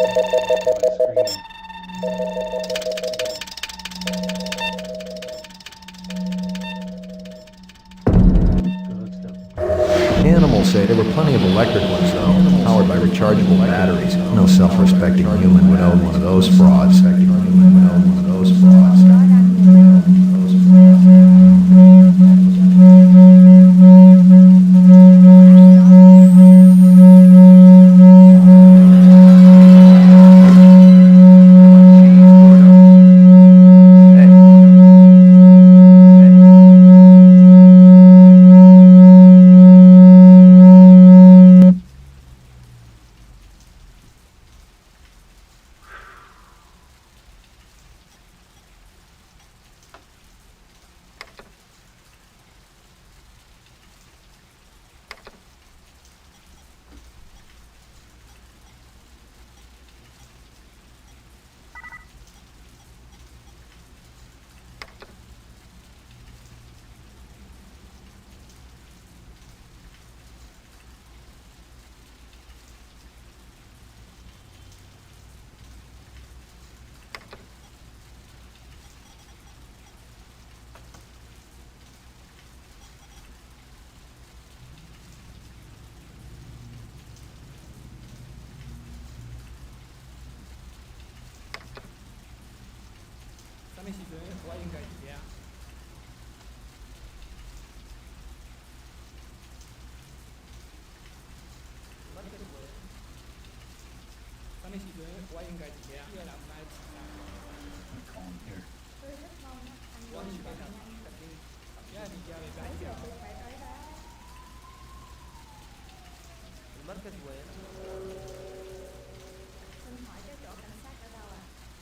Animals say there were plenty of electric ones, though, powered by rechargeable batteries. No self-respecting human would own one of those frauds.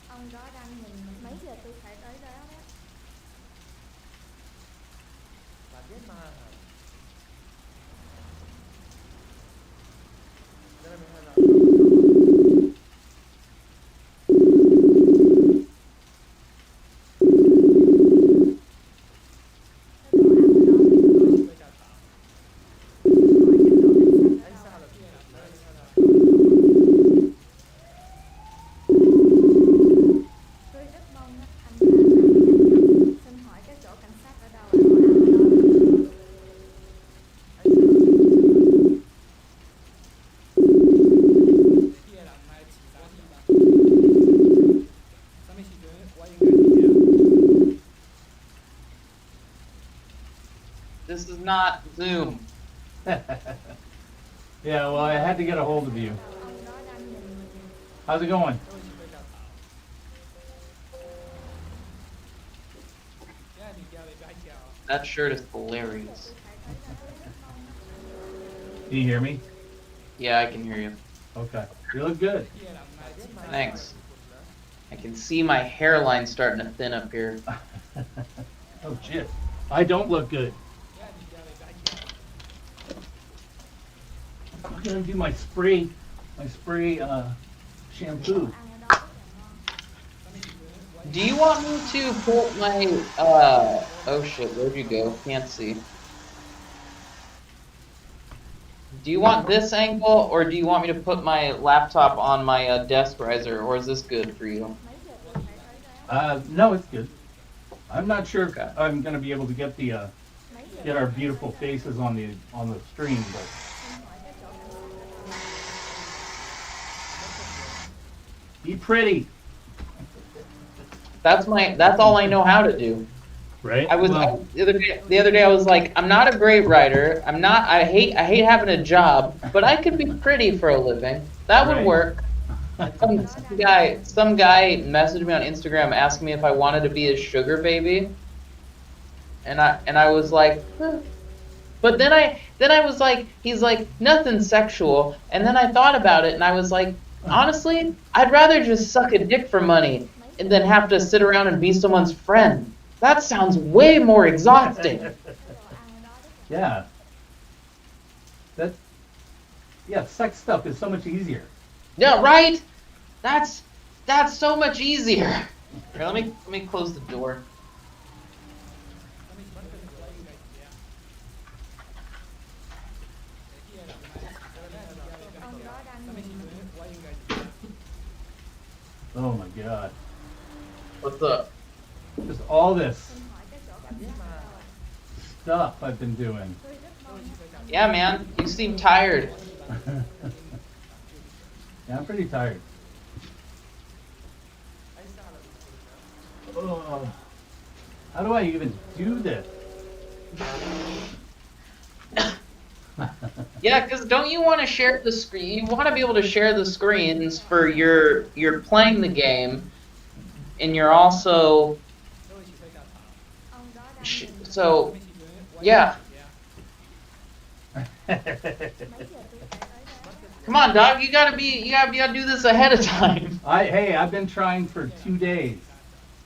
Ông đó đang nhìn mấy giờ tôi phải tới đó đó. Bà biết mà. Đây là mình hay là This is not Zoom. Yeah, well, I had to get a hold of you. How's it going? That shirt is hilarious. Can you hear me? Yeah, I can hear you. Okay. You look good. Thanks. I can see my hairline starting to thin up here. Oh, shit. I don't look good. I'm gonna do my spray shampoo. Do you want me to put my, oh shit, where'd you go? Can't see. Do you want this angle, or do you want me to put my laptop on my desk riser, or is this good for you? No, it's good. I'm not sure if Okay. I'm gonna be able to get the get our beautiful faces on the stream, but be pretty. That's all I know how to do. Right? The other day I was like, I'm not a great writer. I hate having a job, but I could be pretty for a living. That would Right. work. Some guy messaged me on Instagram asking me if I wanted to be his sugar baby. And I was like, huh. But then I was like, he's like, nothing sexual. And then I thought about it and I was like, honestly, I'd rather just suck a dick for money and then have to sit around and be someone's friend. That sounds way more exhausting. Yeah. Sex stuff is so much easier. Yeah, right? That's so much easier. Here, let me close the door. Oh my god. What's up? Just all this Xin hỏi cái chỗ Bà cảnh biết sát mà. ở đâu ạ? stuff I've been doing. Tôi rất mong anh Yeah, man, you seem tired. Yeah, I'm pretty tired. Anh sao là bình thường đó. Ugh. How do I even do this? Yeah, because don't you want to share the screen? You want to be able to share the screens for you're playing the game, and you're also ông đó đang nhìn so yeah. mấy giờ tôi phải tới đó. Come on, dog. You gotta do this ahead of time. Hey, I've been trying for 2 days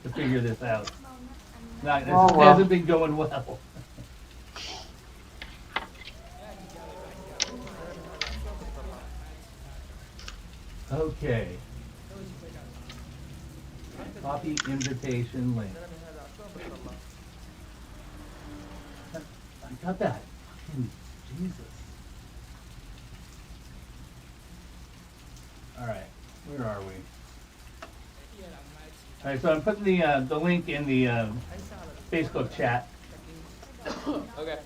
to figure this out. Mong á, anh Now, Oh, it well. hasn't been going well. Okay. Copy invitation link. I got that. Fucking Jesus. All right, where are we? All right, so I'm putting the link in the Facebook chat. Okay.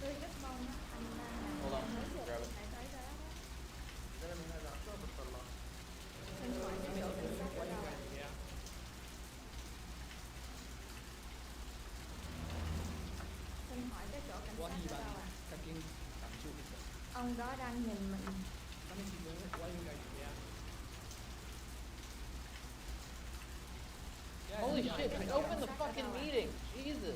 tôi rất mong á, anh Hold on, mấy giờ grab tôi it. phải tới đó. Xin hỏi cái chỗ cảnh sát ở đâu ạ? Xin hỏi cái chỗ cảnh sát ở đâu ạ? Ông đó đang nhìn mình. Holy shit! Just open the fucking meeting. Jesus.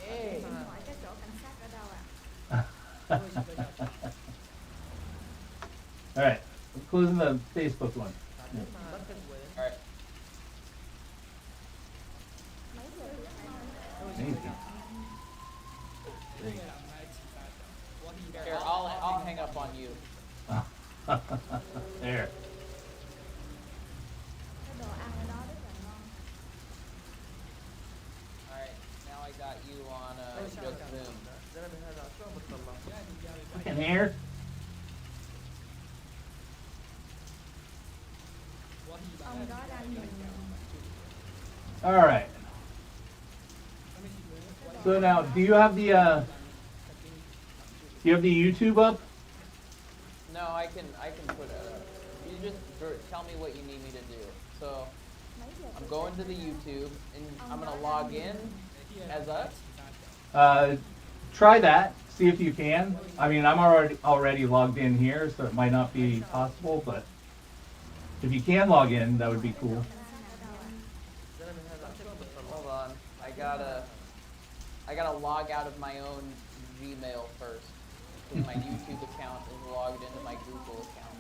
Hey. Xin hỏi cái chỗ cảnh sát ở đâu ạ? All right, I'm closing the Facebook one. Mất cái quên. All right. Mấy giờ tôi phải tới đó? Amazing. Great. Here, I'll hang up on you. There. Cái đồ ăn ở đó rất là ngon. All right. Now I got you on just Zoom. Giờ này mình hay là có một tuần mà. Fucking hair. Ông đó đang nhìn mình. All right. So now, do you have the YouTube up? No, I can put it up. You just tell me what you need me to do. So Mấy giờ I'm tôi going to phải the tới đó? YouTube and I'm gonna log in as us. Try that. See if you can. I mean, I'm already logged in here, so it might not be possible, but if you can log in, that would be cool. Giờ này mình hay là có một tuần mà. Hold on. I gotta log out of my own Gmail first. Because my YouTube account is logged into my Google account.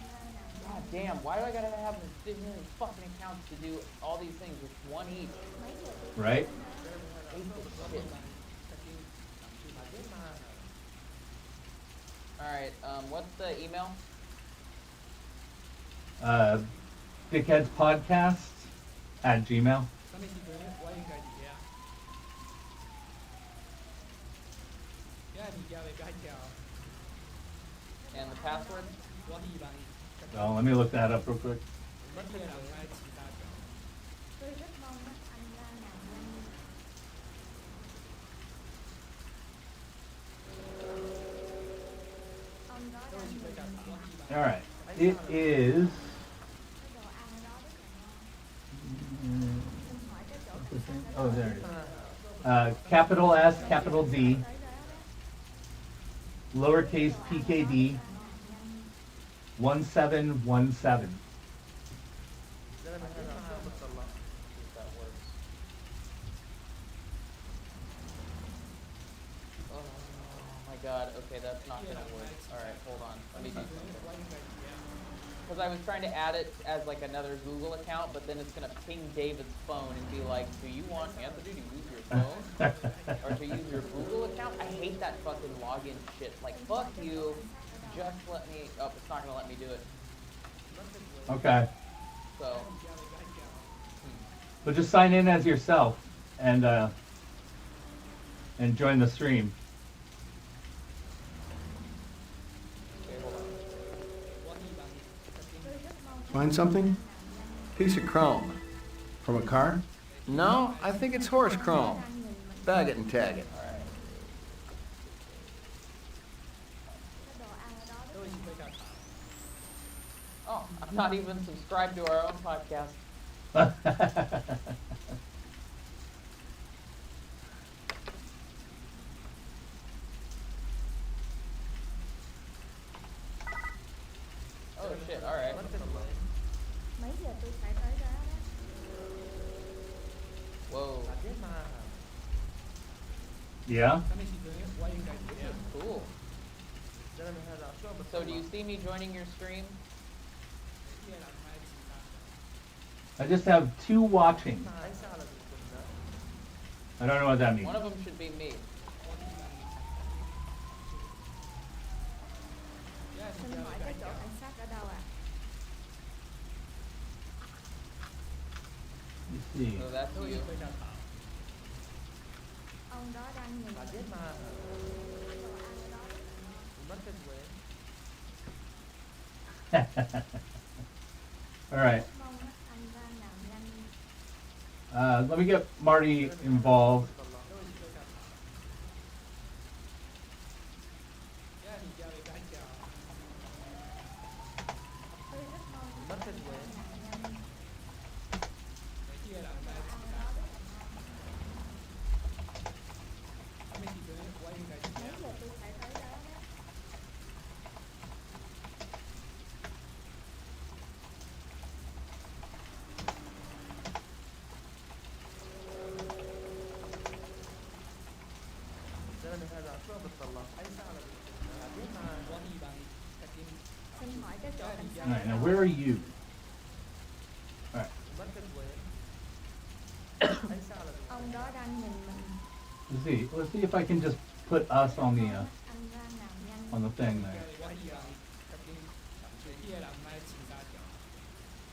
God damn, why do I gotta have this many fucking accounts to do all these things with one each? Right? Hate this shit. Alright, what's the email? Dickheads Podcast at Gmail. And the password? Well, let me look that up real quick. Mất cái quên. Tôi rất mong á, anh ra nào nhanh. Ông đó đang nhìn mình. All right. It is. Cái đồ ăn ở đó rất là ngon. Xin hỏi cái chỗ cảnh sát ở Oh, đâu ạ? there it is. Capital S, capital D, Tới đó đó. lowercase pkd, 1717. Giờ này mình hay là có một tuần mà. If that works. Oh my god, okay, that's not gonna work. Alright, hold on. Let me do something. Because I was trying to add it as like another Google account, but then it's gonna ping David's phone and be like, do you want Anthony to use your phone? Or to use your Google account? I hate that fucking login shit. Like, fuck you. Just let me. Oh, it's not gonna let me do it. Okay. So, But just sign in as yourself and join the stream. Find something? Piece of chrome. From a car? No, I think it's horse chrome. Bag it and tag it. Oh, I'm not even subscribed to our own podcast. Oh shit, alright. Mấy giờ tôi phải tới đó đó? Whoa. Yeah? Cool. So do you see me joining your stream? I just have 2 watching. I don't know what that means. One of them should be me. Xin hỏi cái chỗ cảnh sát ở đâu ạ? Let's see. So that's you. Ông đó đang nhìn mình. Đồ ăn ở đó rất All right. mong anh ra nào nhanh. Let me get Marty involved. Tôi rất mong anh ra nào nhanh. Mấy giờ tôi phải tới đó đó? Xin hỏi cái chỗ cảnh sát All right, ở now đâu? where are you? All right. Ông đó đang nhìn mình. Let's see if I can just put us on the Anh ra nào nhanh. thing there.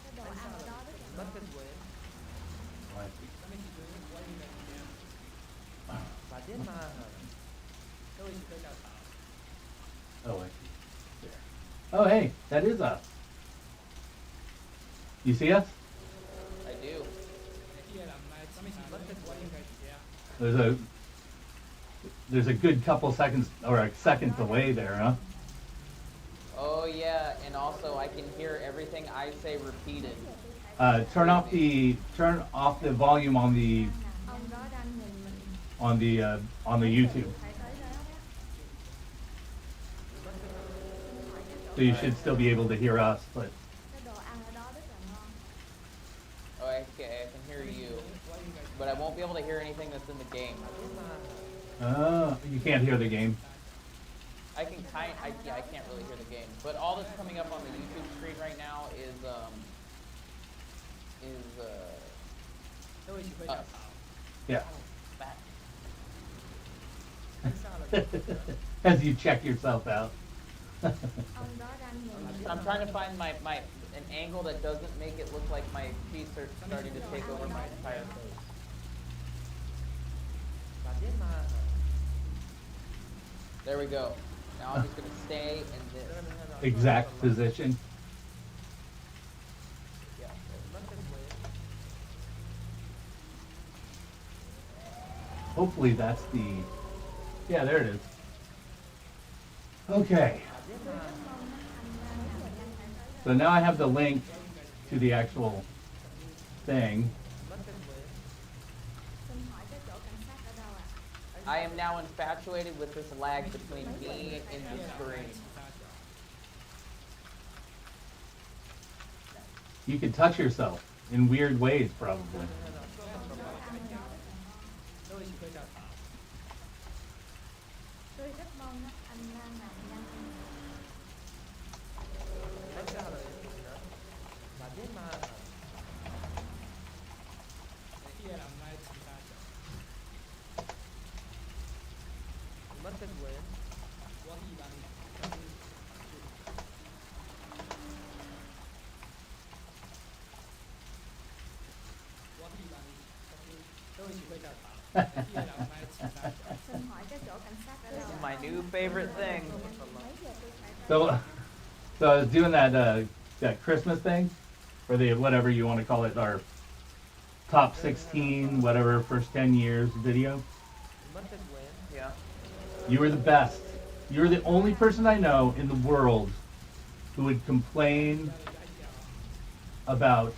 Cái đồ ăn ở đó rất là ngon. Oh, I see. Oh, I see. There. Oh, hey, that is us. You see us? I do. There's a good couple seconds or a second delay there, huh? Oh yeah, and also I can hear everything I say repeated. Turn off the volume on the Ông đó đang nhìn mình. on the YouTube. Phải tới đó đó. So you should still be able to hear us, but Cái đồ ăn ở đó rất là ngon. Oh, okay, I can hear you, but I won't be able to hear anything that's in the game. you can't hear the game. I can yeah, I can't really hear the game, but all that's coming up on the YouTube screen right now is us. Yeah. That. As you check yourself out. Ông đó đang nhìn mình. I'm trying to find an angle that doesn't make it look like my feet are starting to take over my entire face. There we go. Now I'm just gonna stay in this. Exact position. Yeah. Hopefully that's the, yeah, there it is. Okay. So now I have the link to the actual thing. Xin hỏi cái chỗ cảnh sát ở đâu ạ? I am now infatuated with this lag between me and the screen. You can touch yourself in weird ways, probably. Tôi rất mong anh ra nào nhanh. Xin hỏi cái chỗ cảnh sát ở This đâu is ạ? my new favorite thing. Mấy giờ tôi phải tới? So I was doing that Christmas thing, or the whatever you want to call it, our top 16, whatever, first 10 years video. Yeah. You were the best. You're the only person I know in the world who would complain about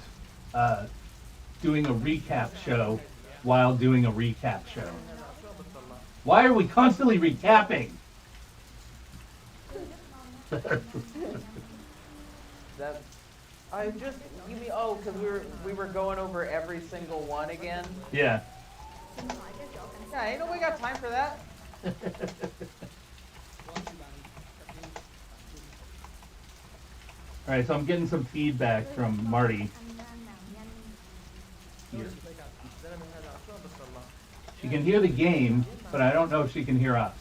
doing a recap show while doing a recap show. Why are we constantly recapping? That I just you mean because we were going over every single one again. Yeah. Yeah, ain't nobody got time for that. All right, so I'm getting some feedback from Marty. Here. She can hear the game, but I don't know if she can hear us.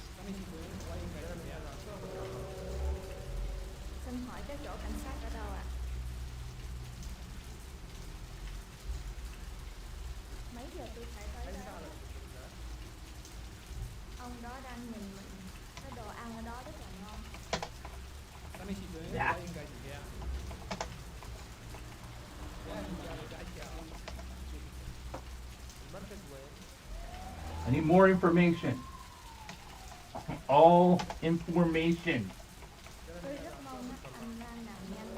Xin hỏi cái chỗ cảnh sát ở đâu ạ? Mấy giờ tôi phải tới đó? Ông đó đang nhìn mình. Cái đồ ăn ở đó rất là ngon. Yeah. I need more information. All information. Tôi rất mong anh ra nào nhanh.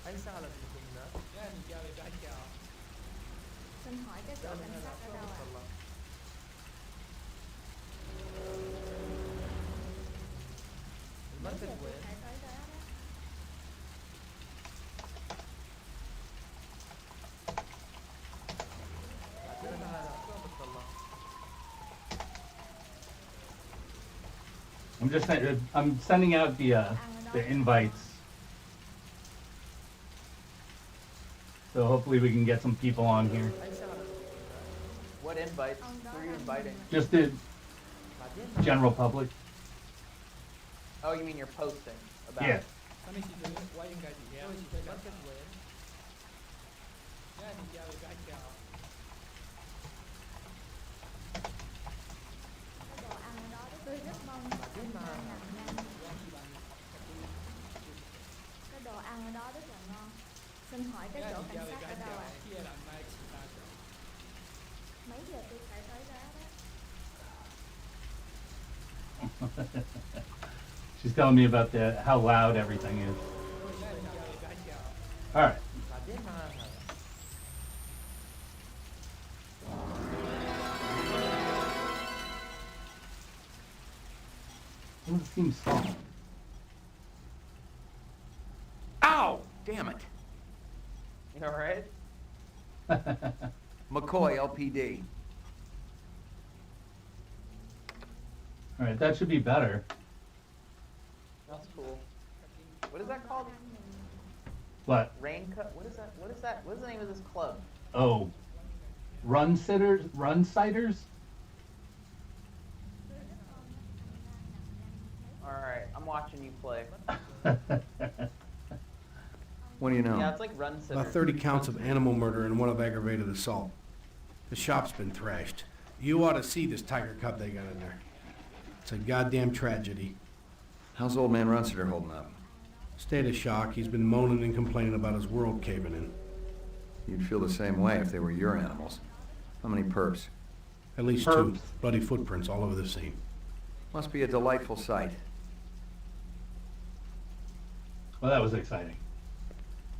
Anh sao là cùng nữa? Xin hỏi cái chỗ cảnh sát ở đâu ạ? Mấy giờ tôi phải tới đó đó? I'm sending out the invites. So hopefully we can get some people on here. What invites? Who are you inviting? Just the general public. Oh, you mean you're posting about Yeah. it? Cái đồ ăn ở đó tôi rất mong anh ra nào nhanh. Cái đồ ăn ở đó rất là ngon. Xin hỏi cái chỗ cảnh sát ở đâu ạ? Mấy giờ tôi phải tới đó đó? She's telling me about how loud everything is. All right. Well, it seems soft. Ow! Damn it. You all right? McCoy, LPD. All right, that should be better. That's cool. What is that called? What? Raincoat? What is that? What is that? What is the name of this club? Oh, run citers. All right, I'm watching you play. What do you know? Yeah, it's like run sitters. About 30 counts of animal murder and one of aggravated assault. The shop's been thrashed. You ought to see this tiger cub they got in there. It's a goddamn tragedy. How's old man Runsiter holding up? State of shock. He's been moaning and complaining about his world caving in. You'd feel the same way if they were your animals. How many perps? At least Perps. 2 bloody footprints all over the scene. Must be a delightful sight. Well, that was exciting.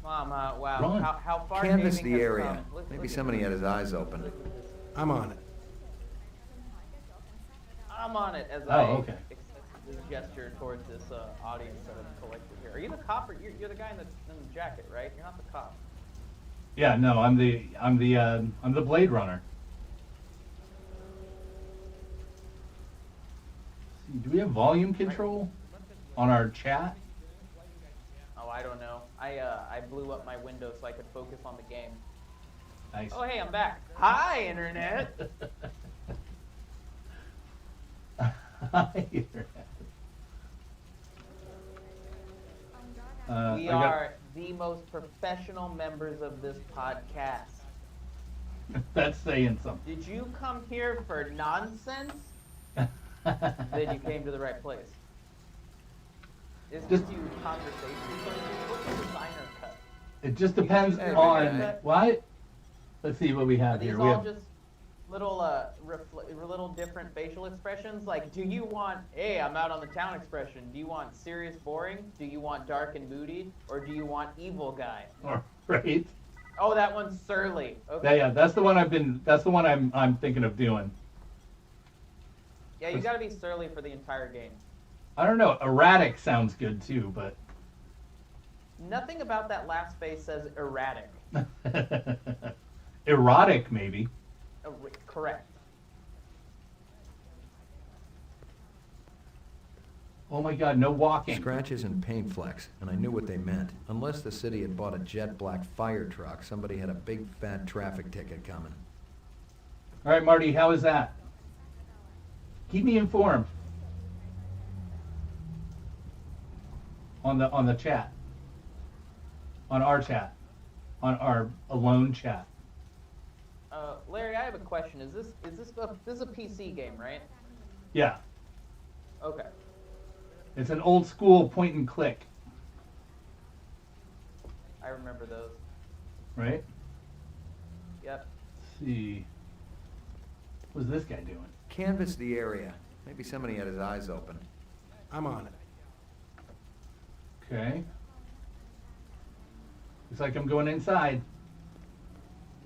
Mom, wow. Run. How far Canvass gaming the has area. come. Look Maybe at somebody this. had his eyes open. I'm on it. I'm on it as Oh, I okay. excessively gesture towards this audience that I've collected here. Are you the cop or you're the guy in the jacket, right? You're not the cop. Yeah, no, I'm the Blade Runner. Do we have volume control on our chat? Oh, I don't know. I blew up my window so I could focus on the game. Nice. Oh, hey, I'm back. Hi, internet. Hi, Internet. We I got- are the most professional members of this podcast. That's saying something. Did you come here for nonsense? Then you came to the right place. Is this you conversation person? What's the designer cut? It just depends Hey, on okay. what. Let's see what we Are have these here. all We have just little different facial expressions? Like, do you want, hey, I'm out on the town expression? Do you want serious, boring? Do you want dark and moody? Or do you want evil guy? right. Oh, that one's surly. Okay. Yeah, that's the one I'm thinking of doing. Yeah, you gotta be surly for the entire game. I don't know. Erratic sounds good too, but Nothing about that last face says erratic. erotic maybe. Correct. Oh my God, no walking. Scratches and paint flecks, and I knew what they meant. Unless the city had bought a jet black fire truck, somebody had a big fat traffic ticket coming. All right, Marty, how is that? Keep me informed on the chat, on our chat, on our alone chat. Larry, I have a question. Is this a PC game, right? Yeah, Okay. it's an old school point and click, I remember those. right? Yep. Let's see. What's this guy doing? Canvass the area. Maybe somebody had his eyes open. I'm on it. Okay. Looks like I'm going inside.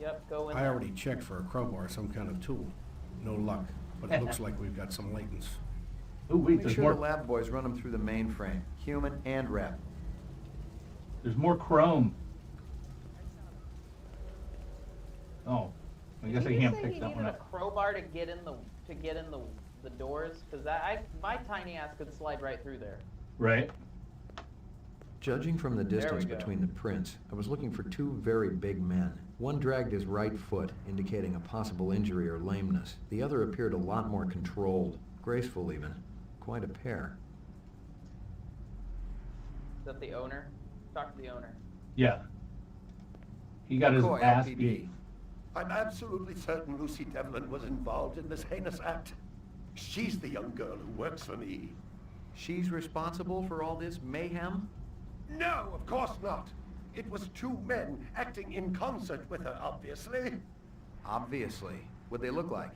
Yep, go in I there. already checked for a crowbar, some kind of tool. No luck, but it looks like we've got some latents. Oh wait, Make there's sure more. the lab boys run them through the mainframe, human and rep. There's more chrome. Oh, I guess I Did you can't say pick he that one needed a up. crowbar to get in the doors? Because my tiny ass could slide right through there. Right. Judging from the There we distance go. between the prints, I was looking for two very big men. One dragged his right foot, indicating a possible injury or lameness. The other appeared a lot more controlled, graceful even. Quite a pair. Is that the owner? Talk to the owner. Yeah. He got his McCoy, ass LPD. beat. I'm absolutely certain Lucy Devlin was involved in this heinous act. She's the young girl who works for me. She's responsible for all this mayhem? No, of course not. It was two men acting in concert with her, obviously. Obviously. What'd they look like?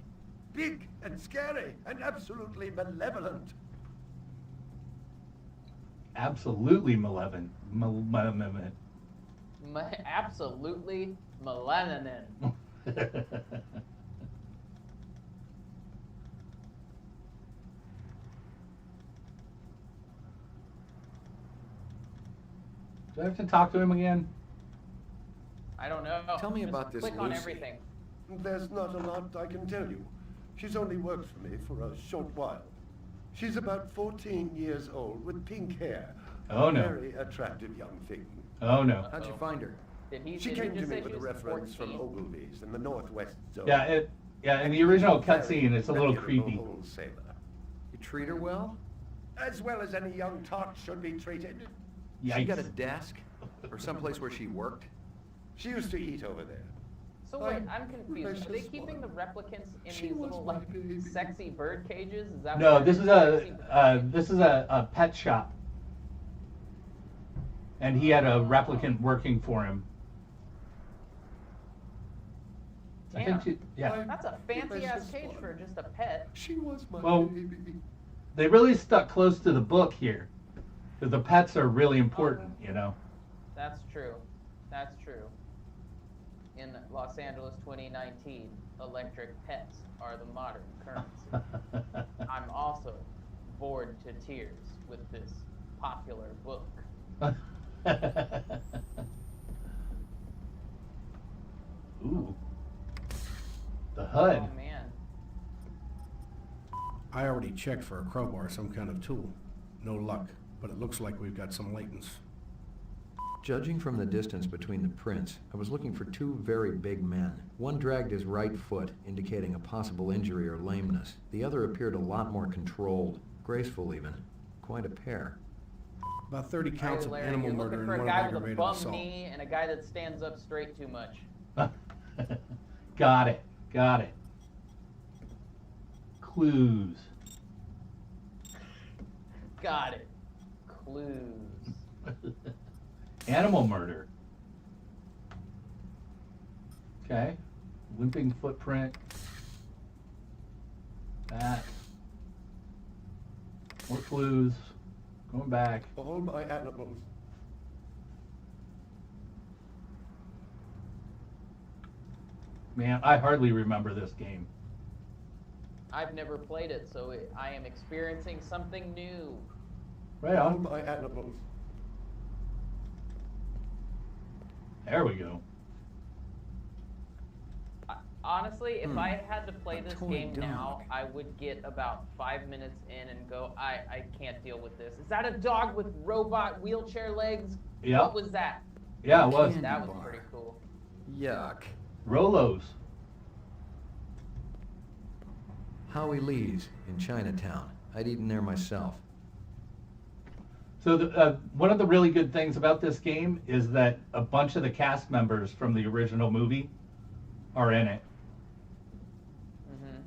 Big and scary and absolutely malevolent. Absolutely malevolent. Absolutely melanin. Do I have to talk to him again? I don't know. Tell me Just about this click on Lucy. everything. There's not a lot I can tell you. She's only worked for me for a short while. She's about 14 years old with pink hair. Oh, A no. very attractive young thing. Oh no. How'd you find her? She Did came he to just me say with she a was reference from 14? Ogilvy's in the northwest zone. Yeah, in the original Very cutscene, it's a little reputable creepy. wholesaler. You treat her well? As well as any young tot should be treated. She got a Yikes. desk? Or someplace where she worked? She used to eat over there. So wait, I'm Oh, confused. Are they precious keeping the one. replicants in She these was little my like baby. sexy bird cages? Is that No, what this is a pet shop, and he had a replicant working for him. I think Damn. yeah. That's a fancy ass Precious cage one. for just a pet. She was my Well, baby. They really stuck close to the book here, because the pets are really important, you know. That's true. That's true. In Los Angeles 2019, electric pets are the modern currency. I'm also bored to tears with this popular book. Ooh. The HUD. Oh man. I already checked for a crowbar, some kind of tool. No luck, but it looks like we've got some latents. Judging from the distance between the prints, I was looking for two very big men. One dragged his right foot, indicating a possible injury or lameness. The other appeared a lot more controlled, graceful even. Quite a pair. About 30 counts of Larry, animal you're murder looking and for a one of guy with a aggravated bum assault. knee and a guy that stands up straight too much. Got it. Got it. Clues. Got it. Clues. Animal murder. Okay. Limping footprint. That. More clues. Going back. All my animals. Man, I hardly remember this game. I've never played it, so I am experiencing something new. Right All on. my animals. There we go. Honestly, if I had to play A this toy game dog. now, I would get about 5 minutes in and go, I can't deal with this. Is that a dog with robot wheelchair legs? Yeah. What was that? Yeah, it was. Candy That was bar. pretty cool. Yuck. Rolos. Howie Lee's in Chinatown. I'd eaten there myself. So one of the really good things about this game is that a bunch of the cast members from the original movie are in it. Mm-hmm.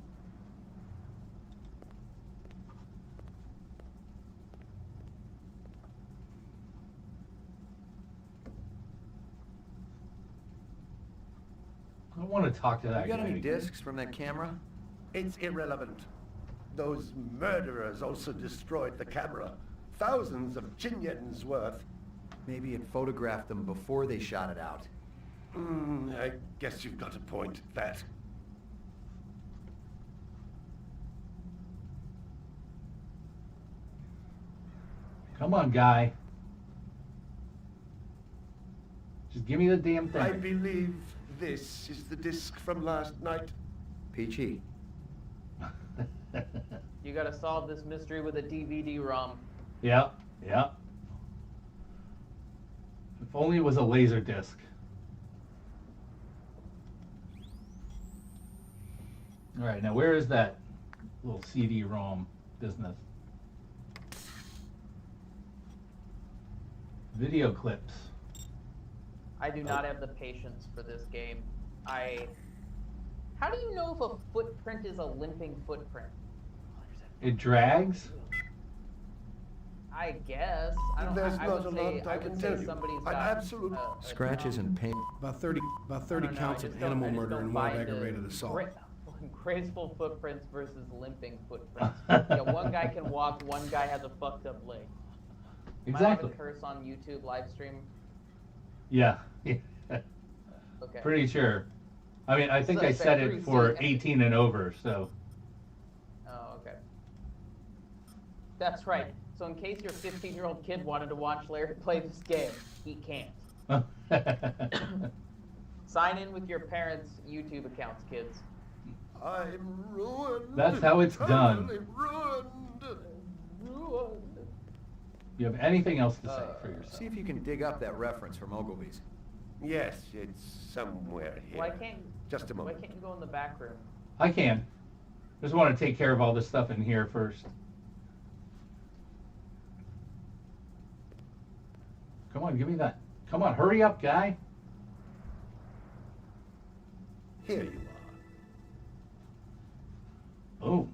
I don't want to talk to that You got guy any again. discs from that camera? It's irrelevant. Those murderers also destroyed the camera. Thousands of chinyens worth. Maybe it photographed them before they shot it out. I guess you've got a point at that. Come on, guy. Just give me the damn I thing. believe this is the disc from last night. Peachy. You gotta solve this mystery with a DVD-ROM. Yeah, yeah. If only it was a laser disc. All right, now where is that little CD-ROM business? Video clips. I do not have the patience for this game. How do you know if a footprint is a limping footprint? It drags. I guess. I don't. There's I not would a say, lot I I would can say tell you. somebody's I'm got absolute- a Scratches and paint. About 30 I counts just of don't- animal I just murder don't and buy one into aggravated assault. Graceful footprints versus limping footprints. Yeah, one guy can walk, one guy has a fucked up leg. Am I allowed Exactly. to curse on YouTube live stream? Yeah. Okay. Pretty sure. I mean, I think So I say set three, it for see, 18 and over, so. Oh, okay. That's right. So in case your 15-year-old kid wanted to watch Larry play this game, he can't. Sign in with your parents' YouTube accounts, kids. I'm ruined. That's how it's done. Totally ruined. You have anything else to say for yourself? See if you can dig up that reference from Ogilvy's. Yes, it's somewhere here. Why can't Just a Why moment. can't you go in the back room? I can. Just want to take care of all this stuff in here first. Come on, give me that. Come on, hurry up, guy. Here you are. Boom.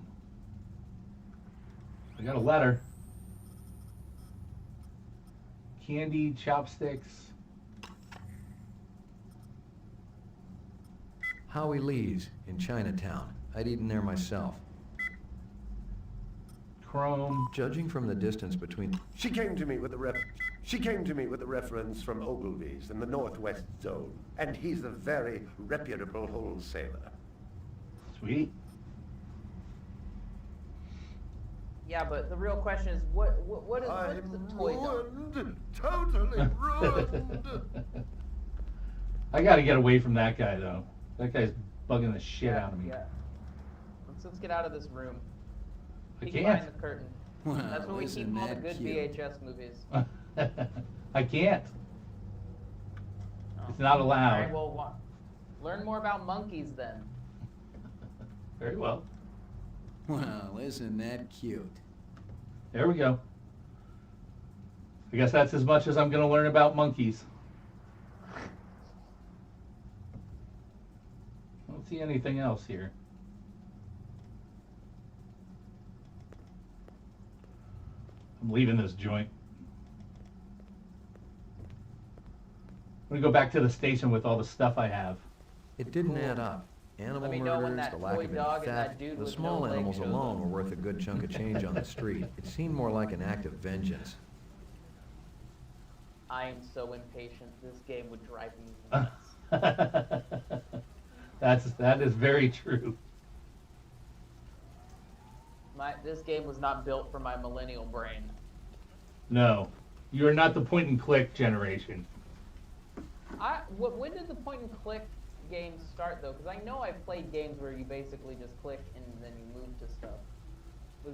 I got a letter. Candy, chopsticks. Howie Lee's in Chinatown. I'd eaten there myself. Chrome. Judging from the distance between... She came to me with a reference from Ogilvy's in the Northwest Zone, and he's a very reputable wholesaler. Sweet. Yeah, but the real question is, what is what's I'm the toy dog? ruined. Totally ruined. I gotta get away from that guy, though. That guy's bugging the shit out of me. Yeah. Let's get out of this room. I Peek can't. behind the curtain. Wow, That's when we isn't keep all the that good cute. VHS movies. I can't. Oh. It's not allowed. All right, well, learn more about monkeys then. Very well. Wow, isn't that cute? There we go. I guess that's as much as I'm going to learn about monkeys. Let's see anything else here. I'm leaving this joint. I'm gonna go back to the station with all the stuff I have. It didn't add up. Animal Let me know when murders, that the lack toy of dog any and that theft, dude the with small no leg animals shows alone up. were worth a good chunk of change on the street. It seemed more like an act of vengeance. I am so impatient. This game would drive me nuts. That is very true. This game was not built for my millennial brain. No, you are not the point and click generation. When did the point and click games start though? Because I know I've played games where you basically just click and then you move to stuff.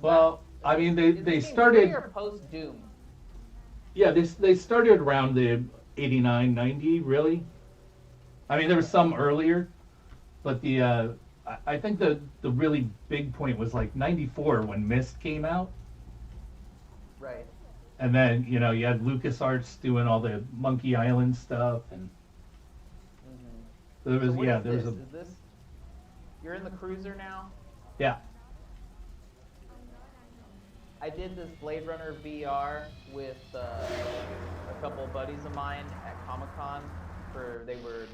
Well, I mean, they started. Or post Doom. Yeah, they started around the 89, 90, really. I mean, there was some earlier, but I think the really big point was like 94 when Myst came out. Right. And then, you know, you had LucasArts doing all the Monkey Island stuff, and there was, So what yeah, is there was this? a, Is this? You're in the cruiser now? yeah. I did this Blade Runner VR with a couple of buddies of mine at Comic-Con. It was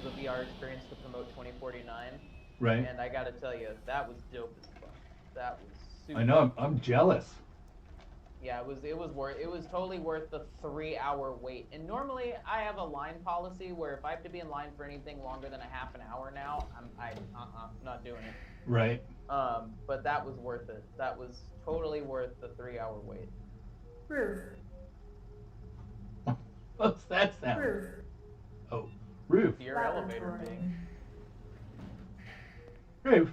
a VR experience to promote 2049. Right. And I gotta tell you, that was dope as fuck. That was super. I know, I'm jealous. Yeah, it was totally worth the 3-hour wait. And normally I have a line policy where if I have to be in line for anything longer than a half an hour now, I'm not doing it. Right. But that was worth it. That was totally worth the 3-hour wait. Roof. What's that sound? Roof. Oh, roof. Your elevator thing. Roof.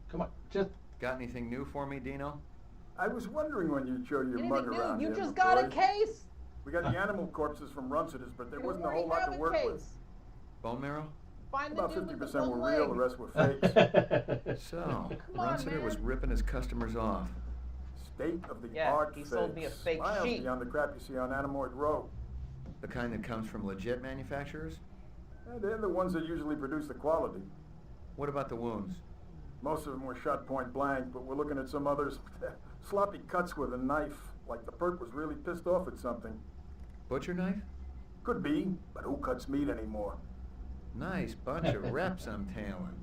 Come on, just. Got anything new for me, Dino? I was wondering when you'd show your mug Anything around new? You here, just got a McCoy. case. We got the animal corpses from Runcitus, but there You wasn't a already whole lot have to a work case. with. Bone marrow? Find the About dude with the 50% were bum real, the leg. rest were fakes. So, Come on, Runciter was man. ripping his customers off. State of the Yeah, art he fakes. sold me a fake Miles sheep. beyond the crap you see on Animoid Row. The kind that comes from legit manufacturers? They're the ones that usually produce the quality. What about the wounds? Most of them were shot point blank, but we're looking at some others. Sloppy cuts with a knife, like the perp was really pissed off at something. Butcher knife? Could be, but who cuts meat anymore? Nice bunch of reps I'm tailing.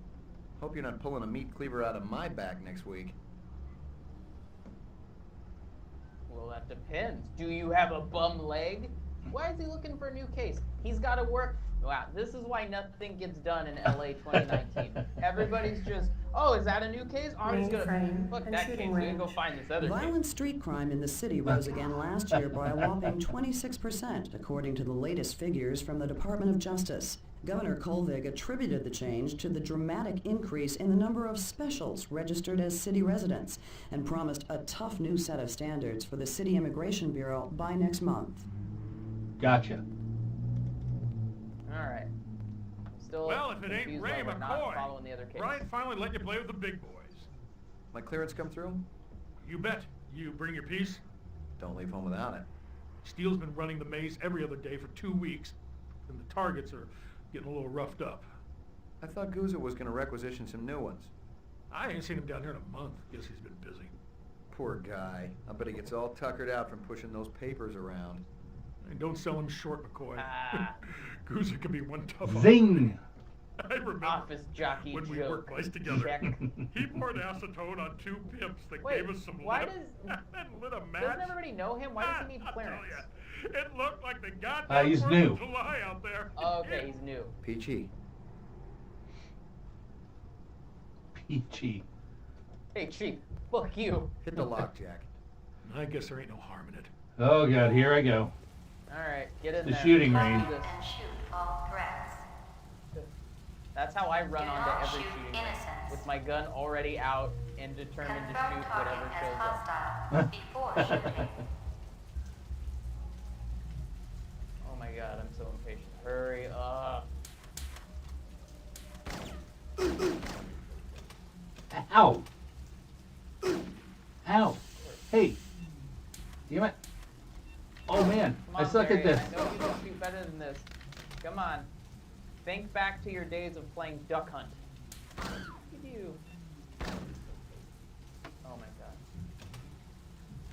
Hope you're not pulling a meat cleaver out of my back next week. Well, that depends. Do you have a bum leg? Why is he looking for a new case? He's got to work. Wow, this is why nothing gets done in LA 2019. Everybody's just, oh, is that a new case? I'm just gonna Mainframe fuck and that case. shooting We can go range. find this other Violent case. street crime in the city rose again last year by a whopping 26%, according to the latest figures from the Department of Justice. Governor Kolvig attributed the change to the dramatic increase in the number of specials registered as city residents and promised a tough new set of standards for the City Immigration Bureau by next month. Gotcha. All right. I'm still Well, if it ain't confused Ray why we're not McCoy. following the other case. Brian finally let you play with the big boys. My clearance come through? You bet. You bring your piece? Don't leave home without it. Steele's been running the maze every other day for 2 weeks, and the targets are getting a little roughed up. I thought Gouza was going to requisition some new ones. I ain't seen him down here in a month. Guess he's been busy. Poor guy. I bet he gets all tuckered out from pushing those papers around. And don't sell him short, McCoy. Ah. Gouza can be one tough Zing! I remember Office jockey when we joke. worked twice together. Check. He poured acetone on 2 pimps that Wait, gave us some why lip does- and lit a match. Doesn't everybody know him? Why does he need I'll tell clearance? ya, it looked like the goddamn He's 4th new. of July out there. Oh, okay, he's new. Peachy. Peachy. Hey, Chief, fuck you. Hit the lockjack. I guess there ain't no harm in it. Oh god, here I go. All right, get in The there. shooting Let's range. do this. And shoot all threats. That's how I run Do onto not every shoot shooting range, innocents. with my gun already out and determined to Confirm shoot whatever target as shows up. hostile before shooting. Oh my god, I'm so impatient. Hurry up. Ow! Ow! Hey! Damn it! Oh man, Come I on, suck at Barry, this. I know you can shoot better than this. Come on. Think back to your days of playing Duck Hunt. You. Oh my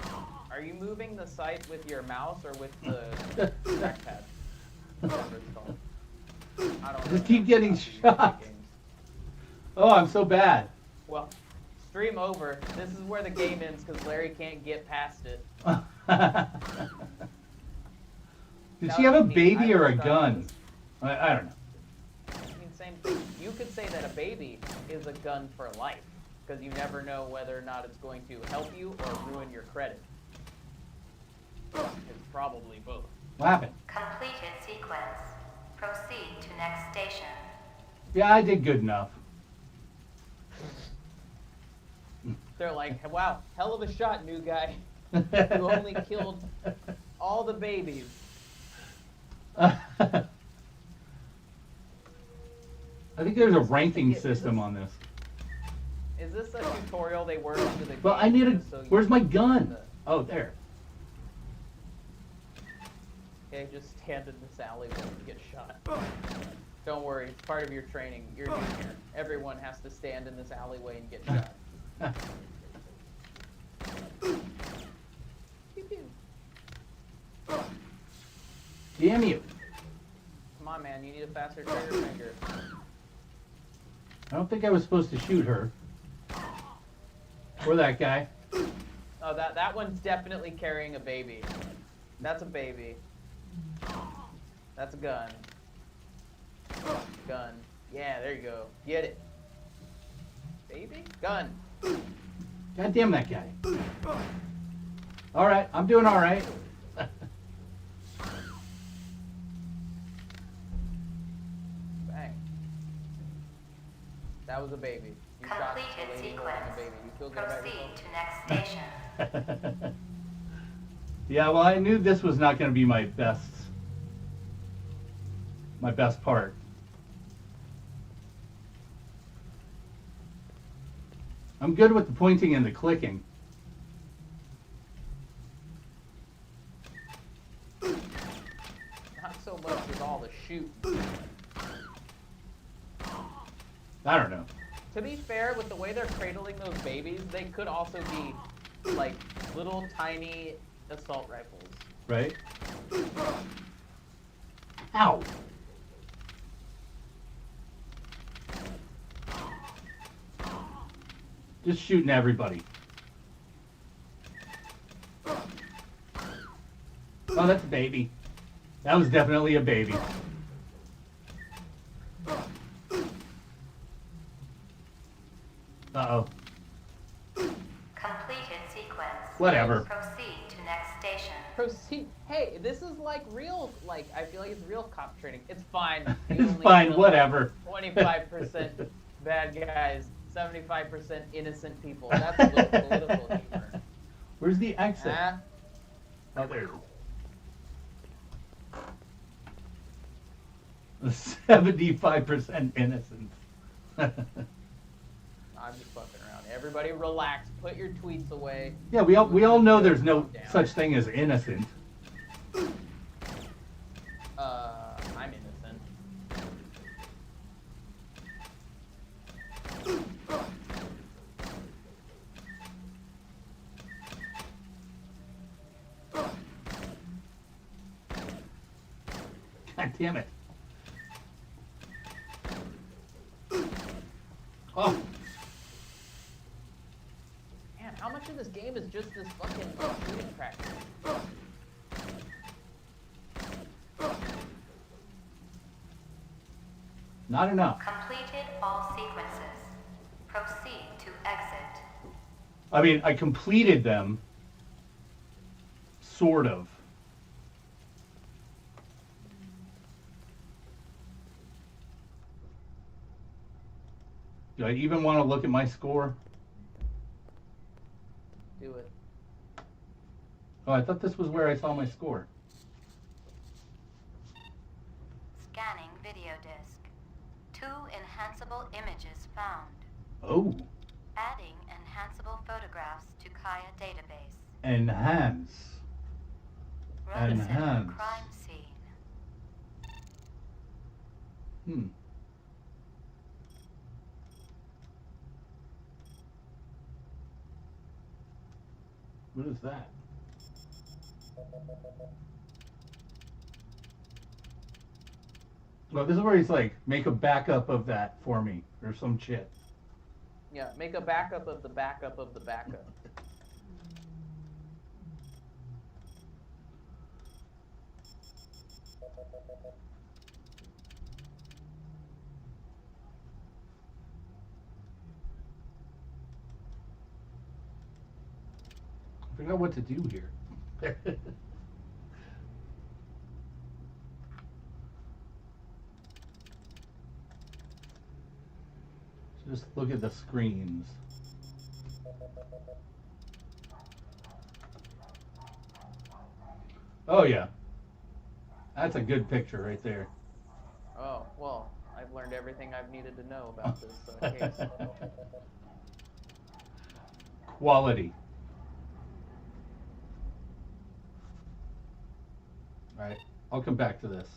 god. Are you moving the site with your mouse or with the trackpad? Whatever it's called. I don't know. Just keep getting shot. Oh, I'm so bad. Well, stream over. This is where the game ends because Larry can't get past it. Did she have a baby or a gun? I don't know. I mean, same thing. You could say that a baby is a gun for life because you never know whether or not it's going to help you or ruin your credit. It's probably both. What happened? Completed sequence. Proceed to next station. Yeah, I did good enough. They're like, wow, hell of a shot, new guy. You only killed all the babies. I think there's a ranking system on this. Is this a tutorial they work into the game? Well, I need a. so you Where's my can gun? the- Oh, there. Okay, just stand in this alleyway and get shot. Don't worry, it's part of your training. You're new here. Everyone has to stand in this alleyway and get shot. Pew, pew. Damn you. Come on, man, you need a faster trigger finger. I don't think I was supposed to shoot her. Or that guy. Oh, that one's definitely carrying a baby. That's a baby. That's a gun. Gun. Yeah, there you go. Get it. Baby? Gun. God damn that guy. Alright, I'm doing alright. Bang. That was a baby. You shot the Completed lady holding a sequence. baby. You feel good about Proceed yourself? to next station. Yeah, well, I knew this was not going to be my best part. I'm good with the pointing and the clicking. Not so much with all the shoot. I don't know. To be fair, with the way they're cradling those babies, they could also be like little tiny assault rifles. Right? Ow! Just shooting everybody. Oh, that's a baby. That was definitely a baby. Uh-oh. Completed sequence. Whatever. Proceed to next station. Proceed. Hey, this is like real. Like I feel like it's real cop training. It's fine. You It's only fine, kill whatever. 25% bad guys, 75% innocent people. That's a little political humor. Where's the exit? Ah, Oh, there it is. 75% innocent. I'm just fucking around. Everybody relax. Put your tweets away. Yeah, we all know there's no Calm down. such thing as innocent. I'm innocent. God damn it. Oh, Man, how much of this game is just this fucking shooting practice? not enough. Completed all sequences. Proceed to exit. I mean, I completed them. Sort of. Do I even want to look at my score? Do it. Oh, I thought this was where I saw my score. Scanning video disk. 2 enhanceable images found. Oh, Adding enhanceable photographs to Kaya database. enhance. Rhodocin Enhance. crime scene. What is that? Well, this is where he's like, make a backup of that for me, or some shit. Yeah, make a backup of the backup of the backup. I forgot what to do here. Just look at the screens. Oh yeah. That's a good picture right there. Oh, well, I've learned everything I've needed to know about this case. Quality. Alright, I'll come back to this.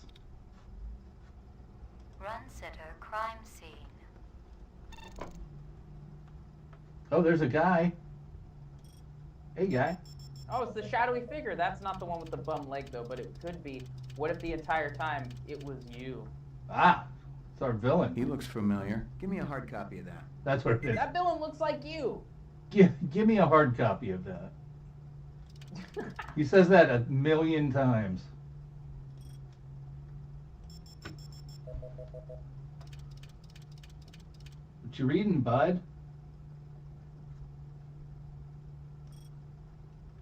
Run sitter crime scene. Oh, there's a guy. Hey, guy. Oh, it's the shadowy figure. That's not the one with the bum leg, though, but it could be. What if the entire time it was you? Ah, it's our villain. He looks familiar. Give me a hard copy of that. That's what it is. That villain looks like you. Give me a hard copy of that. He says that 1,000,000 times. What you reading, bud?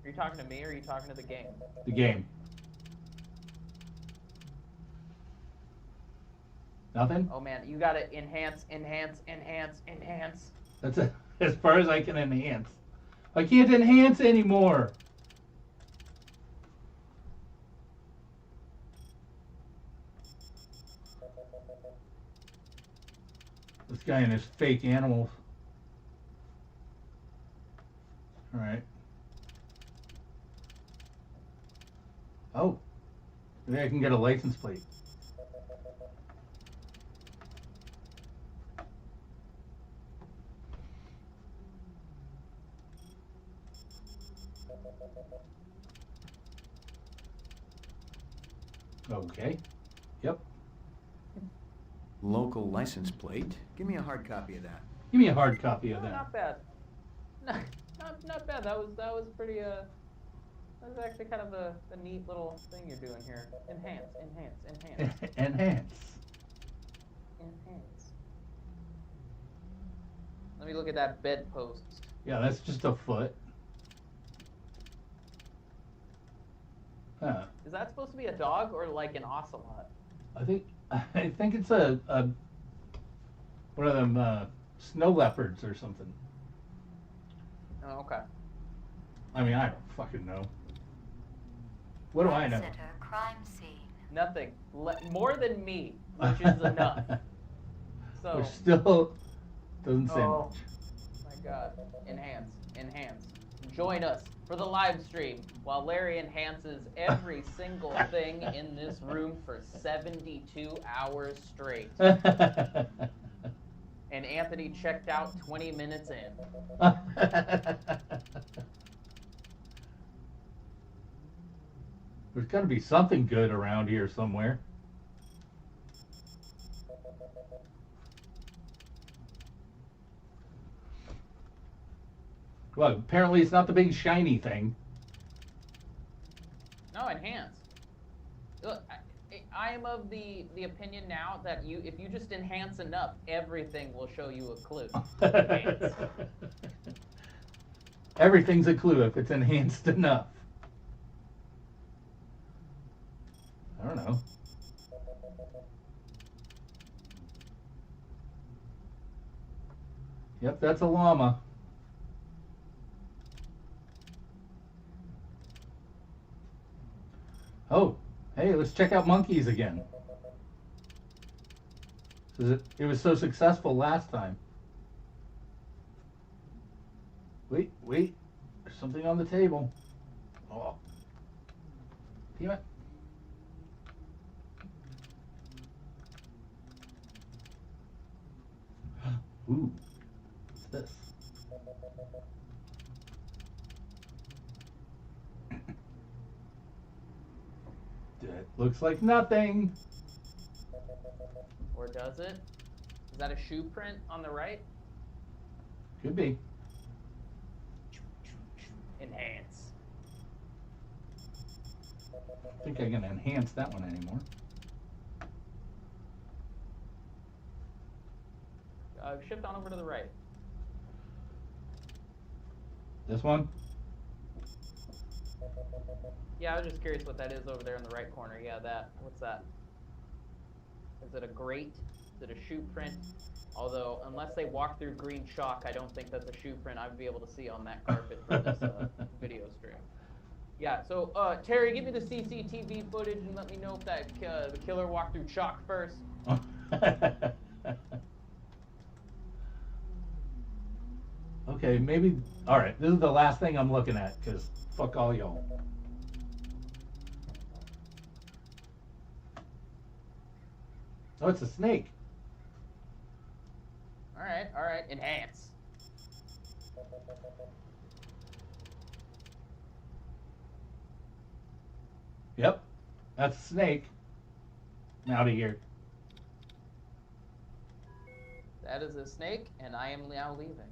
Are you talking to me or are you talking to the game? The game. Nothing? Oh man, you gotta enhance, enhance, enhance, enhance. That's as far as I can enhance. I can't enhance anymore. This guy and his fake animals. All right. Oh, maybe I can get a license plate. Okay. Yep. Local license plate. Give me a hard copy of that. Give me a hard copy of that. Not bad. No, not bad. That was pretty that was actually kind of a neat little thing you're doing here. Enhance, enhance, enhance. Enhance. Enhance. Let me look at that bedpost. Yeah, that's just a foot. Huh. Is that supposed to be a dog or like an ocelot? I think it's a one of them snow leopards or something. Oh, okay. I mean, I don't fucking know. What do I know? Run sitter crime scene. Nothing. More than me, which is enough. So. Which still doesn't say Oh much. my God! Enhance, enhance. Join us for the live stream while Larry enhances every single thing in this room for 72 hours straight. And Anthony checked out 20 minutes in. There's got to be something good around here somewhere. Well, apparently it's not the big shiny thing. No, enhance. Look, I am of the opinion now that if you just enhance enough, everything will show you a clue. Enhance. Everything's a clue if it's enhanced enough. I don't know. Yep, that's a llama. Oh, hey, let's check out monkeys again. It was so successful last time. Wait, there's something on the table. Oh, damn it. Ooh, what's this? That looks like nothing. Or does it? Is that a shoe print on the right? Could be. Enhance. I think I can enhance that one anymore. Shift on over to the right. This one? Yeah, I was just curious what that is over there in the right corner. Yeah, that. What's that? Is it a grate? Is it a shoe print? Although, unless they walk through green chalk, I don't think that's a shoe print I'd be able to see on that carpet for this video stream. Yeah, so, Terry, give me the CCTV footage and let me know if that the killer walked through chalk first. Okay, maybe. All right, this is the last thing I'm looking at because fuck all y'all. Oh, it's a snake. All right, enhance. Yep, that's a snake. I'm out of here. That is a snake, and I am now leaving.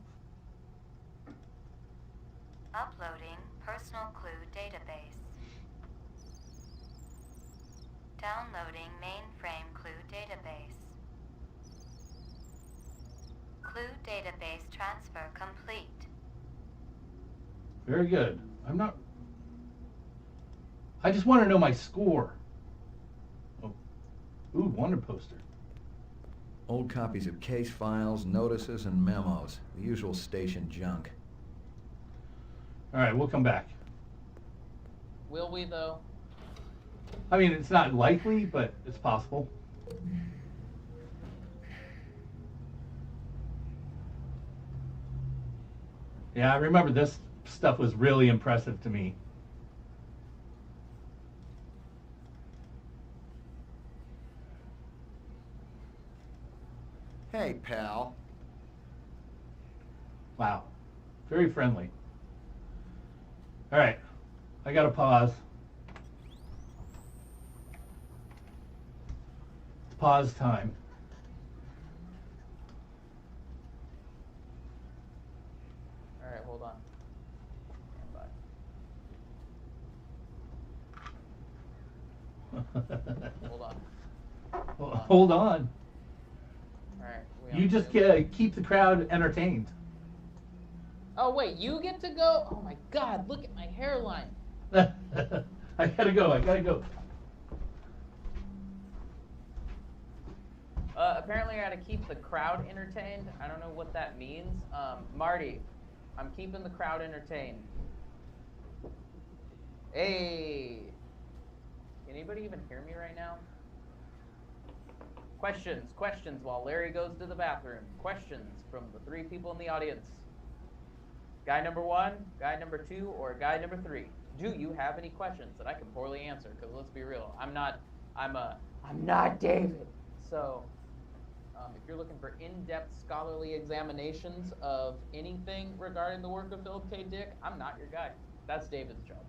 Uploading personal clue database. Downloading mainframe clue database. Clue database transfer complete. Very good. I just want to know my score. Oh. Ooh, wanted poster. Old copies of case files, notices, and memos. The usual station junk. All right, we'll come back. Will we, though? I mean, it's not likely, but it's possible. Yeah, I remember this stuff was really impressive to me. Hey, pal. Wow, very friendly. All right, I gotta pause. It's pause time. All right, hold on. Hold on. Hold on. All right. You just keep the crowd entertained. Oh, wait, you get to go? Oh, my God, look at my hairline. I gotta go. Apparently I gotta keep the crowd entertained. I don't know what that means. Marty, I'm keeping the crowd entertained. Hey. Can anybody even hear me right now? Questions while Larry goes to the bathroom. Questions from the 3 people in the audience. Guy number 1, guy number 2, or guy number 3. Do you have any questions that I can poorly answer? Because let's be real, I'm not David. So, if you're looking for in-depth scholarly examinations of anything regarding the work of Philip K. Dick, I'm not your guy. That's David's job.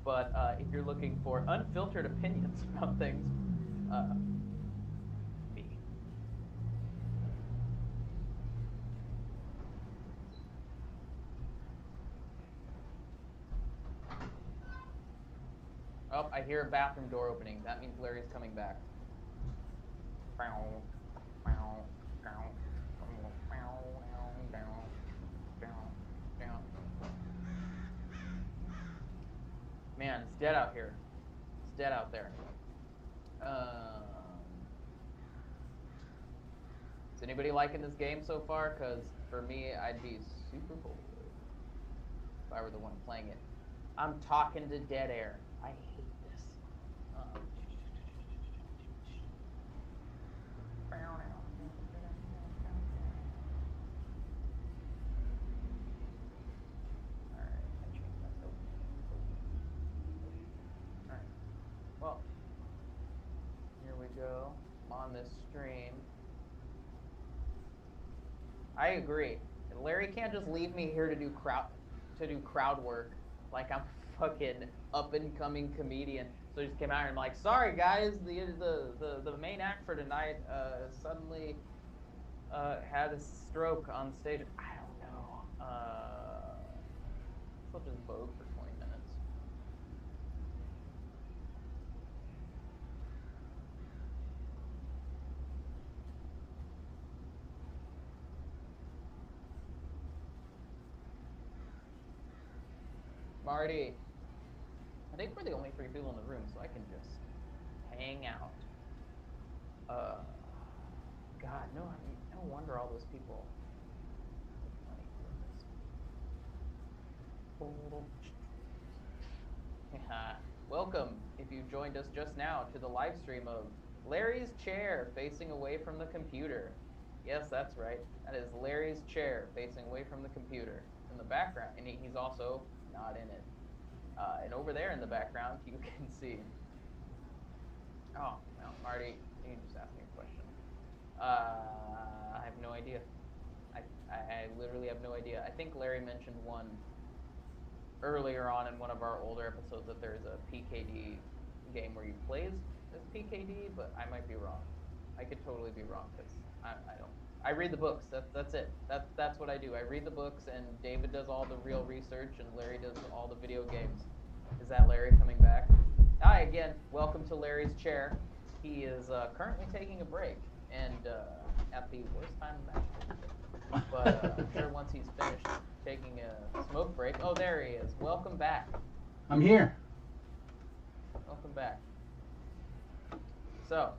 But if you're looking for unfiltered opinions about things, me. Oh, I hear a bathroom door opening. That means Larry's coming back. Man, it's dead out here. It's dead out there. Is anybody liking this game so far? Because for me, I'd be super bored if I were the one playing it. I'm talking to dead air. I hate this. Well, here we go. I'm on this stream. I agree. Larry can't just leave me here to do crowd work like I'm fucking up and coming comedian. So he just came out and I'm like, sorry guys, the main act for tonight suddenly had a stroke on stage. I don't know. So just vote for 20 minutes. Marty, I think we're the only 3 people in the room, so I can just hang out. God, no wonder all those people. Welcome, if you joined us just now, to the live stream of Larry's chair facing away from the computer. Yes, that's right. That is Larry's chair facing away from the computer in the background, and he's also not in it. And over there in the background, you can see. Oh, no, Marty, you can just ask me a question. I have no idea. I literally have no idea. I think Larry mentioned one earlier on in one of our older episodes that there's a PKD game where you play as PKD, but I might be wrong. I could totally be wrong because I don't. I read the books. That's it. That's what I do. I read the books, and David does all the real research, and Larry does all the video games. Is that Larry coming back? Hi again. Welcome to Larry's chair. He is currently taking a break, and at the worst time imaginable. But I'm sure once he's finished taking a smoke break. Oh, there he is. Welcome back. I'm here. Welcome back. So,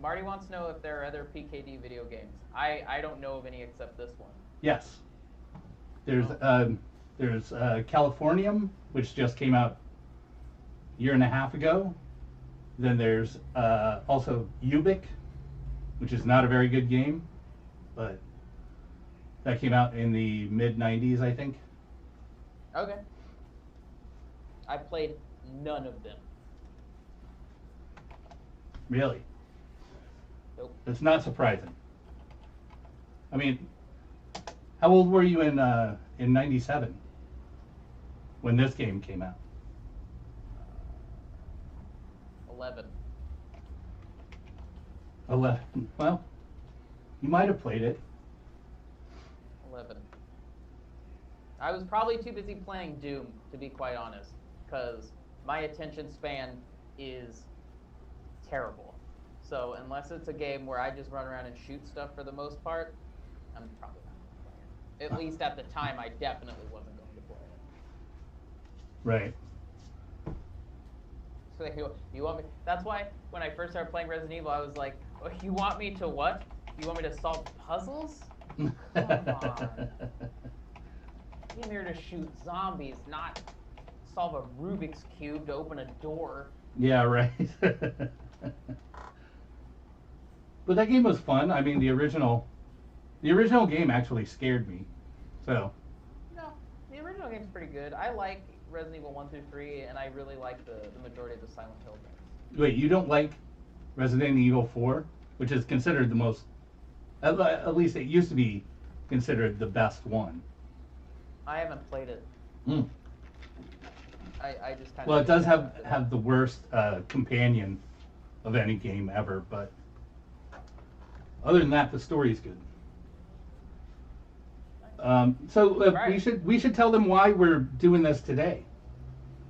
Marty wants to know if there are other PKD video games. I don't know of any except this one. Yes. There's Californium, which just came out a year and a half ago. Then there's also Ubik, which is not a very good game, but that came out in the mid-90s, I think. Okay. I played none of them. Really? Nope. That's not surprising. I mean, how old were you in '97 when this game came out? 11. 11. Well, you might have played it. 11. I was probably too busy playing Doom, to be quite honest, because my attention span is terrible. So unless it's a game where I just run around and shoot stuff for the most part, I'm probably not going to play it. At least at the time, I definitely wasn't going to play it. Right. So you want me? That's why when I first started playing Resident Evil, I was like, oh, "You want me to what? You want me to solve puzzles? Come on! I'm here to shoot zombies, not solve a Rubik's Cube to open a door." Yeah, right. But that game was fun. I mean, the original game actually scared me. So. No, the original game's pretty good. I like Resident Evil 1 through 3, and I really like the majority of the Silent Hill games. Wait, you don't like Resident Evil 4, which is considered the most, at least it used to be considered the best one. I haven't played it. Mm. I just kind of. Well, it does have the worst companion of any game ever, but other than that, the story's good. So right. we should tell them why we're doing this today.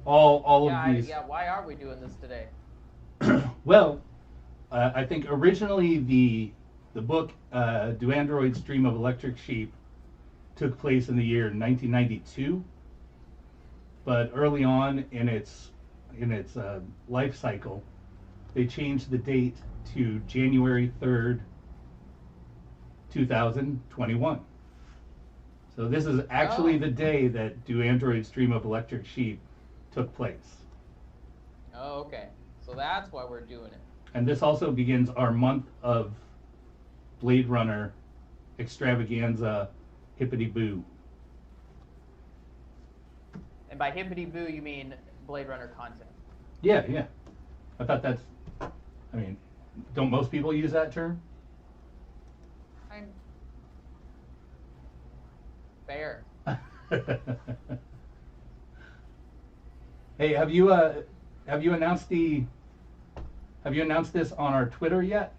All of these. Yeah. Why are we doing this today? Well, I think originally the book "Do Androids Dream of Electric Sheep" took place in the year 1992, but early on in its life cycle, they changed the date to January 3rd, 2021. So this is actually the day that Do Androids Dream of Electric Sheep took place. Oh, okay. So that's why we're doing it. And this also begins our month of Blade Runner extravaganza hippity boo. And by hippity boo, you mean Blade Runner content? Yeah. I thought that's, I mean, Don't most people use that term? I'm fair. Hey, have you announced this on our Twitter yet?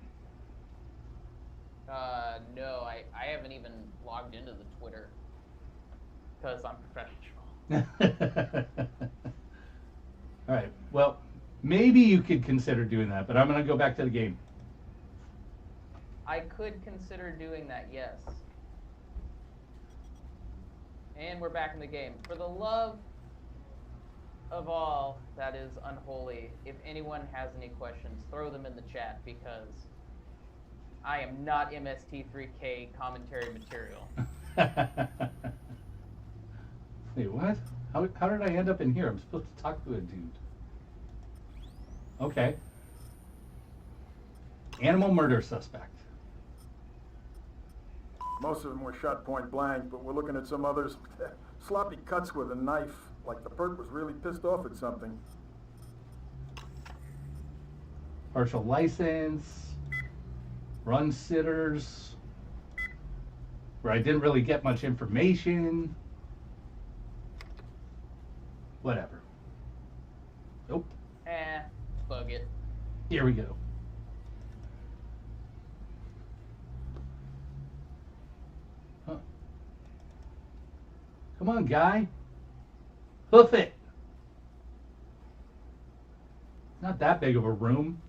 No, I haven't even logged into the Twitter because I'm professional. All right. Well, maybe you could consider doing that, but I'm going to go back to the game. I could consider doing that, yes. And we're back in the game. For the love of all that is unholy, if anyone has any questions, throw them in the chat because I am not MST3K commentary material. Wait, what? How did I end up in here? I'm supposed to talk to a dude. Okay. Animal murder suspect. Most of them were shot point blank, but we're looking at some others. Sloppy cuts with a knife, like the perp was really pissed off at something. Partial license. Run sitters. Where I didn't really get much information. Whatever. Nope. Bug it. Here we go. Huh. Come on, guy. Hoof it. Not that big of a room.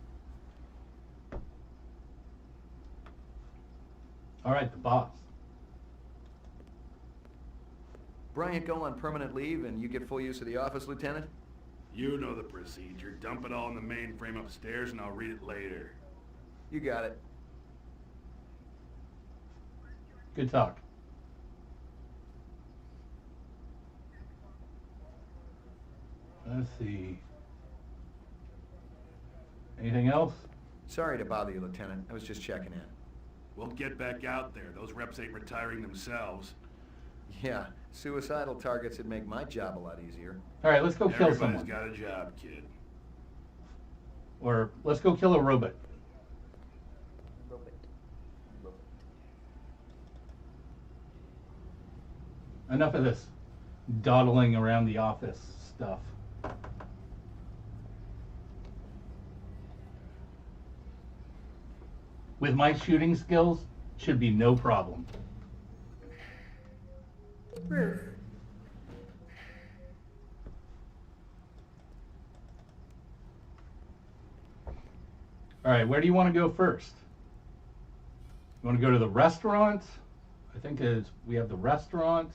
All right, the boss. Bryant go on permanent leave and you get full use of the office, Lieutenant? You know the procedure. Dump it all in the mainframe upstairs and I'll read it later. You got it. Good talk. Let's see. Anything else? Sorry to bother you, Lieutenant. I was just checking in. We'll get back out there. Those reps ain't retiring themselves. Yeah, suicidal targets would make my job a lot easier. All right, let's go kill Everybody's someone. got a job, kid. Or let's go kill a robot. Enough of this dawdling around the office stuff. With my shooting skills, should be no problem. Ruth. All right, where do you want to go first? You want to go to the restaurant? I think we have the restaurant.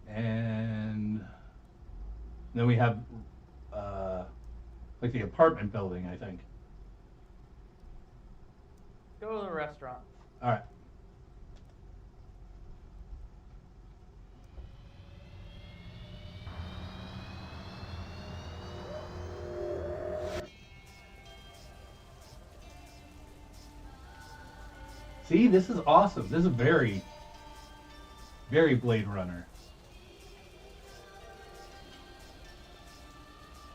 And then we have like the apartment building, I think. Go to the restaurant. All right. See, this is awesome. This is very, very Blade Runner.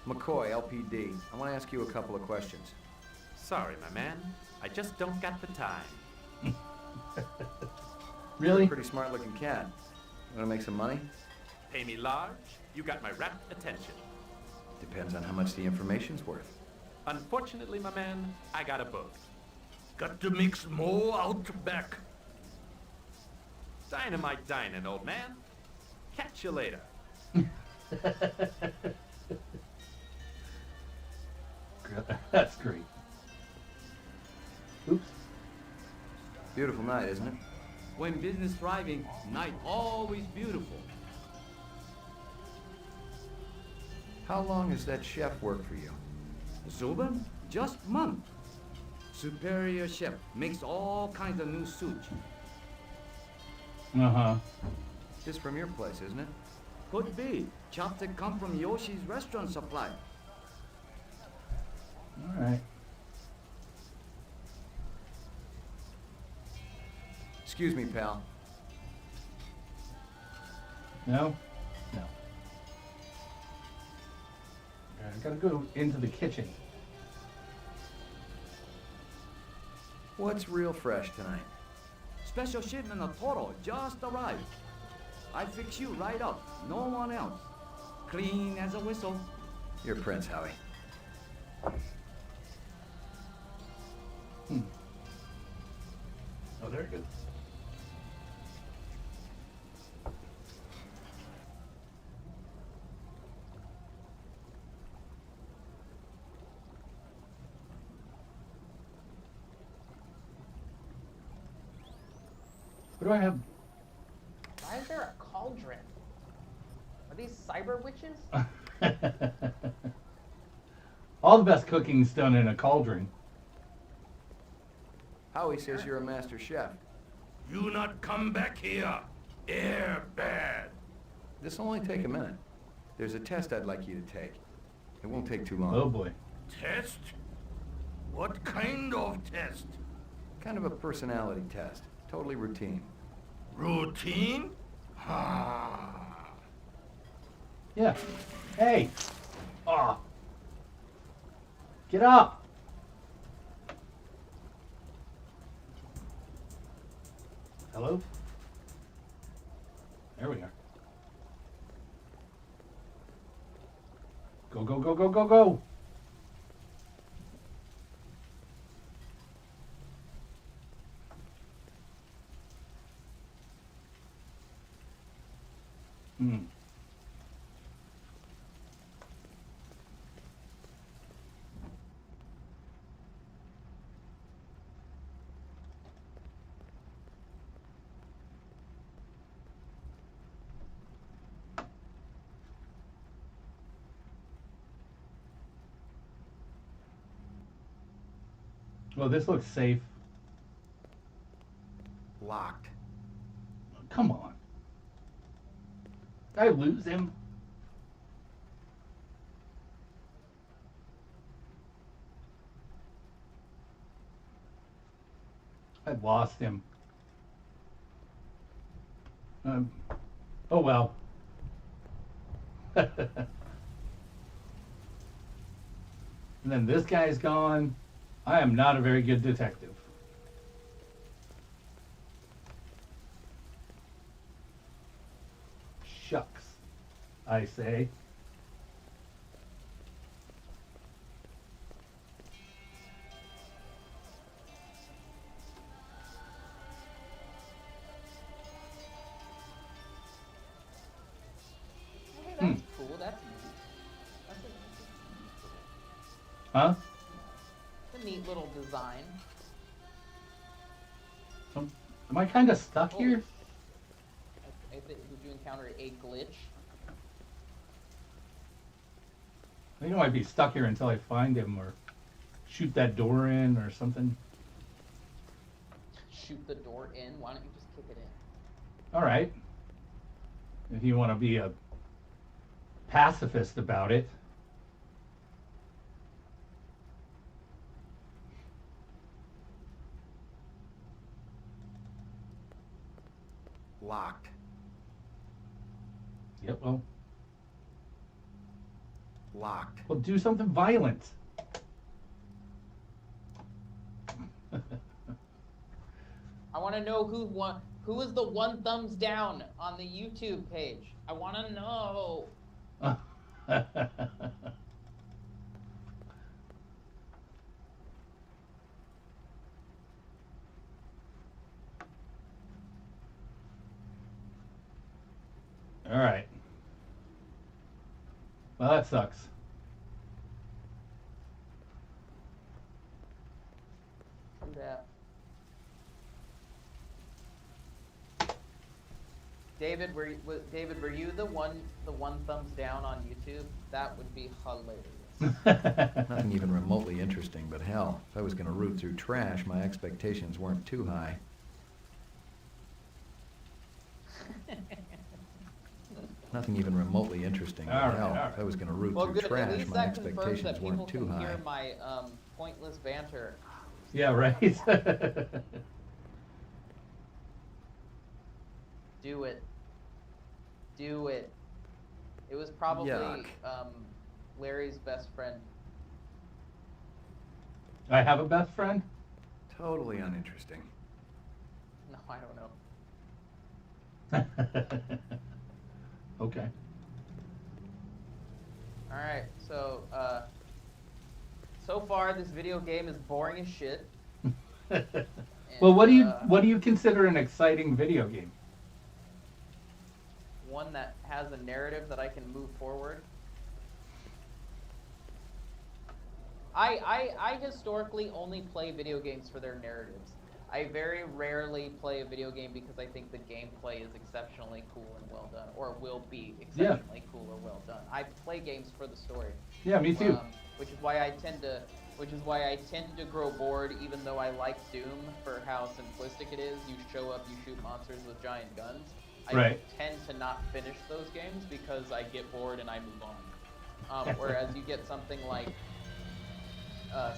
McCoy, LPD. I want to ask you a couple of questions. Sorry, my man. I just don't got the time. Really? Pretty smart looking cat. Want to make some money? Pay me large, you got my rapt attention. Depends on how much the information's worth. Unfortunately, my man, I got a book. Got to mix more out back. Dynamite dining, old man. Catch you later. That's great. Oops. Beautiful night, isn't it? When business thriving, night always beautiful. How long has that chef worked for you? Zuben, just month. Superior chef makes all kinds of new sushi. Uh-huh. This from your place, isn't it? Could be. Chopstick come from Yoshi's restaurant supply. All right. Excuse me, pal. No? No. I gotta go into the kitchen. What's real fresh tonight? Special shipment of Toro just arrived. I fix you right up, no one else. Clean as a whistle. You're Prince, Howie. Oh, very good. What do I have? Why is there a cauldron? Are these cyber witches? All the best cooking's done in a cauldron. Howie says you're a master chef. You not come back here. Air bad. This'll only take a minute. There's a test I'd like you to take. It won't take too long. Oh boy. Test? What kind of test? Kind of a personality test. Totally routine. Routine? Ah. Yeah. Hey. Ah. Get up. Hello? There we are. Go, go, go, go, go, go. Hmm. Well, this looks safe. Locked. Come on. Did I lose him? I lost him. Oh well. And then this guy's gone. I am not a very good detective. Shucks, I say. Hey, that's cool. That's neat. That's Huh? a neat little design. Am I kind of stuck here? Did you encounter a glitch? I think I might be stuck here until I find him or shoot that door in or something. Shoot the door in? Why don't you just kick it in? All right. If you want to be a pacifist about it. Locked. Yep, well. Locked. Well, do something violent. I want to know who was the one thumbs down on the YouTube page. I want to know. All right. Well, that sucks. Yeah. David, were you the one thumbs down on YouTube? That would be hilarious. Nothing even remotely interesting, but hell, if I was going to root through trash, my expectations weren't too high. Nothing even remotely interesting, but All right, hell, all right. if I was going to root Well, through good. At trash, least my that confirms expectations that people weren't too can high. hear my pointless banter. Yeah, right. Do it. Do it. It was probably Yuck. Larry's best friend. I have a best friend? Totally uninteresting. No, I don't know. Okay. Alright, so, so far this video game is boring as shit. Well, what do you consider an exciting video game? One that has a narrative that I can move forward. I historically only play video games for their narratives. I very rarely play a video game because I think the gameplay is exceptionally cool and well done, or will be exceptionally cool or well done. I play games for the story. Yeah, me too. Which is why I tend to grow bored, even though I like Doom for how simplistic it is. You show up, you shoot monsters with giant guns. I tend to not finish those games because I get bored and I move on. Whereas you get something like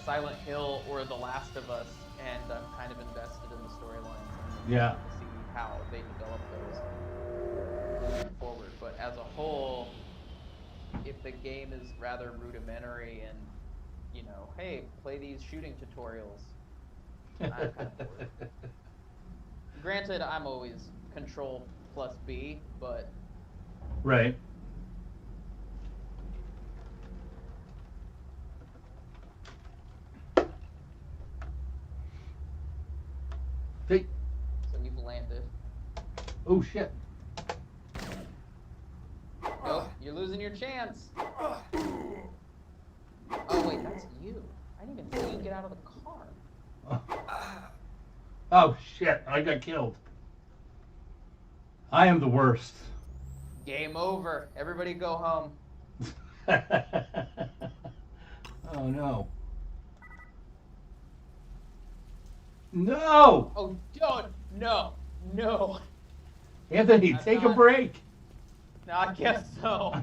Silent Hill or The Last of Us, and I'm kind of invested in the storylines. Yeah. To see how they develop those moving forward. But as a whole, if the game is rather rudimentary and, you know, hey, play these shooting tutorials, I'm kind of bored. Granted, I'm always Control plus B, but... Right. Hey. So you've landed. Oh shit. Nope, you're losing your chance. Oh wait, that's you. I didn't even see you get out of the car. Oh shit, I got killed. I am the worst. Game over. Everybody go home. Oh no. No! Oh, don't. No. No. Anthony, take a break. No, I guess so.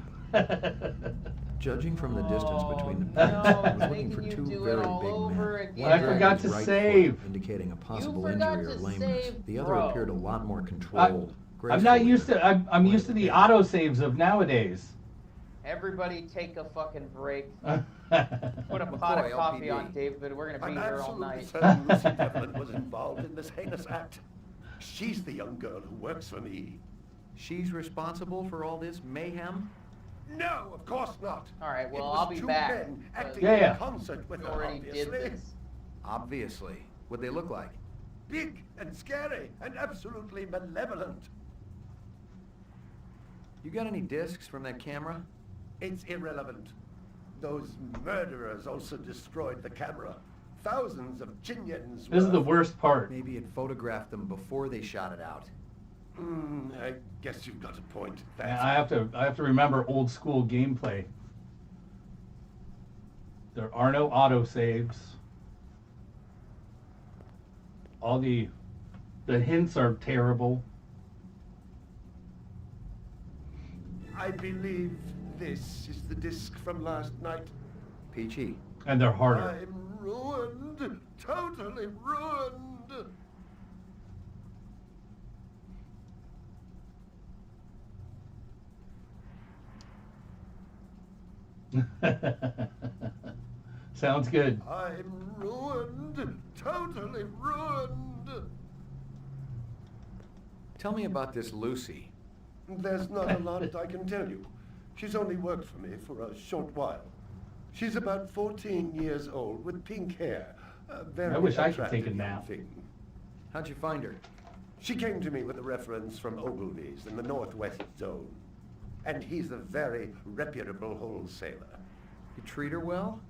Judging from the distance between the prints, I was looking for two very big men. I forgot to save. Indicating a possible injury or lameness. The other appeared a lot more controlled. I'm not used to. I'm used to the auto saves of nowadays. Everybody take a fucking break. Put a pot of coffee on, David. We're gonna be here all night. I'm absolutely certain Lucy Devlin was involved in this heinous act. She's the young girl who works for me. She's responsible for all this mayhem? No, of course not. All right, well, It was I'll be two back. men acting Yeah. in concert with her, Already did obviously. this. Obviously. What'd they look like? Big and scary and absolutely malevolent. You got any discs from that camera? It's irrelevant. Those murderers also destroyed the camera. Thousands of Chinyans. This is the worst part. Maybe it photographed them before they shot it out. I guess you've got a point. And I have to remember old school gameplay. There are no auto saves. All the hints are terrible. I believe this is the disc from last night. Peachy. And they're harder. I'm ruined. Totally ruined. Sounds good. I'm ruined. Totally ruined. Tell me about this Lucy. There's not a lot I can tell you. She's only worked for me for a short while. She's about 14 years old with pink hair. Very I wish I could attractive take a young nap. thing. How'd you find her? She came to me with a reference from Ogilvy's in the Northwest Zone. And he's a very reputable wholesaler. You treat her well?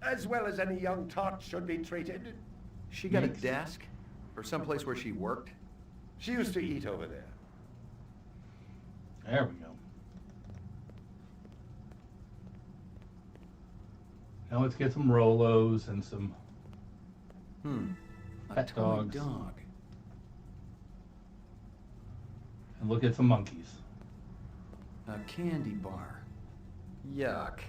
As well as any young tot should be treated. She got a desk? Or someplace where she worked? She used to eat over there. There we go. Now let's get some Rolos and some pet dogs. Dog. And look at some monkeys. A candy bar. Yuck.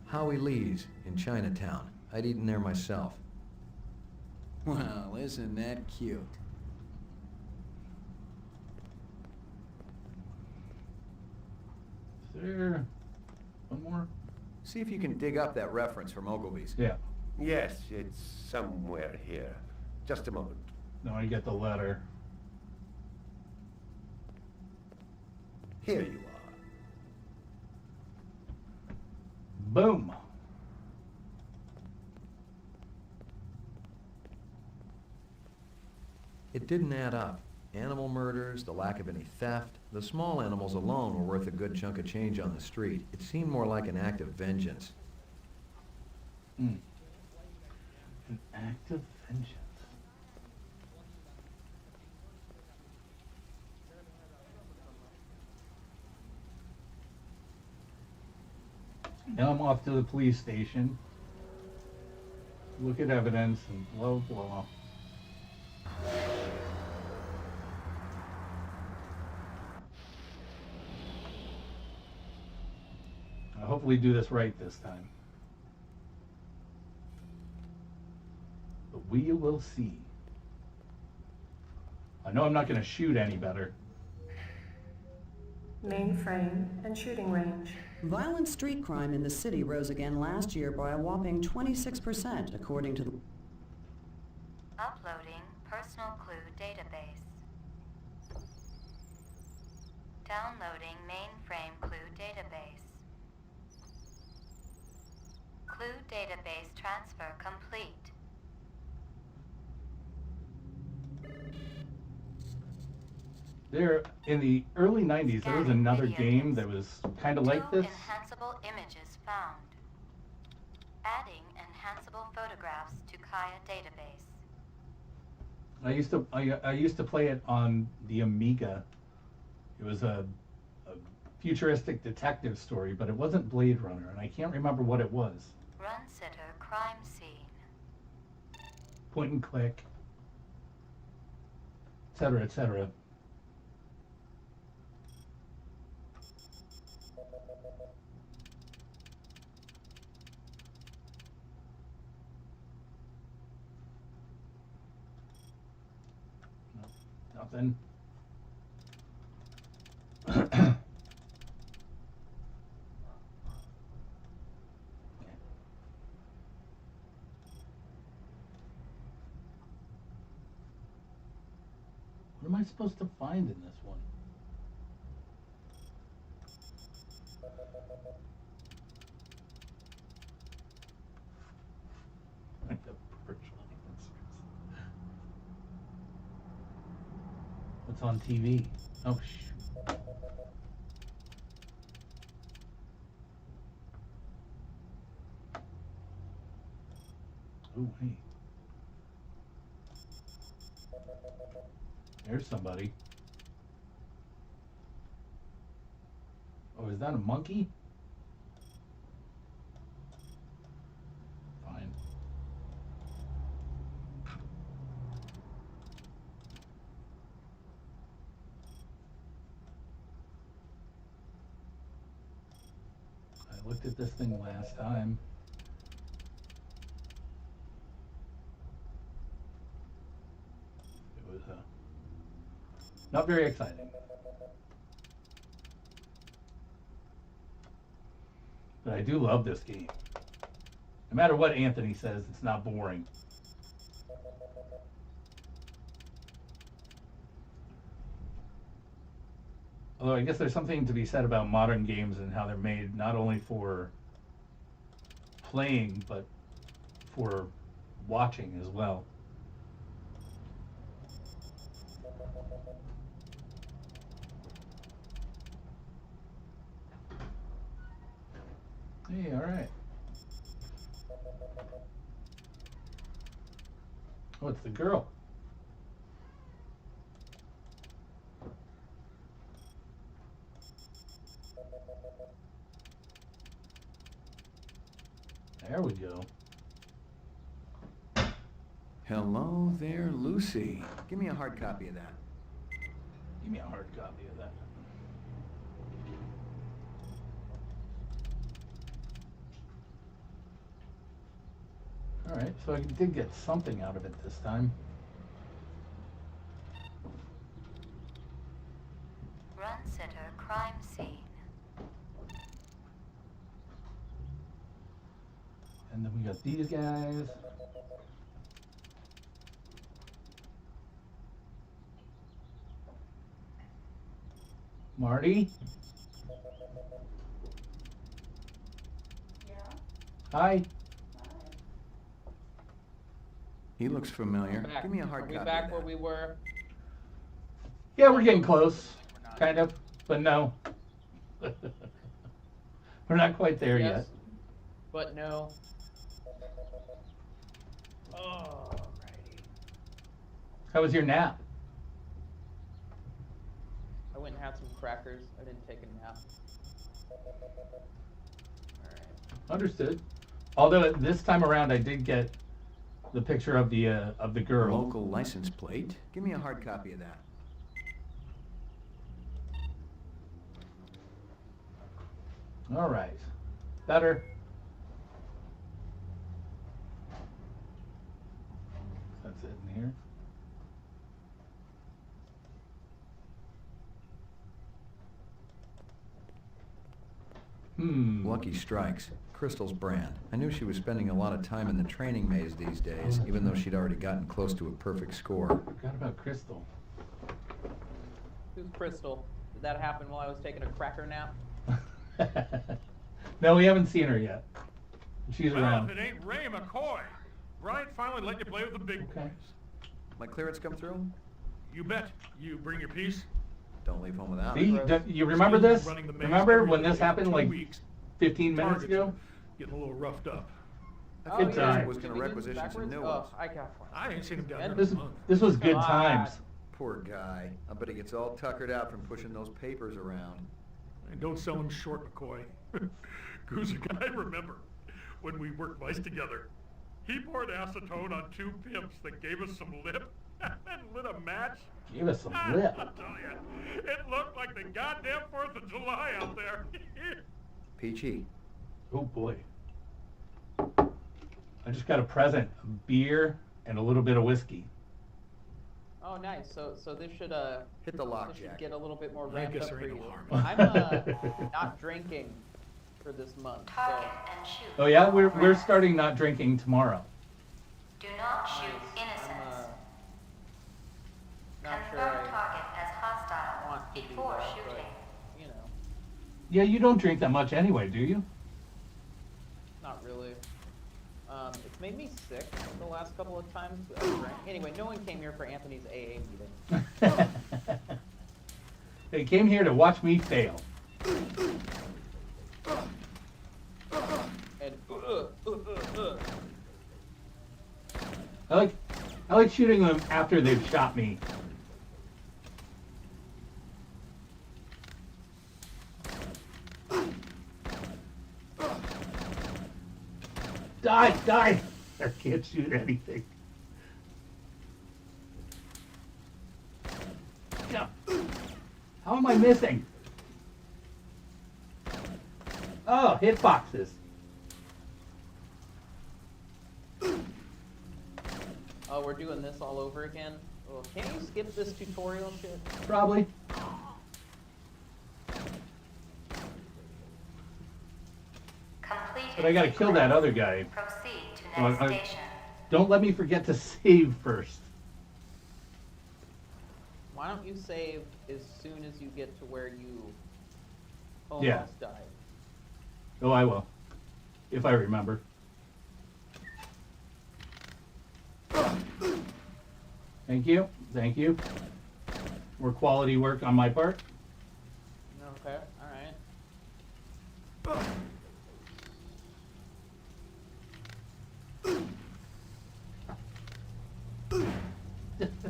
Howie Lee's in Chinatown. I'd eaten there myself. Well, isn't that cute? Is there one more? See if you can dig up that reference from Ogilvy's. Yeah. Yes, it's somewhere here. Just a moment. Now I get the letter. Here you are. Boom. It didn't add up. Animal murders, the lack of any theft, the small animals alone were worth a good chunk of change on the street. It seemed more like an act of vengeance. An act of vengeance. Now I'm off to the police station. Look at evidence and blah, blah. I'll hopefully do this right this time. But we will see. I know I'm not going to shoot any better. Mainframe and shooting range. Violent street crime in the city rose again last year by a whopping 26%, according to the... Uploading personal clue database. Downloading mainframe clue database. Clue database transfer complete. There, in the early 90s, there was another game that was kind of like this. Enhanceable images found. Adding enhanceable photographs to Kaya database. I used to play it on the Amiga. It was a futuristic detective story, but it wasn't Blade Runner, and I can't remember what it was. Run sitter crime scene. Point and click, etc., etc. Nothing. What am I supposed to find in this one? What's on TV? Oh, shoot. Oh, hey. There's somebody. Oh, is that a monkey? Fine. I looked at this thing last time. It was not very exciting. But I do love this game. No matter what Anthony says, it's not boring. Although I guess there's something to be said about modern games and how they're made not only for playing, but for watching as well. Hey, all right. Oh, it's the girl. There we go. Hello there, Lucy. Give me a hard copy of that. Give me a hard copy of that. All right, so I did get something out of it this time. Run sitter crime scene. And then we got these guys. Marty? Yeah. Hi. He looks familiar. Back. Give me a hard Are we copy back of where that. we were? Yeah, we're getting close. Kind of, but no. We're not quite there Yes, yet. but no. Alrighty. How was your nap? I went and had some crackers. I didn't take a nap. Alright. Understood. Although this time around I did get the picture of the girl. Local license plate. Give me a hard copy of that. All right. Better. That's it in here. Lucky Strikes. Crystal's brand. I knew she was spending a lot of time in the training maze these days, even though she'd already gotten close to a perfect score. Forgot about Crystal. Who's Crystal? Did that happen while I was taking a cracker nap? No, we haven't seen her yet. She's Well, around. if it ain't Ray McCoy. Brian finally let you play with the big boys. My clearance come through? You bet. You bring your piece. Don't leave home without See, it. you remember this? Running the maze Remember every when day this for happened 2 like weeks. 15 minutes Targets ago? Getting a little roughed up. I Good thought time. Jason was going to requisition some new ones. Oh, I got one. I ain't seen him down there in This a month. this was good God. times. Poor guy. I bet he gets all tuckered out from pushing those papers around. And don't sell him short, McCoy. Goose and I remember when we worked mice together. He poured acetone on 2 pimps that gave us some lip and lit a match. Give us some lip. I'll tell you, it looked like the goddamn 4th of July out there. Peachy. Oh boy. I just got a present, a beer and a little bit of whiskey. Oh, nice. So this should Hit the lock, this should Jack. get a little bit more I ramped guess up there for ain't you. no harm. I'm not drinking for this month. So Target and shoot. Oh yeah, we're starting not drinking tomorrow. Do not shoot I'm innocents. not sure Confirm I target as hostile want to do before that, shooting. but you know, Yeah, you don't drink that much anyway, do you? not really. It's made me sick the last couple of times I drank. Anyway, no one came here for Anthony's AA meeting. They came here to watch me fail. And I like shooting them after they've shot me. Die! Die! I can't shoot anything. Yeah. How am I missing? Oh, hitboxes. oh, we're doing this all over again. Oh, can't you skip this tutorial shit? Probably. Completed But I gotta kill that other guy. Proceed to Oh, next I- station. Don't let me forget to save first. Why don't you save as soon as you get to where you almost Yeah. died? Oh, I will. If I remember. Thank you. Thank you. More quality work on my part. Okay, alright.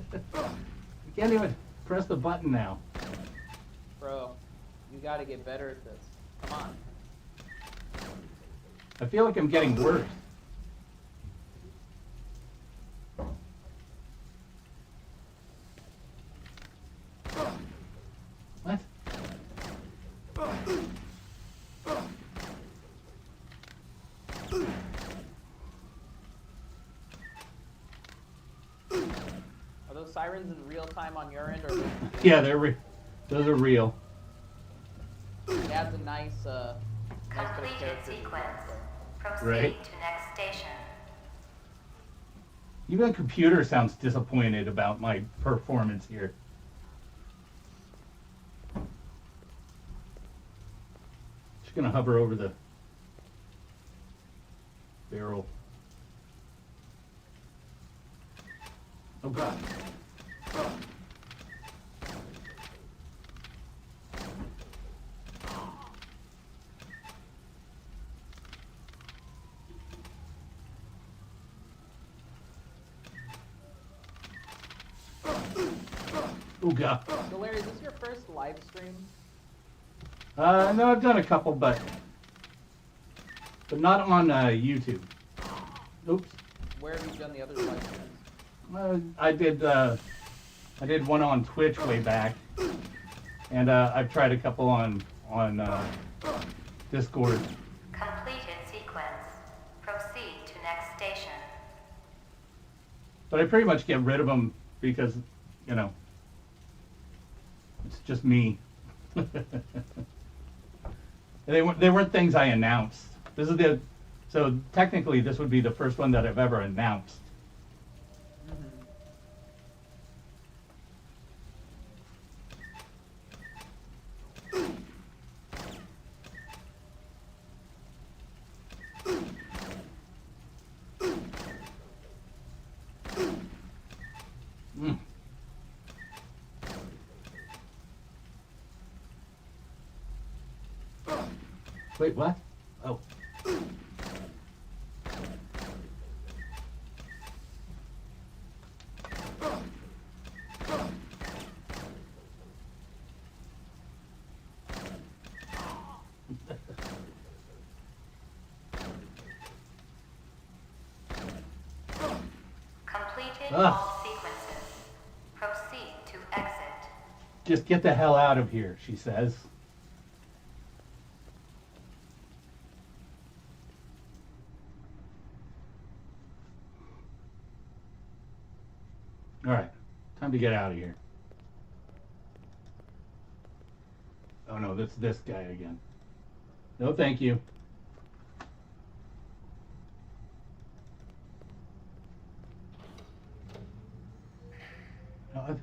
I can't even press the button now. Bro, you gotta get better at this. Come on. I feel like I'm getting worse. What? Are those sirens in real time on your end, or Yeah, those are real. it adds a nice bit of Completed character. sequence. Proceed Right. to next station. Even the computer sounds disappointed about my performance here. Just gonna hover over the barrel. Oh God. Oh God. So Larry, is this your first live stream? No, I've done a couple, but not on YouTube. Oops. Where have you done the other live streams? I did one on Twitch way back, and I've tried a couple on Discord. Completed sequence. Proceed to next station. But I pretty much get rid of them because, you know, it's just me. They weren't things I announced. So technically this would be the first one that I've ever announced. Mm. Wait, what? Oh. Completed Ah. all sequences. Proceed to exit. Just get the hell out of here, she says. All right, time to get out of here. Oh no, that's this guy again. No, thank you. No,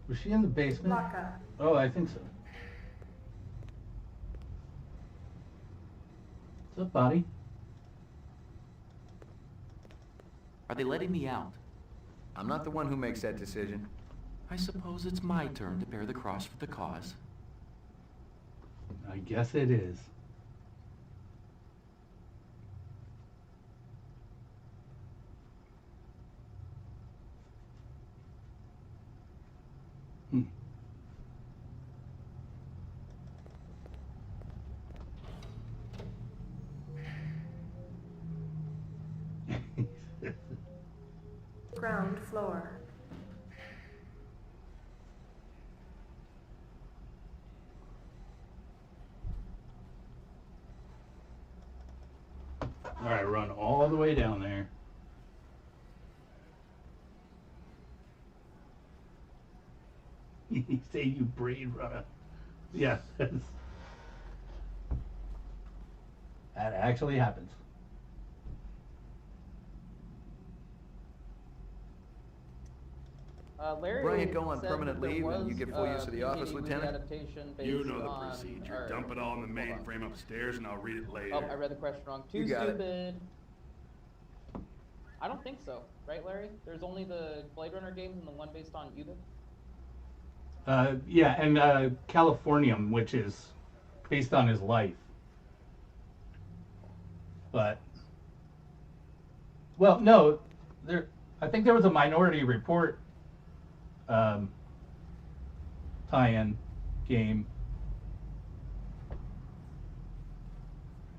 was she in the basement? Lockup. Oh, I think so. What's up, buddy? Are they letting me out? I'm not the one who makes that decision. I suppose it's my turn to bear the cross for the cause. I guess it is. Hmm. Ground floor. All right, run all the way down there. You say you braid runner. Yes. That actually happens. Larry Bryant go on said permanent that there leave and was, you get full use of the office, movie Lieutenant? adaptation You based know the on- procedure. or- Dump it all in the hold on. mainframe upstairs and I'll read it later. Oh, I read the question wrong. Too You got it. stupid. I don't think so, right, Larry? There's only the Blade Runner games and the one based on Ubik. Yeah, and Californium, which is based on his life. But, well, no, I think there was a Minority Report tie-in game.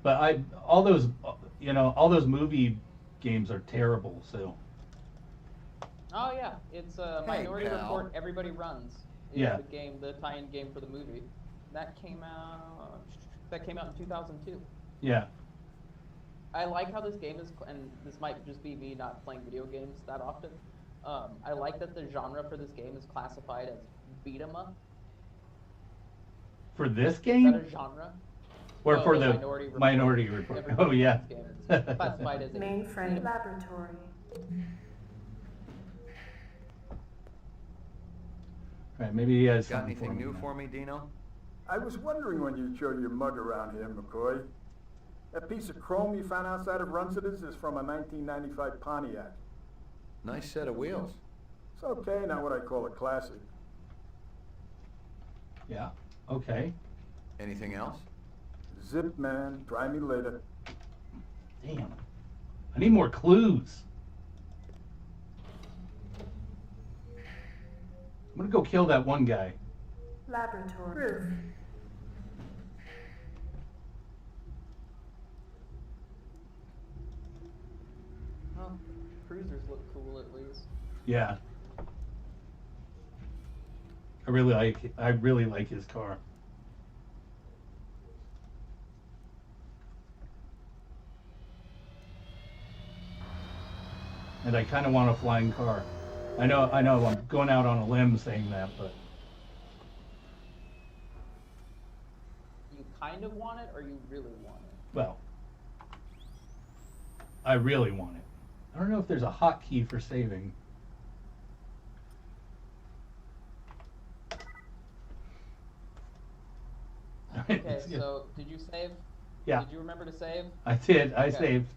But all those movie games are terrible, so. Oh yeah, it's a Minority pal. Report. Everybody Runs. Is Yeah. the game, the tie-in game for the movie. That came out in 2002. Yeah. I like how this game is, and this might just be me not playing video games that often. I like that the genre for this game is classified as beat 'em up. For this Is game? that a genre? Or Oh, for the the Minority Report. Report. Oh, yeah. Classified as a Mainframe laboratory. Right, maybe he has Got something anything new now. for me, Dino? I was wondering when you'd show your mug around here, McCoy. That piece of chrome you found outside of Runcida's is from a 1995 Pontiac. Nice set of wheels. It's okay, not what I call a classic. Yeah, okay. Anything else? Zip, man. Try me later. Damn. I need more clues. I'm gonna go kill that one guy. Laboratory. Roof. Oh, cruisers look cool at least. Yeah. I really like his car. And I kind of want a flying car. I know I'm going out on a limb saying that, but You kind of want it, or you really want it? well, I really want it. I don't know if there's a hotkey for saving. Okay, so did you save? Yeah. Did you remember to save? I did. I Okay. saved.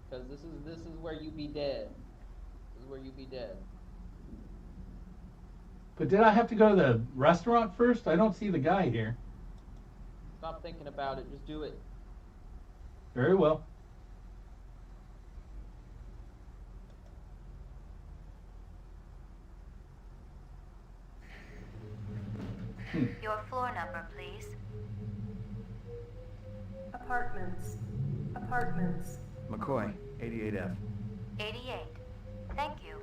Because this is where you be dead. This is where you be dead. But did I have to go to the restaurant first? I don't see the guy here. Stop thinking about it. Just do it. Very well. Your floor number, please. Apartments. Apartments. McCoy, 88F. 88. Thank you.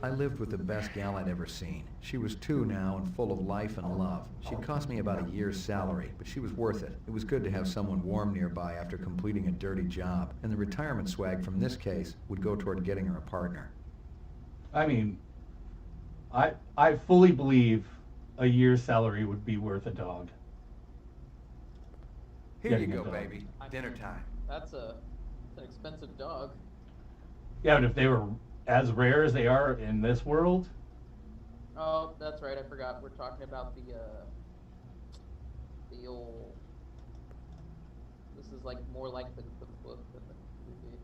I lived with the best gal I'd ever seen. She was 2 now and full of life and love. She'd cost me about a year's salary, but she was worth it. It was good to have someone warm nearby after completing a dirty job, and the retirement swag from this case would go toward getting her a partner. I mean, I fully believe a year's salary would be worth a dog. Here you Getting a go, dog. baby. Dinner time. That's an expensive dog. Yeah, but if they were as rare as they are in this world, Oh, that's right. I forgot. We're talking about the old. This is like more like the book than the movie.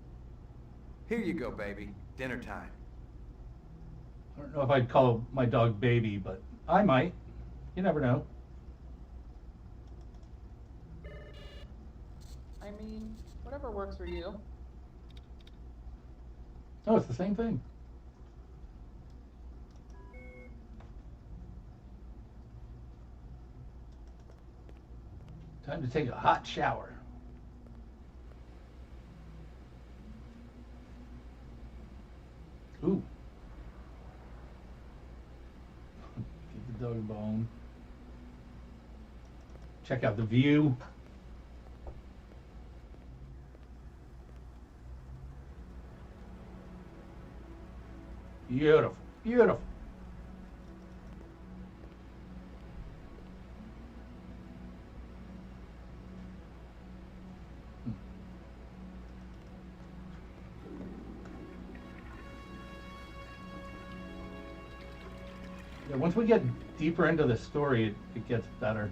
Here you go, baby. Dinner time. I don't know if I'd call my dog baby, but I might. You never know. I mean, whatever works for you. Oh, it's the same thing. Time to take a hot shower. Ooh. Give the dog a bone. Check out the view. Beautiful, beautiful. Yeah, once we get deeper into the story, it gets better.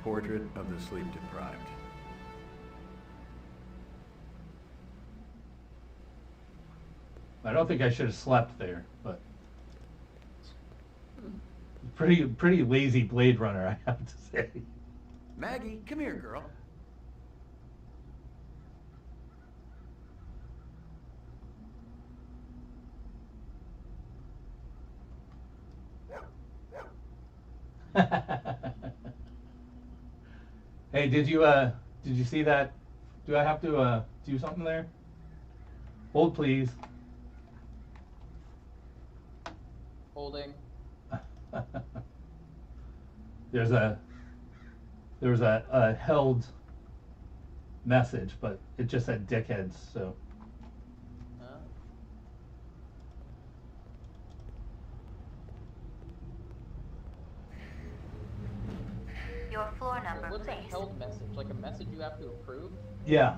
Portrait of the sleep deprived. I don't think I should have slept there, but pretty lazy Blade Runner, I have to say. Maggie, come here, girl. Hey, did you see that? Do I have to do something there? Hold, please. Holding. There was a held message, but it just said Dickheads, so. floor number, What's a please? held message? Like a message you have to approve? Yeah.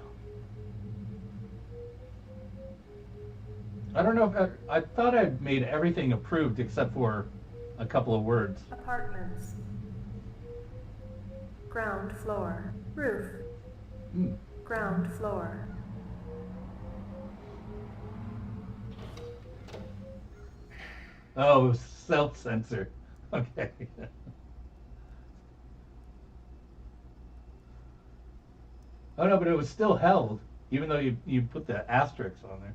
I don't know if I thought I'd made everything approved except for a couple of words. Apartments. Ground floor. Roof. Ground floor. Oh, it was self-censor. Okay. Oh no, but it was still held, even though you put the asterisk on there.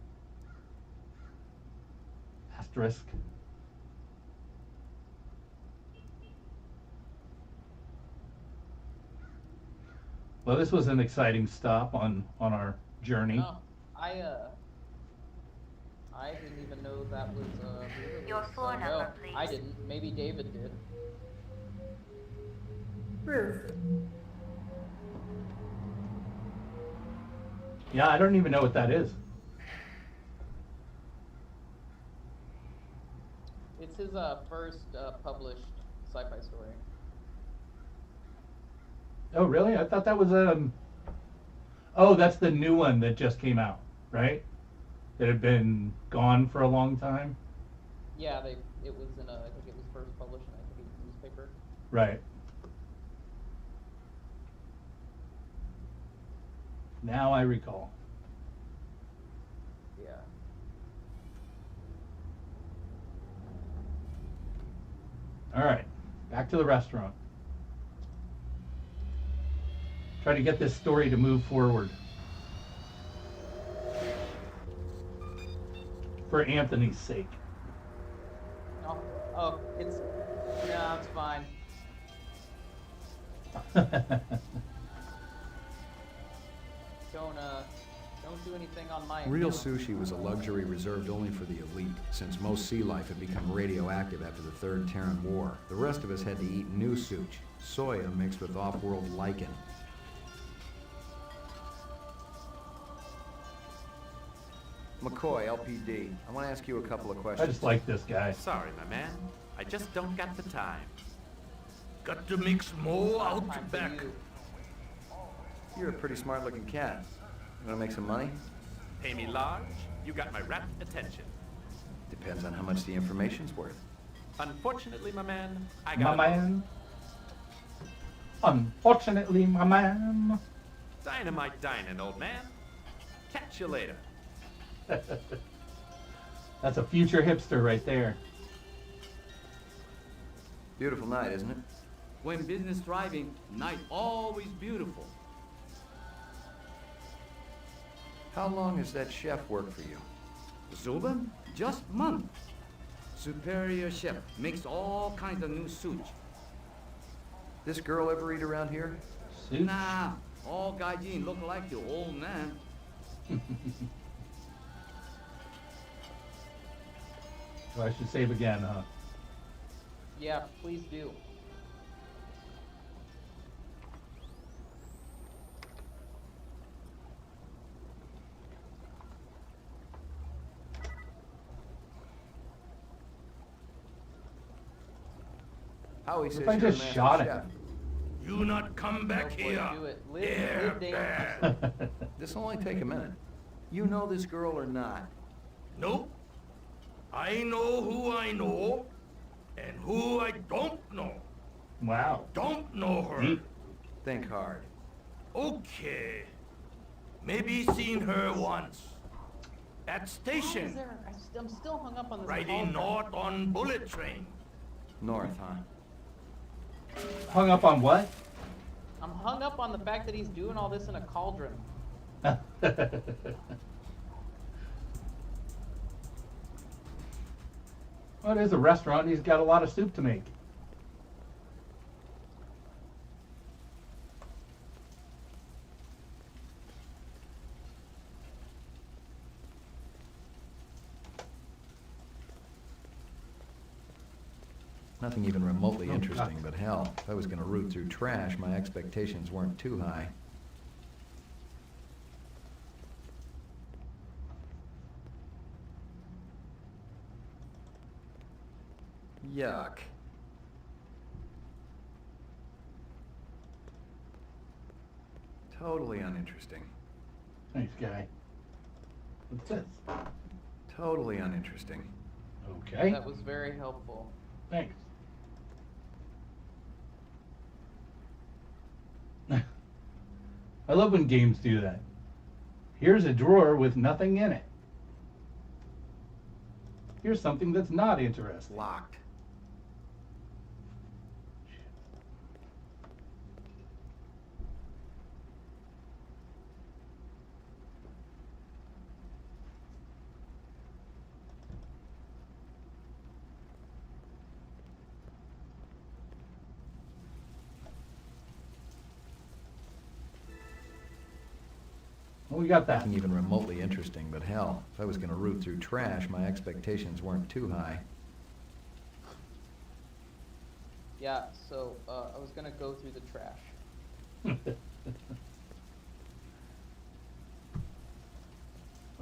Asterisk. Well, this was an exciting stop on our journey. No, I didn't even know that was Your floor no, number, please. I didn't. Maybe David did. Roof. Yeah, I don't even know what that is. It's his first published sci-fi story. Oh, really? I thought that was oh, that's the new one that just came out, right? That had been gone for a long time. Yeah, it was in I think it was first published in a newspaper. Right. Now I recall. Yeah. All right, back to the restaurant. Try to get this story to move forward. For Anthony's sake. Oh, it's fine. Don't do anything on my Real account. sushi was a luxury reserved only for the elite, since most sea life had become radioactive after the Third Terran War. The rest of us had to eat new sushi, soya mixed with off-world lichen. McCoy, LPD. I want to ask you a couple of questions. I just like this guy. Sorry, my man. I just don't got the time. Got to mix more out Time for back. you. You're a pretty smart-looking cat. You want to make some money? Pay me large, you got my rapt attention. Depends on how much the information's worth. Unfortunately, my man, I My got man. Unfortunately, my man. dynamite dining, old man. Catch you later. That's a future hipster right there. Beautiful night, isn't it? When business thriving, night always beautiful. How long has that chef worked for you? Zuben? Just month. Superior chef makes all kinds of new sushi. This girl ever eat around here? Nah, all gaijin look like the old man. So I should save again, huh? Yeah, please do. Howie says If I you're a just master shot chef. him. You not come back Go for it, here. do it. Live Here, dangerously. bad. This'll only take a minute. You know this girl or not? Nope. I know who I know, and who I don't know. Wow. Don't know her. Deep. Think hard. Okay. Maybe seen her once. At How is station. there? I'm still hung up on this. Riding call. north on bullet train. North, huh? Hung up on what? I'm hung up on the fact that he's doing all this in a cauldron. Well, it is a restaurant. He's got a lot of soup to make. Nothing even remotely Oh, interesting, God. but hell, if I was gonna root through trash, my expectations weren't too high. Yuck. Totally uninteresting. Nice guy. What's this? Totally uninteresting. Okay. That was very helpful. Thanks. I love when games do that. Here's a drawer with nothing in it. Here's something that's not interesting. Locked. Well, we got that. Nothing even remotely interesting, but hell, if I was going to root through trash, my expectations weren't too high. Yeah, so I was gonna go through the trash.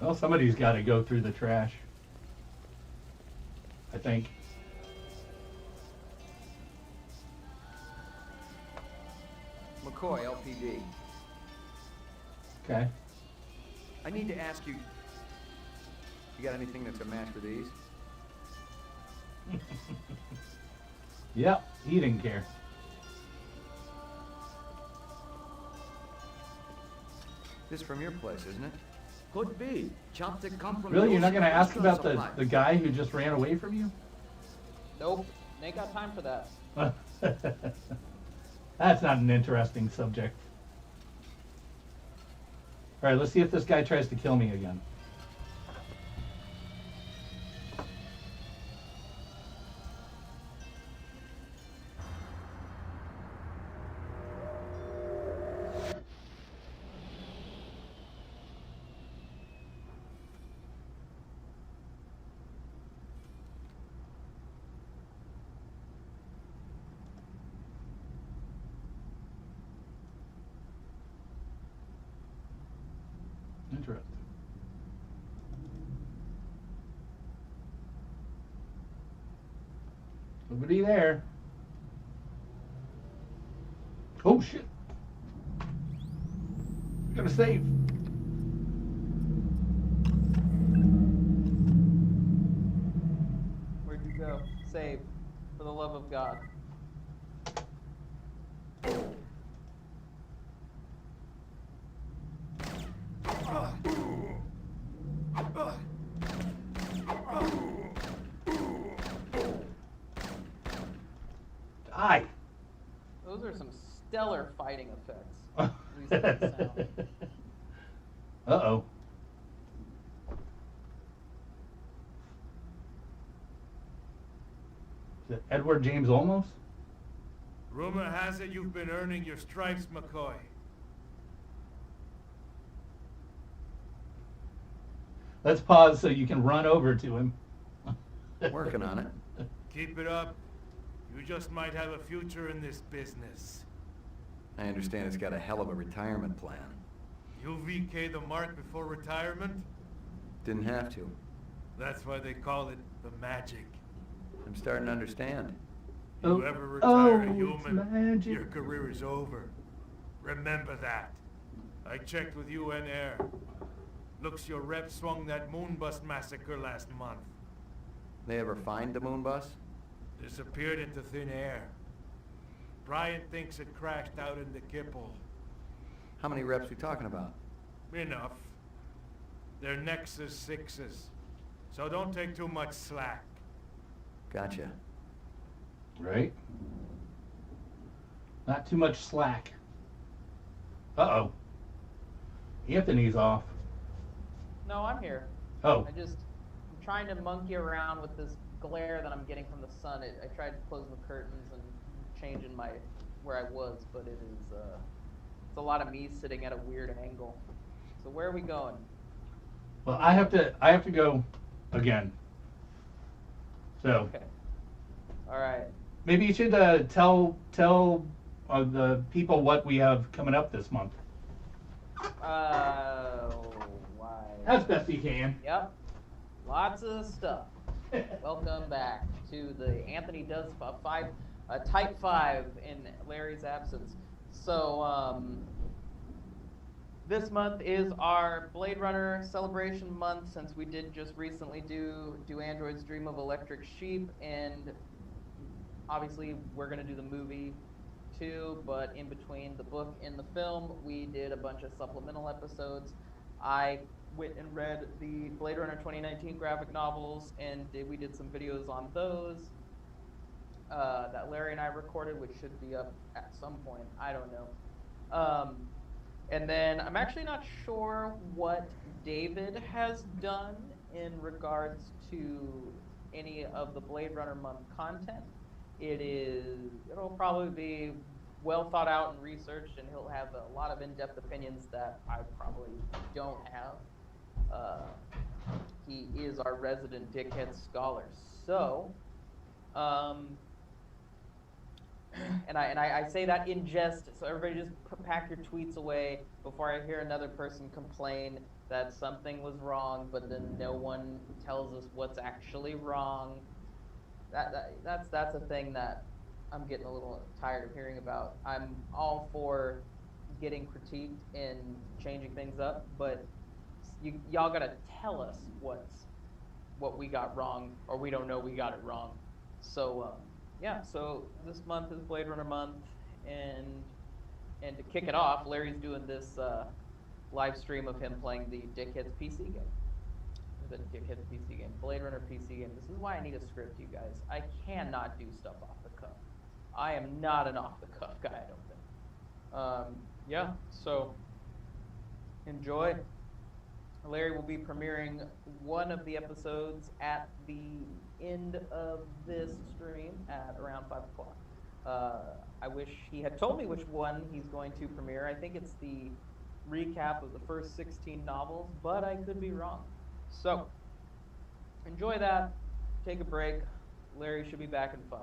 Well, somebody's got to go through the trash. I think. McCoy, LPD. Okay. I need to ask you, you got anything that's a match for these? Yep, he didn't care. This from your place, isn't it? Could be. Chopstick come from Really? You're not going to ask restaurants about of life. the guy who just ran away from you? Nope, ain't got time for that. That's not an interesting subject. All right, let's see if this guy tries to kill me again. Interesting. Nobody there. Oh shit. I gotta save. Where'd you go? Save, for the love of God. Die. Those are some stellar fighting effects. At least in the sound. Uh-oh. Is it Edward James Olmos? Rumor has it you've been earning your stripes, McCoy. Let's pause so you can run over to him. Working on it. Keep it up. You just might have a future in this business. I understand it's got a hell of a retirement plan. You VK the mark before retirement? Didn't have to. That's why they call it the magic. I'm starting to understand. You ever retire a it's human, magic. your career is over. Remember that. I checked with UN Air. Looks your rep swung that moon bus massacre last month. They ever find the moon bus? Disappeared into thin air. Brian thinks it crashed out in the Kipple. How many reps we talking about? Enough. They're Nexus 6s. So don't take too much slack. Gotcha. Right? Not too much slack. Uh-oh. Anthony's off. No, I'm here. Oh. I'm trying to monkey around with this glare that I'm getting from the sun. I tried to close the curtains and changing where I was, but it's a lot of me sitting at a weird angle. So where are we going? Well, I have to go again. So. Okay. All right. Maybe you should tell the people what we have coming up this month. Why? As best you can. Yep. Lots of stuff. Welcome back to the Anthony Does Type 5 in Larry's absence. So, this month is our Blade Runner celebration month, since we did just recently do Android's Dream of Electric Sheep, and obviously we're going to do the movie too, but in between the book and the film, we did a bunch of supplemental episodes. I went and read the Blade Runner 2019 graphic novels, and we did some videos on those that Larry and I recorded, which should be up at some point. I don't know. And then I'm actually not sure what David has done in regards to any of the Blade Runner month content. It'll probably be well thought out and researched, and he'll have a lot of in-depth opinions that I probably don't have. He is our resident Dickheads scholar. So, and I say that in jest, so everybody just pack your tweets away before I hear another person complain that something was wrong, but then no one tells us what's actually wrong. That's a thing that I'm getting a little tired of hearing about. I'm all for getting critiqued and changing things up, but y'all gotta tell us what we got wrong, or we don't know we got it wrong. So yeah, so this month is Blade Runner month, and to kick it off, Larry's doing this live stream of him playing the Dickheads PC game. The Dickheads PC game, Blade Runner PC game. This is why I need a script, you guys. I cannot do stuff off the cuff. I am not an off the cuff guy, I don't think. Yeah, so enjoy. Larry will be premiering one of the episodes at the end of this stream at around 5 o'clock. I wish he had told me which one he's going to premiere. I think it's the recap of the first 16 novels, but I could be wrong. So, enjoy that. Take a break. Larry should be back in 5.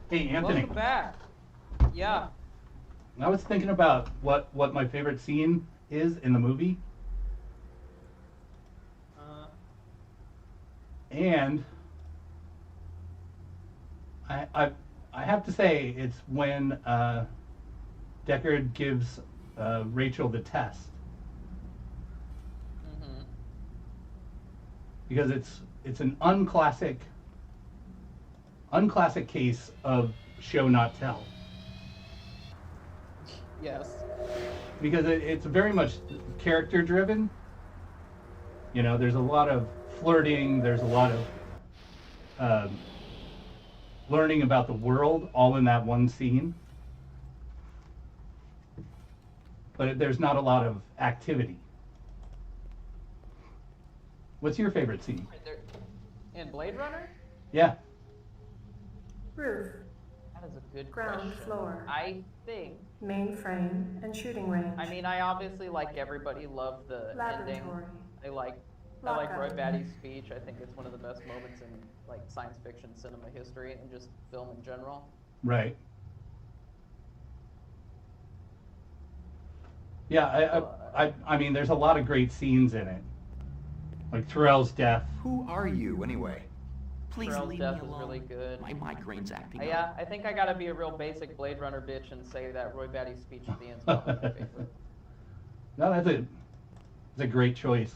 Hey, Anthony. Welcome back. Yeah. I was thinking about what my favorite scene is in the movie. And I have to say it's when Deckard gives Rachel the test. because it's an unclassic case of show not tell. Yes. Because it's very much character driven. You know, there's a lot of flirting, there's a lot of learning about the world all in that one scene. But there's not a lot of activity. What's your favorite scene? In Blade Runner? Yeah. Roof. That is a good Ground question. floor. I think. Mainframe and shooting range. I mean, I obviously, like everybody, love the ending. Laboratory. I like Roy Batty's speech. I think it's one of the best moments in like science fiction cinema history and just film in general. Right. Yeah, I mean, there's a lot of great scenes in it. Like Terrell's death. Who are you, anyway? Please Terrell's leave death me is alone. really good. My migraine's acting Yeah, up. I think I gotta be a real basic Blade Runner bitch and say that Roy Batty's speech at the end is probably my favorite. No, that's a great choice.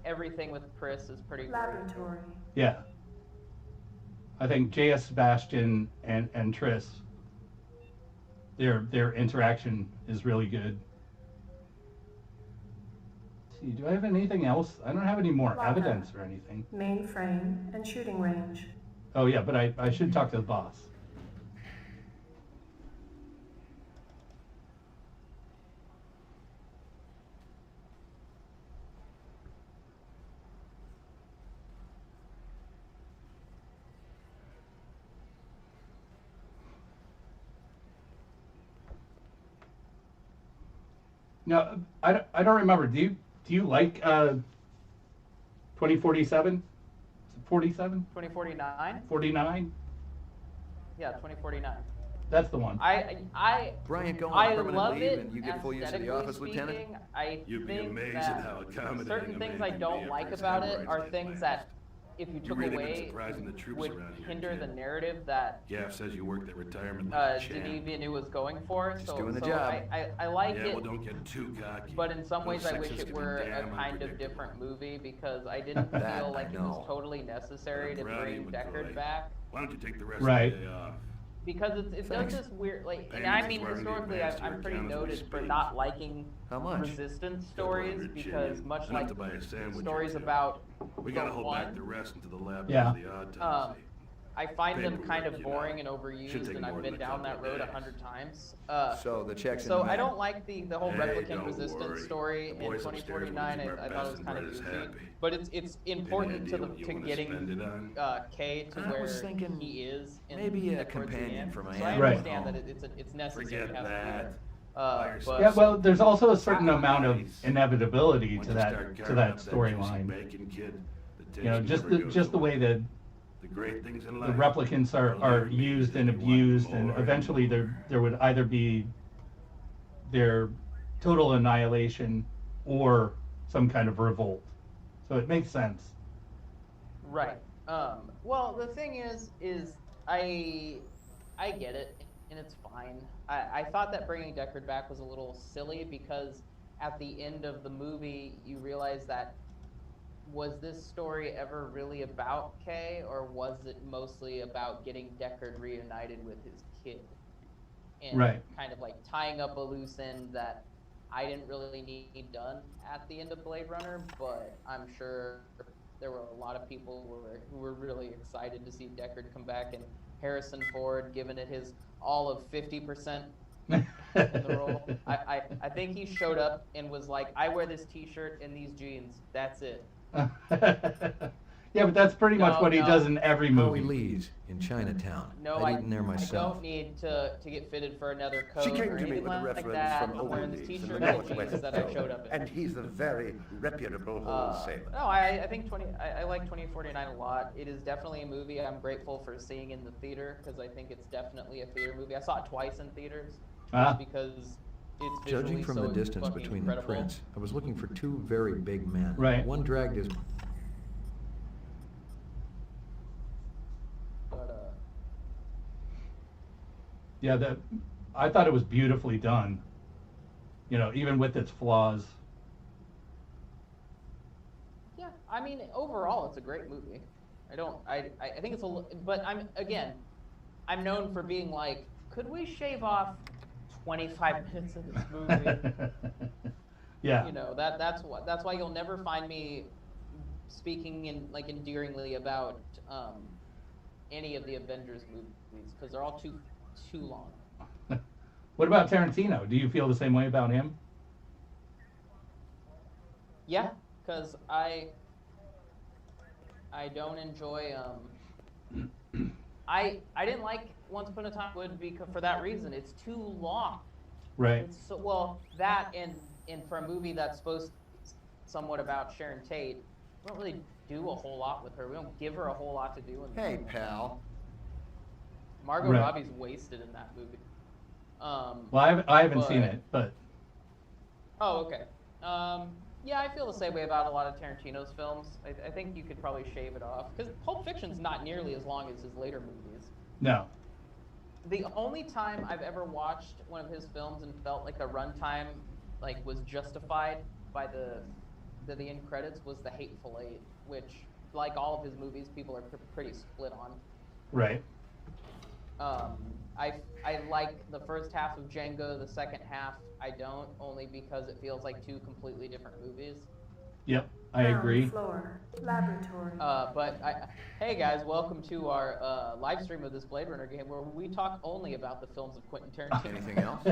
Everything with Pris is pretty Laboratory. Yeah. I think J.S. Sebastian and Triss, their interaction is really good. Let's see, do I have anything else? I don't have any more evidence or anything. Mainframe and shooting range. Oh yeah, but I should talk to the boss. No, I don't remember. Do you like 2047? Is it 47? 2049? 49? Yeah, 2049. That's the one. Brian, go on I permanent love leave it. and you get full use of the aesthetically office, Lieutenant? speaking, I You'd be think amazed that at how accommodating certain a things man I can don't be like after his about it hemorrhoids are like things last. that if you took really been away surprising the troops would around here, hinder kid. the narrative that Gaff says you worked at retirement like a champ. Denis Villeneuve was going for. Just So, doing the so job. I like Yeah, it. well, don't get too cocky. But in some ways, Those I wish sexes it can were be a damn kind of unpredictable. different movie because I didn't That feel I like it was know. totally necessary to I'm proud of you, bring Deckard McCoy. back. Why don't you take the rest Right. of the day off? Because it does Thanks. this weird, like, and Payments I is mean, where I'm historically, advanced I'm here, pretty account as we noted for speak. not liking How much? resistance stories 100 because Jimmy. much Enough like to buy a sandwich stories or two. about We gotta the hold back one, the rest until the lab Yeah. does the autopsy. I find them kind of Paperwork, you know. boring and Should overused, take and I've more been than a down that couple of road days. 100 times. So the check's in So the I mail. don't like the whole Hey, replicant don't resistance worry. story The in boys upstairs will 2049. keep our I thought it was best kind of brothers goofy, happy. but it's important to idea what you wanna getting spend it on? Kay to I where was thinking he is. In maybe a towards the companion end. for my So I animal understand home. that it's necessary Forget to have that. it there. But Yeah, well, there's also a certain amount of Nice. inevitability Once to you that start to carving that up juicy storyline. bacon, kid, the You know, taste just never the goes just the way away. that The great things in the life replicants are believe me, used and you want abused, and more eventually there would either be their total annihilation or some kind of revolt. So it makes sense. Right. Well, the thing is I get it, and it's fine. I thought that bringing Deckard back was a little silly because at the end of the movie, you realize that was this story ever really about Kay, or was it mostly about getting Deckard reunited with his kid? And Right. kind of like tying up a loose end that I didn't really need done at the end of Blade Runner, but I'm sure there were a lot of people who were really excited to see Deckard come back, and Harrison Ford giving it his all of 50% in the role. I think he showed up and was like, I wear this t-shirt and these jeans, that's it. Yeah, but that's pretty much what he does in every movie. Howie Lee's in Chinatown. No, I'd eaten there I myself. don't need to get fitted for another coat She came or to me anything with a like reference that. from I'm wearing this Owen's in t-shirt the and jeans Northwest that I Zone, showed up in. and he's a very reputable wholesaler. No, I think I like 2049 a lot. It is definitely a movie I'm grateful for seeing in the theater because I think it's definitely a theater movie. I saw it twice in theaters just because it's visually Judging from so the distance fucking between incredible. the prints, I was looking for two very big men. Right. One dragged his... But, Yeah, I thought it was beautifully done. You know, even with its flaws. I mean, overall, it's a great movie. I think it's but I'm known for being like, could we shave off 25 minutes of this movie? Yeah. You know, that's why you'll never find me speaking endearingly about any of the Avengers movies, because they're all too long. What about Tarantino? Do you feel the same way about him? Yeah, because I don't enjoy I didn't like Once Upon a Time in Hollywood because for that reason. It's too long. Right. It's so, well, that and for a movie that's supposed somewhat about Sharon Tate, we don't really do a whole lot with her. We don't give her a whole lot to do in the Hey, movie. pal. Margot Right. Robbie's wasted in that movie. Well, I haven't seen it, but Oh, okay. Yeah, I feel the same way about a lot of Tarantino's films. I think you could probably shave it off, because Pulp Fiction's not nearly as long as his later movies. no. The only time I've ever watched one of his films and felt like the runtime was justified by the end credits was The Hateful Eight, which, like all of his movies, people are pretty split on. Right. I like the first half of Django. The second half I don't, only because it feels like two completely different movies. Yep, I Ground agree. floor, laboratory. Hey guys, welcome to our live stream of this Blade Runner game, where we talk only about the films of Quentin Tarantino. Anything else?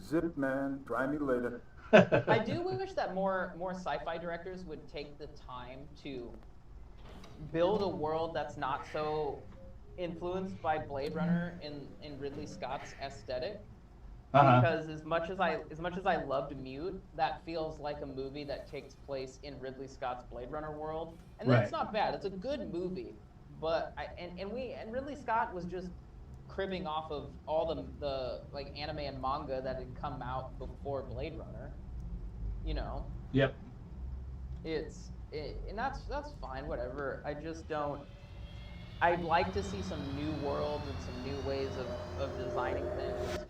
Zip, man. Try me later. I do wish that more sci-fi directors would take the time to build a world that's not so influenced by Blade Runner in Ridley Scott's aesthetic. Because as much as I loved Mute, that feels like a movie that takes place in Ridley Scott's Blade Runner world, and that's not bad. It's a good movie, but Ridley Scott was just cribbing off of all the anime and manga that had come out before Blade Runner. You know. Yep. And that's fine. Whatever. I just don't. I'd like to see some new worlds and some new ways of designing things.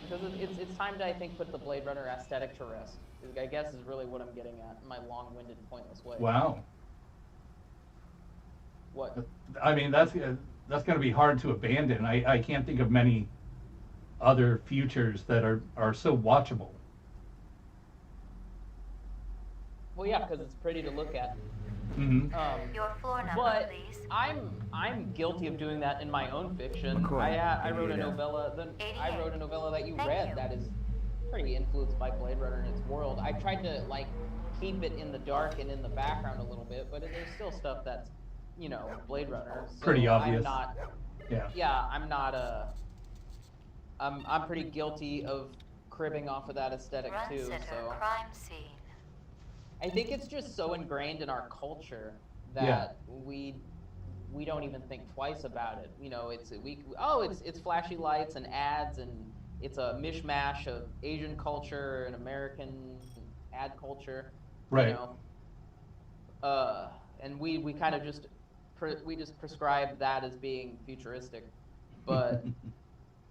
Because it's time to, I think, put the Blade Runner aesthetic to rest. I guess is really what I'm getting at in my long-winded, pointless way. Wow. What? I mean, that's going to be hard to abandon. I can't think of many other futures that are so watchable. Well, yeah, because it's pretty to look at. Mm-hmm. Your floor number, But please. I'm guilty of doing that in my own fiction. McCoy, I you wrote need a it. novella. I wrote a novella that you Thank read you. that is pretty influenced by Blade Runner and its world. I tried to keep it in the dark and in the background a little bit, but there's still stuff that's Blade Runner. So Pretty obvious. I'm not. Yeah. Yeah, I'm not. I'm pretty guilty of cribbing off of that aesthetic Run too. center, So crime scene. I think it's just so ingrained in our culture that we don't even think twice about it. It's flashy lights and ads, and it's a mishmash of Asian culture and American ad culture. Right. And we kind of just prescribe that as being futuristic, but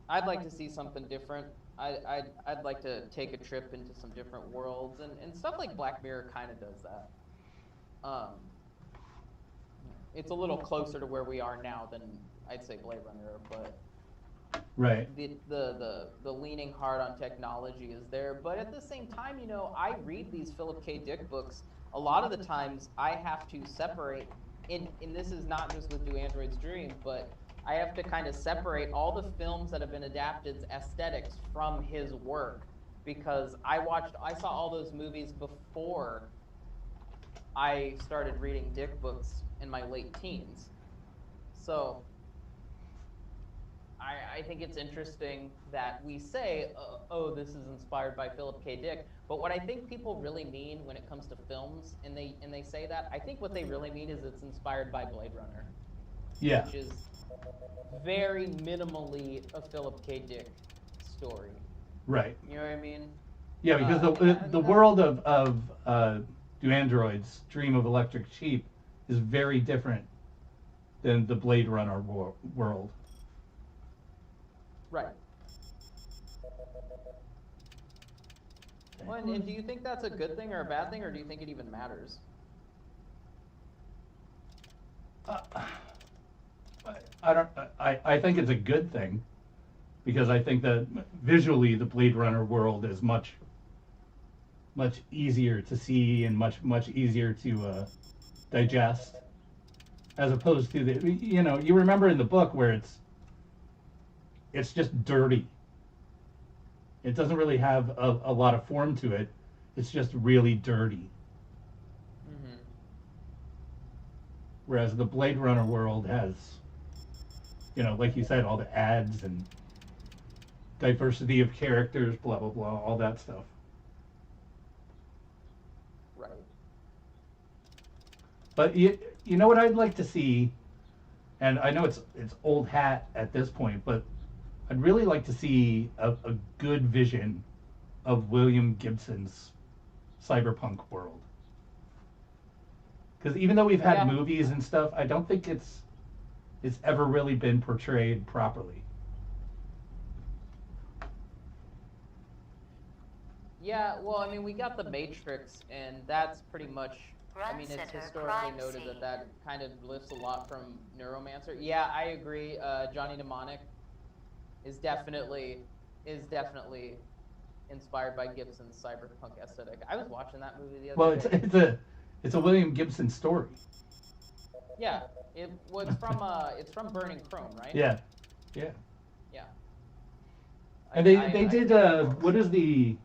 I'd like to see something different. I'd like to take a trip into some different worlds, and stuff like Black Mirror kind of does that. It's a little closer to where we are now than I'd say Blade Runner, but right. The leaning hard on technology is there. But at the same time, I read these Philip K. Dick books. A lot of the times I have to separate, and this is not just with Do Androids Dream, but I have to kind of separate all the films that have been adapted aesthetics from his work, because I saw all those movies before I started reading Dick books in my late teens. So I think it's interesting that we say, oh, this is inspired by Philip K. Dick, but what I think people really mean when it comes to films, and they say that, I think what they really mean is it's inspired by Blade Runner. Yeah. Which is very minimally a Philip K. Dick story. Right. You know what I mean? Yeah, because the world of Do Androids Dream of Electric Sheep is very different than the Blade Runner world. Right. Well, and do you think that's a good thing or a bad thing, or do you think it even matters? I think it's a good thing, because I think that visually the Blade Runner world is much easier to see and much easier to digest, as opposed to the, you remember in the book where it's just dirty. It doesn't really have a lot of form to it. It's just really dirty. Mm-hmm. Whereas the Blade Runner world has, like you said, all the ads and diversity of characters, blah, blah, blah, all that stuff. Right. But you know what I'd like to see, and I know it's old hat at this point, but I'd really like to see a good vision of William Gibson's cyberpunk world. Because even though we've had movies and stuff, I don't think it's ever really been portrayed properly. Yeah, well, I mean, we got The Matrix, and that's pretty much, I mean, it's historically noted that kind of lifts a lot from Neuromancer. Yeah, I agree. Johnny Mnemonic is definitely inspired by Gibson's cyberpunk aesthetic. I was watching that movie the other day. Well, it's a William Gibson story. Yeah, it's from Burning Chrome, right? Yeah. Yeah. And they did what is the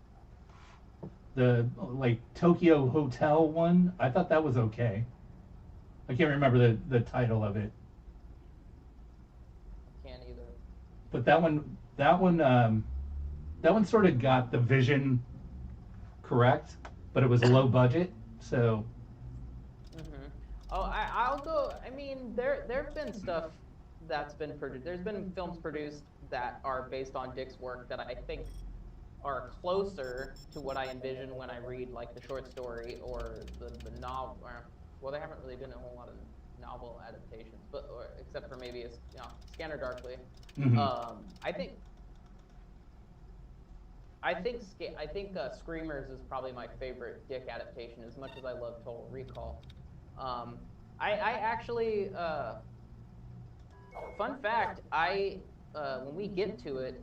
like Tokyo Hotel one? I thought that was okay. I can't remember the title of it. Can't either. But that one sort of got the vision correct, but it was low budget, so. Mm-hmm. Oh, I'll go. I mean, there've been stuff that's been produced. There's been films produced that are based on Dick's work that I think are closer to what I envision when I read like the short story or the novel. Well, there haven't really been a whole lot of novel adaptations, except for maybe Scanner Darkly. Mm-hmm. I think Screamers is probably my favorite Dick adaptation, as much as I love Total Recall. I actually, fun fact, when we get to it,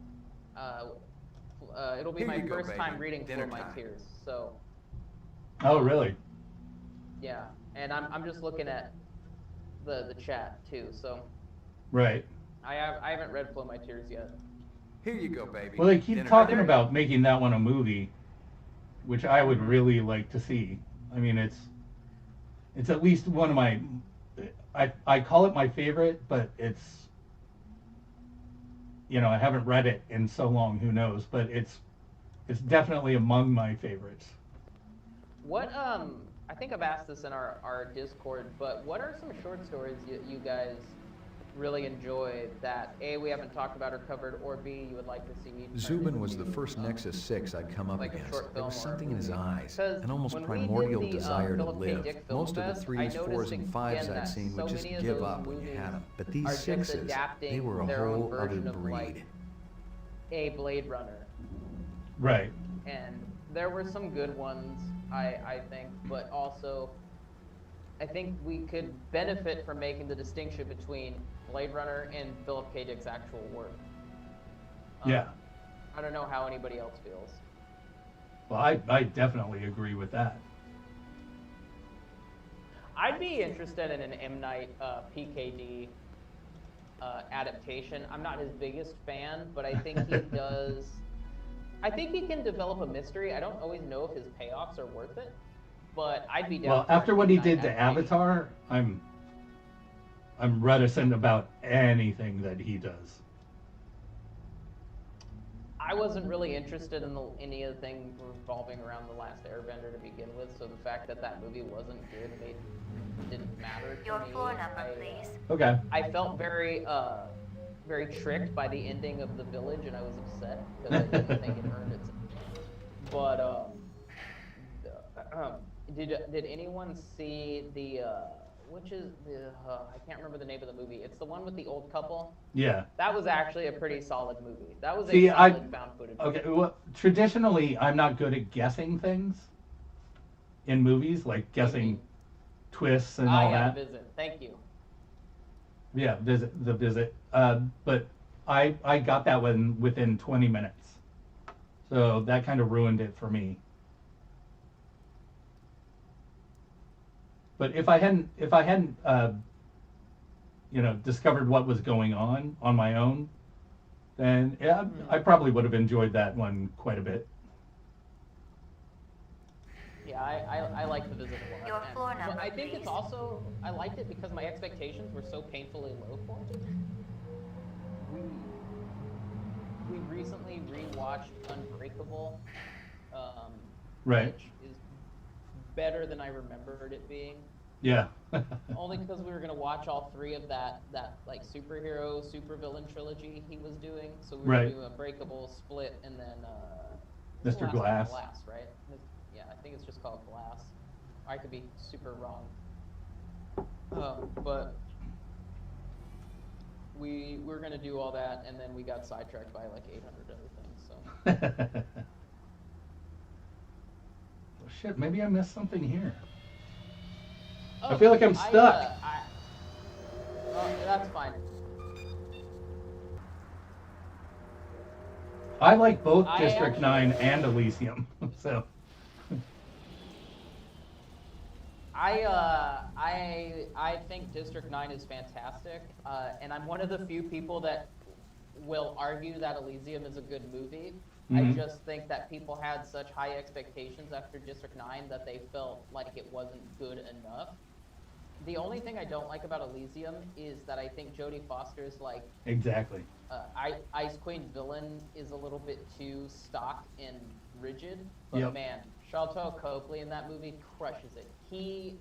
it'll be my first time reading Flow My Tears. So. Oh, really? Yeah, and I'm just looking at the chat too. So. Right. I haven't read Flow My Tears yet. Here you go, baby. Well, they keep talking about making that one a movie, which I would really like to see. I mean, it's at least one of my, I call it my favorite, but it's, I haven't read it in so long, who knows, but it's definitely among my favorites. What, I think I've asked this in our Discord, but what are some short stories you guys really enjoy that A, we haven't talked about or covered, or B, you would like to see? Zubin was the first Nexus 6 I'd come up like against. There was something in his eyes, an almost when primordial we did the, desire to Philip K. live. Dick Film Most of the Fest, 3s, I 4s, noticed and again 5s that I'd seen would so just many of give those up when you movies had them. But are these just 6s, adapting they were a their own whole other version of, breed. like, a Blade Runner. Right. And there were some good ones, I think, but also I think we could benefit from making the distinction between Blade Runner and Philip K. Dick's actual work. Yeah. I don't know how anybody else feels. Well, I definitely agree with that. I'd be interested in an M. Night PKD adaptation. I'm not his biggest fan, but I think he does. I think he can develop a mystery. I don't always know if his payoffs are worth it, but I'd be down. Well, after what he did to Avatar, I'm reticent about anything that he does. I wasn't really interested in any of the things revolving around The Last Airbender to begin with, so the fact that that movie wasn't good didn't matter to Your me. floor number, please. Okay. I felt very tricked by the ending of The Village, and I was upset because I didn't think it earned it. But did anyone see the which is the I can't remember the name of the movie. It's the one with the old couple. Yeah. That was actually a pretty solid movie. That was a solid found footage. Okay. Well, traditionally, I'm not good at guessing things in movies, like guessing twists and all that. Visit. Thank you. Yeah, the visit. But I got that one within 20 minutes. So that kind of ruined it for me. But if I hadn't discovered what was going on my own, then yeah, I probably would have enjoyed that one quite a bit. Yeah, I like the visit a lot. Your floor number, I think please. it's also, I liked it because my expectations were so painfully low for it. We recently rewatched Unbreakable, Right. which is better than I remembered it being. Yeah. Only because we were gonna watch all three of that like superhero, supervillain trilogy he was doing. So we were Right. gonna do Unbreakable, Split, and then Mr. the last one? Glass. Glass, right? Yeah, I think it's just called Glass. I could be super wrong. But we were gonna do all that, and then we got sidetracked by like 800 other things. So. Well, shit, maybe I missed something here. Oh, I feel like I'm stuck. That's fine. I like both I District actually- 9 and Elysium, so. I think District 9 is fantastic, and I'm one of the few people that will argue that Elysium is a good movie. I Mhm. just think that people had such high expectations after District 9 that they felt like it wasn't good enough. The only thing I don't like about Elysium is that I think Jodie Foster's like Exactly. Ice Queen villain is a little bit too stock and rigid, but Yep. man, Sharlto Copley in that movie crushes it.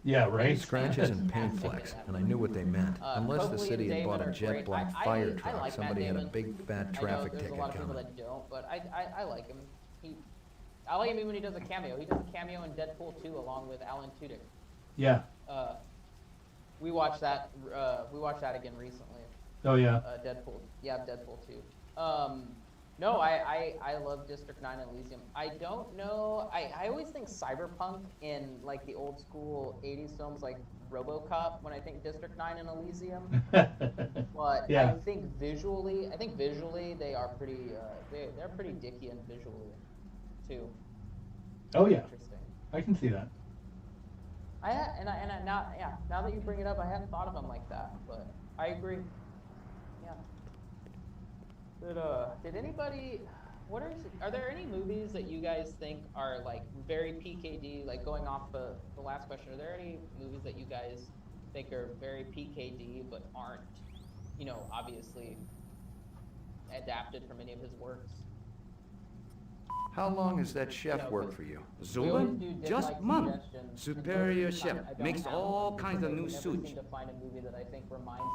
Yeah, right? Scratches and paint fantastic in flecks, that and I movie. knew what they meant. Unless the Copley city and had bought a Damon are jet great. black I fire like truck, Matt somebody had a Damon. big fat I know traffic there's ticket a lot of people coming. that don't, but I like him. I like him even when he does a cameo. He does a cameo in Deadpool 2 along with Alan Tudyk. Yeah. We watched that again recently. Oh, yeah. Deadpool. Yeah, Deadpool 2. No, I love District 9 and Elysium. I don't know. I always think cyberpunk in like the old school 80s films like RoboCop when I think District 9 and Elysium. But Yeah. I think visually they are pretty they're pretty Dickian visually too. Oh, yeah. Interesting. I can see that. Now that you bring it up, I hadn't thought of them like that, but I agree. Yeah. Did anybody? Are there any movies that you guys think are like very PKD? Like going off the last question, are there any movies that you guys think are very PKD but aren't, obviously adapted from any of his works? How long has that chef worked for you? Zulin? Just month. Superior chef makes all kinds of new sushi.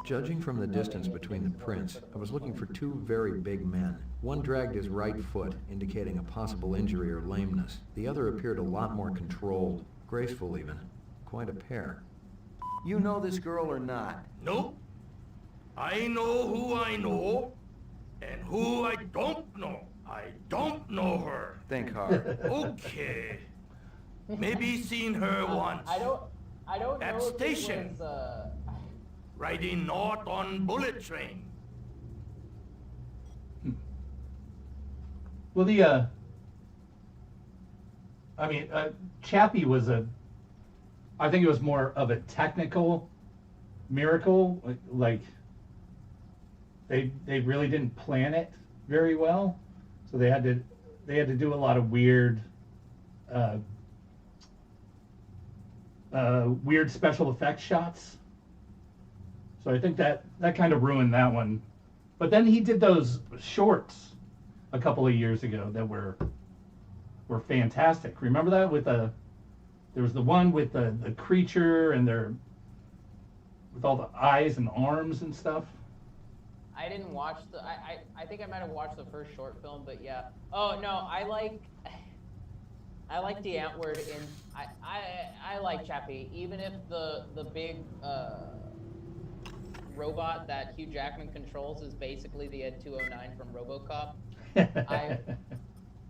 Judging from the distance between the prints, I was looking for two very big men. One dragged his right foot, indicating a possible injury or lameness. The other appeared a lot more controlled, graceful even. Quite a pair. You know this girl or not? Nope. I know who I know, and who I don't know. I don't know her. Think hard. Okay. Maybe seen her once. I don't know At if it station. was, Riding north on bullet train. Well, Chappie was I think it was more of a technical miracle. Like they really didn't plan it very well, so they had to do a lot of weird special effects shots. So I think that kind of ruined that one. But then he did those shorts a couple of years ago that were fantastic. Remember that there was the one with the creature and with all the eyes and arms and stuff. I didn't watch I think I might have watched the first short film, but yeah. Oh no, I like the Antwoord in I like Chappie, even if the big robot that Hugh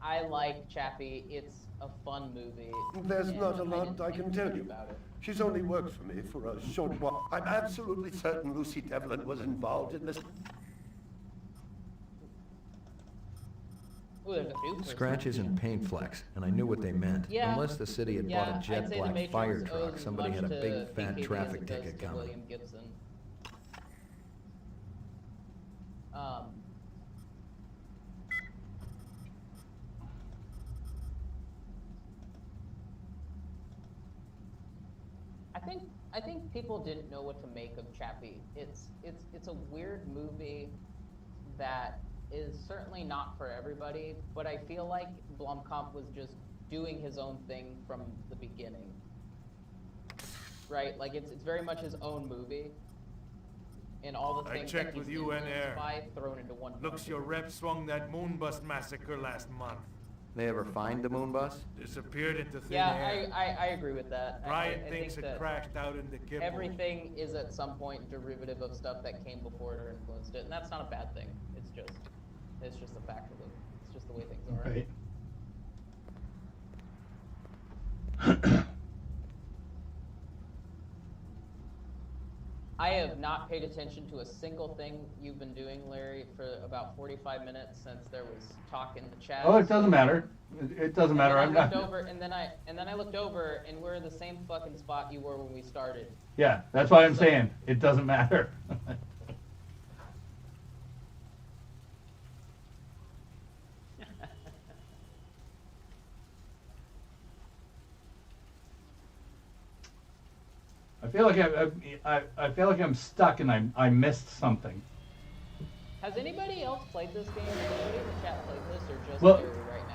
I like Chappie. It's a fun movie. There's and not a lot I didn't can think tell much you. about it. She's only worked for me for a short while. I'm absolutely certain Lucy Devlin was involved in this. Ooh, there's a few persons. Scratches and paint flecks, and I knew what they meant. Yeah. Unless the city had Yeah, bought a I'd jet say The black Matrix fire owes truck, as somebody much had a to big fat BKB as traffic it does ticket to coming. William Gibson. I think people didn't know what to make of Chappie. It's a weird movie that is certainly not for everybody, but I feel like Blomkamp was just doing his own thing from the beginning. Right? Like it's very much his own movie. And all the I things checked that with he's UN influenced Air. by thrown into one Looks movie. your rep swung that moonbus massacre last month. They ever find the moon bus? Disappeared into thin Yeah, air. I agree with that. Brian I thinks think it that crashed out in the kibble. everything is at some point derivative of stuff that came before it or influenced it, and that's not a bad thing. It's just a fact of it. It's just the way things are. Right. I have not paid attention to a single thing you've been doing, Larry, for about 45 minutes since there was talk in the chat. Oh, it doesn't matter. It doesn't matter. I'm not. And then I looked over, and we're in the same fucking spot you were when we started. Yeah, that's why I'm saying it doesn't matter. I feel like I feel like I'm stuck and I missed something. Has anybody else played this game? Has anybody in the chat played this, or just Well, Larry right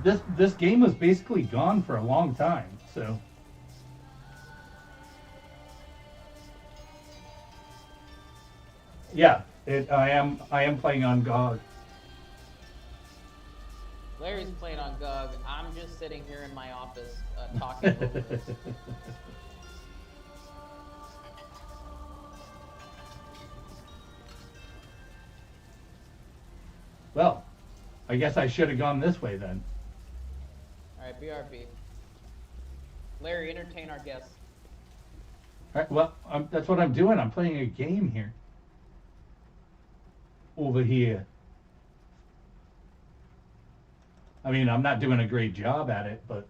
now? This game was basically gone for a long time, so. Yeah, I am playing on GOG. Larry's playing on GOG. I'm just sitting here in my office talking over this. Well, I guess I should have gone this way then. All right, BRB. Larry, entertain our guests. All right, well, that's what I'm doing. I'm playing a game here. Over here. I mean, I'm not doing a great job at it, but.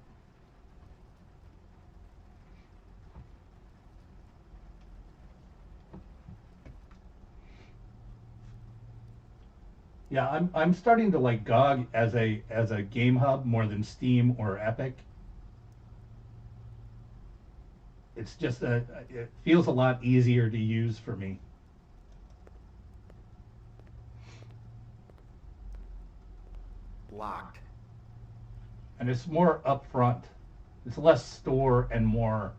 Yeah, I'm starting to like GOG as a game hub more than Steam or Epic. It's just it feels a lot easier to use for me. Locked. And it's more upfront. It's less store and more,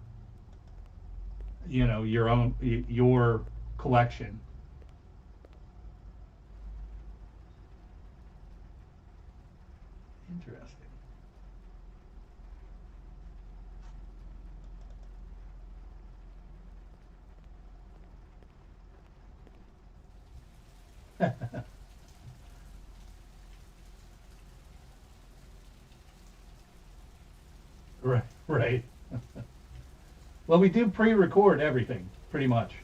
your collection. Interesting. Right. Well, we do pre-record everything, pretty much.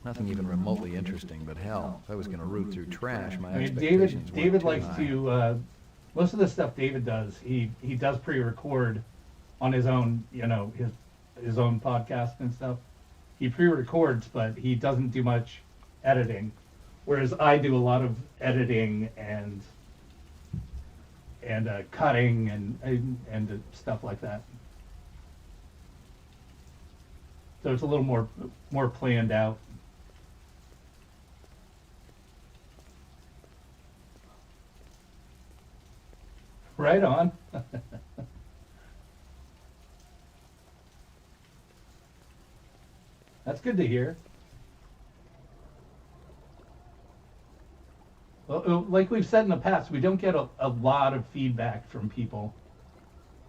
Nothing even remotely interesting, but hell, if I was going to root through trash, my I mean, expectations David weren't too likes high. to. Most of the stuff David does, he does pre-record on his own, his own podcast and stuff. He pre-records, but he doesn't do much editing, whereas I do a lot of editing and cutting and stuff like that. So it's a little more planned out. Right on. That's good to hear. Well, like we've said in the past, we don't get a lot of feedback from people.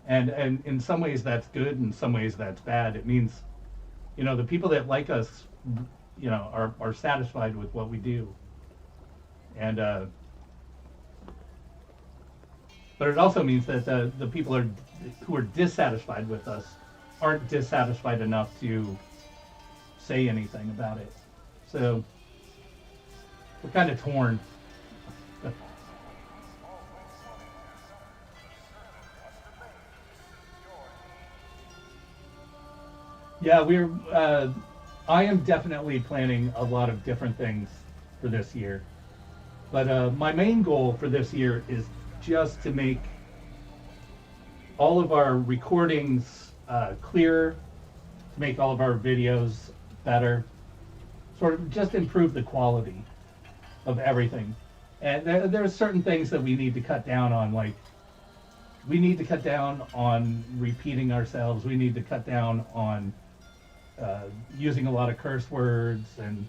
And in some ways that's good, in some ways that's bad. It means, the people that like us, are satisfied with what we do. And but it also means that the people who are dissatisfied with us aren't dissatisfied enough to say anything about it. So we're kind of torn. Yeah, I am definitely planning a lot of different things for this year. But my main goal for this year is just to make all of our recordings clearer, to make all of our videos better, sort of just improve the quality of everything. And there are certain things that we need to cut down on, like we need to cut down on repeating ourselves. We need to cut down on using a lot of curse words and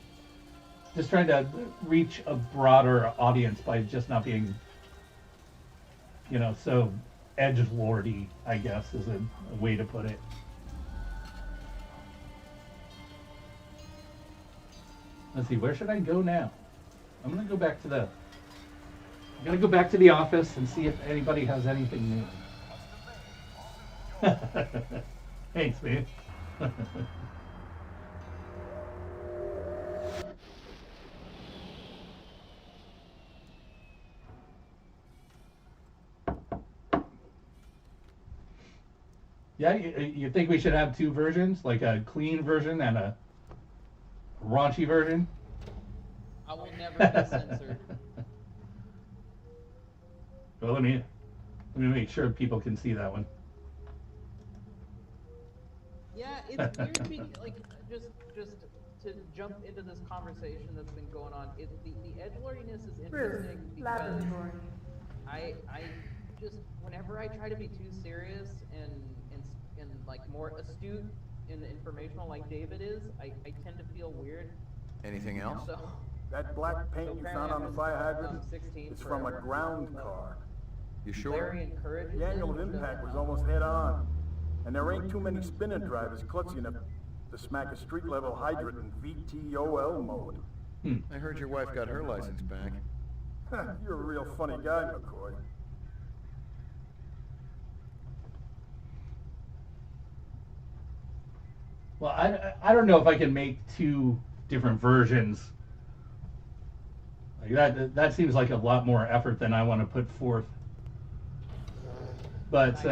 just trying to reach a broader audience by just not being, so edgelordy, I guess, is a way to put it. Let's see, where should I go now? I'm gonna go back to the office and see if anybody has anything new. Thanks, man. Yeah, you think we should have two versions, like a clean version and a raunchy version? I will never be censored. Well, let me make sure people can see that one. Yeah, it's weird. Just to jump into this conversation that's been going on. The edgelordiness is interesting because I just whenever I try to be too serious and like more astute and informational like David is, I tend to feel weird. Anything else? So, That black paint you found on the fire hydrant is from a ground car. You sure? Larry encourages The angle of impact was almost head on. And there ain't too many spinner drivers klutzy enough to smack a street level hydrant in VTOL mode. I heard your wife got her license back. You're a real funny guy, McCoy. Well, I don't know if I can make two different versions. Like that seems like a lot more effort than I want to put forth. But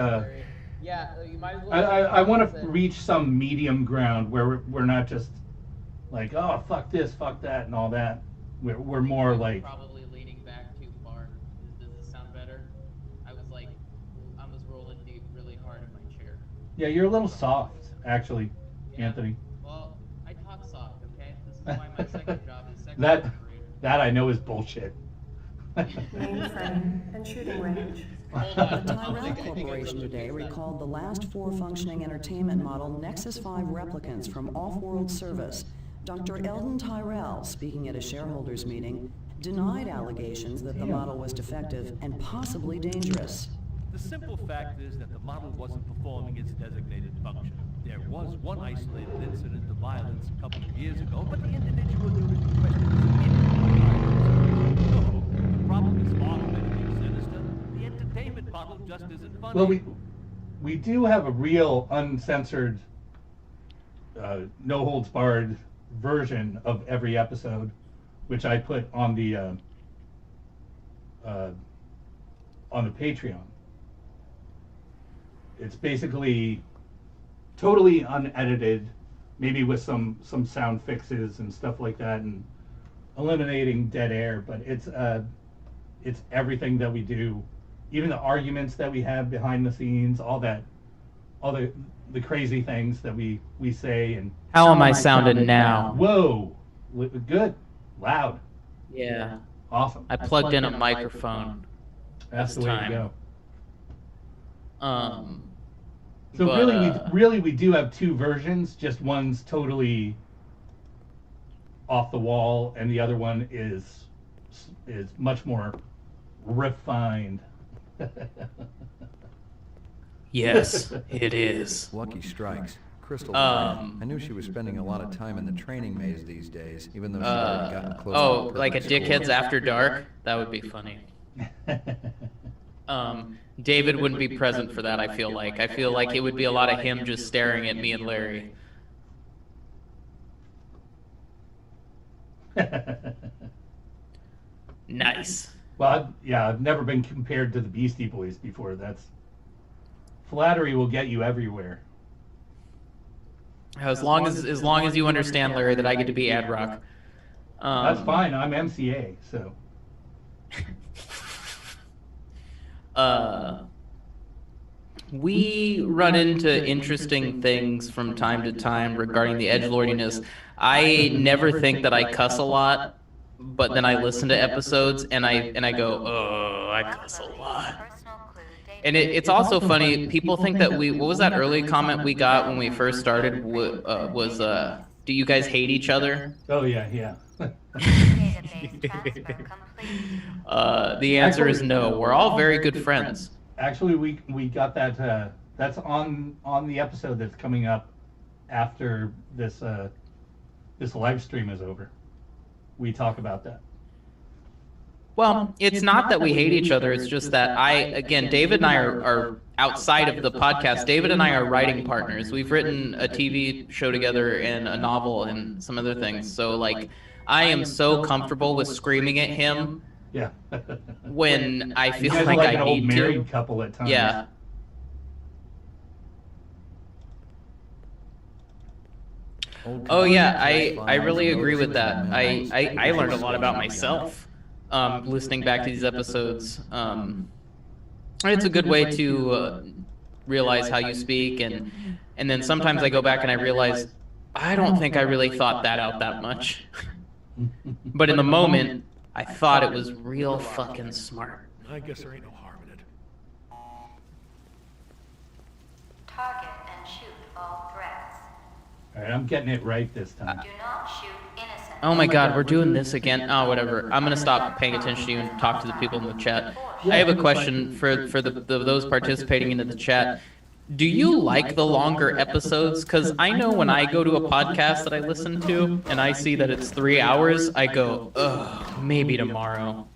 yeah, you might as well. I want to reach some medium ground where we're not just like, oh, fuck this, fuck that, and all that. We're more like. Probably leaning back too far. Does this sound better? I was rolling deep really hard in my chair. Yeah, you're a little soft, actually, yeah. Anthony. Well, I talk soft, okay? This is why my second job is second operator. That I know is bullshit. Mainframe and shooting range. The Tyrell Corporation today recalled the last 4 functioning entertainment model Nexus 5 replicants from off-world service. Dr. Eldon Tyrell, speaking at a shareholders meeting, denied allegations that the model was defective and possibly dangerous. The simple fact is that the model wasn't performing its designated function. There was one isolated incident of violence a couple of years ago, but the individual alluded to question was immediately. No, the problem is far from anything sinister. The entertainment model just isn't funny. Well, we do have a real uncensored, no holds barred version of every episode, which I put on the Patreon. It's basically totally unedited, maybe with some sound fixes and stuff like that, and eliminating dead air. But it's everything that we do, even the arguments that we have behind the scenes, all the crazy things that we say. And how am I sounding now? Whoa, good, loud. Yeah, awesome. I plugged in a microphone. That's the way to go. So But, we do have two versions. Just one's totally off the wall, and the other one is much more refined. Yes, it is. Lucky strikes. crystal ball. I knew she was spending a lot of time in the training maze these days, even though she'd already gotten close to Oh, the like a perfect Dickheads score. After Dark? That would be funny. David wouldn't be present for that, I feel like. I feel like it would be a lot of him just staring at me and Larry. Nice. Well, I've never been compared to the Beastie Boys before. That's flattery will get you everywhere. As long as you understand, Larry, that I get to be Ad Rock. That's fine. I'm MCA, so. We run into interesting things from time to time regarding the edgelordiness. I never think that I cuss a lot, but then I listen to episodes and I go, oh, I cuss a lot. And it's also funny. People think that what was that early comment we got when we first started? Was do you guys hate each other? Oh yeah. The answer is no. We're all very good friends. Actually, we got that. That's on the episode that's coming up after this live stream is over. We talk about that. Well, it's not that we hate each other. It's just that David and I are outside of the podcast. David and I are writing partners. We've written a TV show together and a novel and some other things. So like, I am so comfortable with screaming at him. Yeah. When I feel like I an old need married to. couple at times. Yeah. Oh yeah, I really agree with that. I learned a lot about myself listening back to these episodes. It's a good way to realize how you speak, and then sometimes I go back and I realize I don't think I really thought that out that much. But in the moment, I thought it was real fucking smart. I guess there ain't no harm in it. Target and shoot all threats. All right, I'm getting it right this time. Do not shoot innocent. Oh my god, we're doing this again. Oh, whatever. I'm gonna stop paying attention to you and talk to the people in the chat. I have a question for those participating into the chat. Do you like the longer episodes? Because I know when I go to a podcast that I listen to and I see that it's 3 hours, I go, ugh, maybe tomorrow.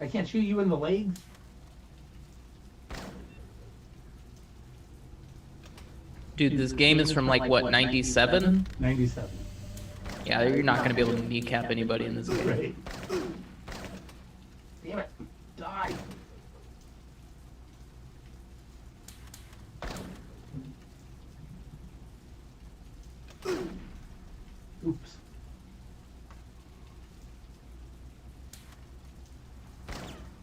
I can't shoot you in the legs. Dude, this game is from like what, 97? 97. Yeah, you're not gonna be able to kneecap anybody in this game. Right. Damn it. Die. Oops.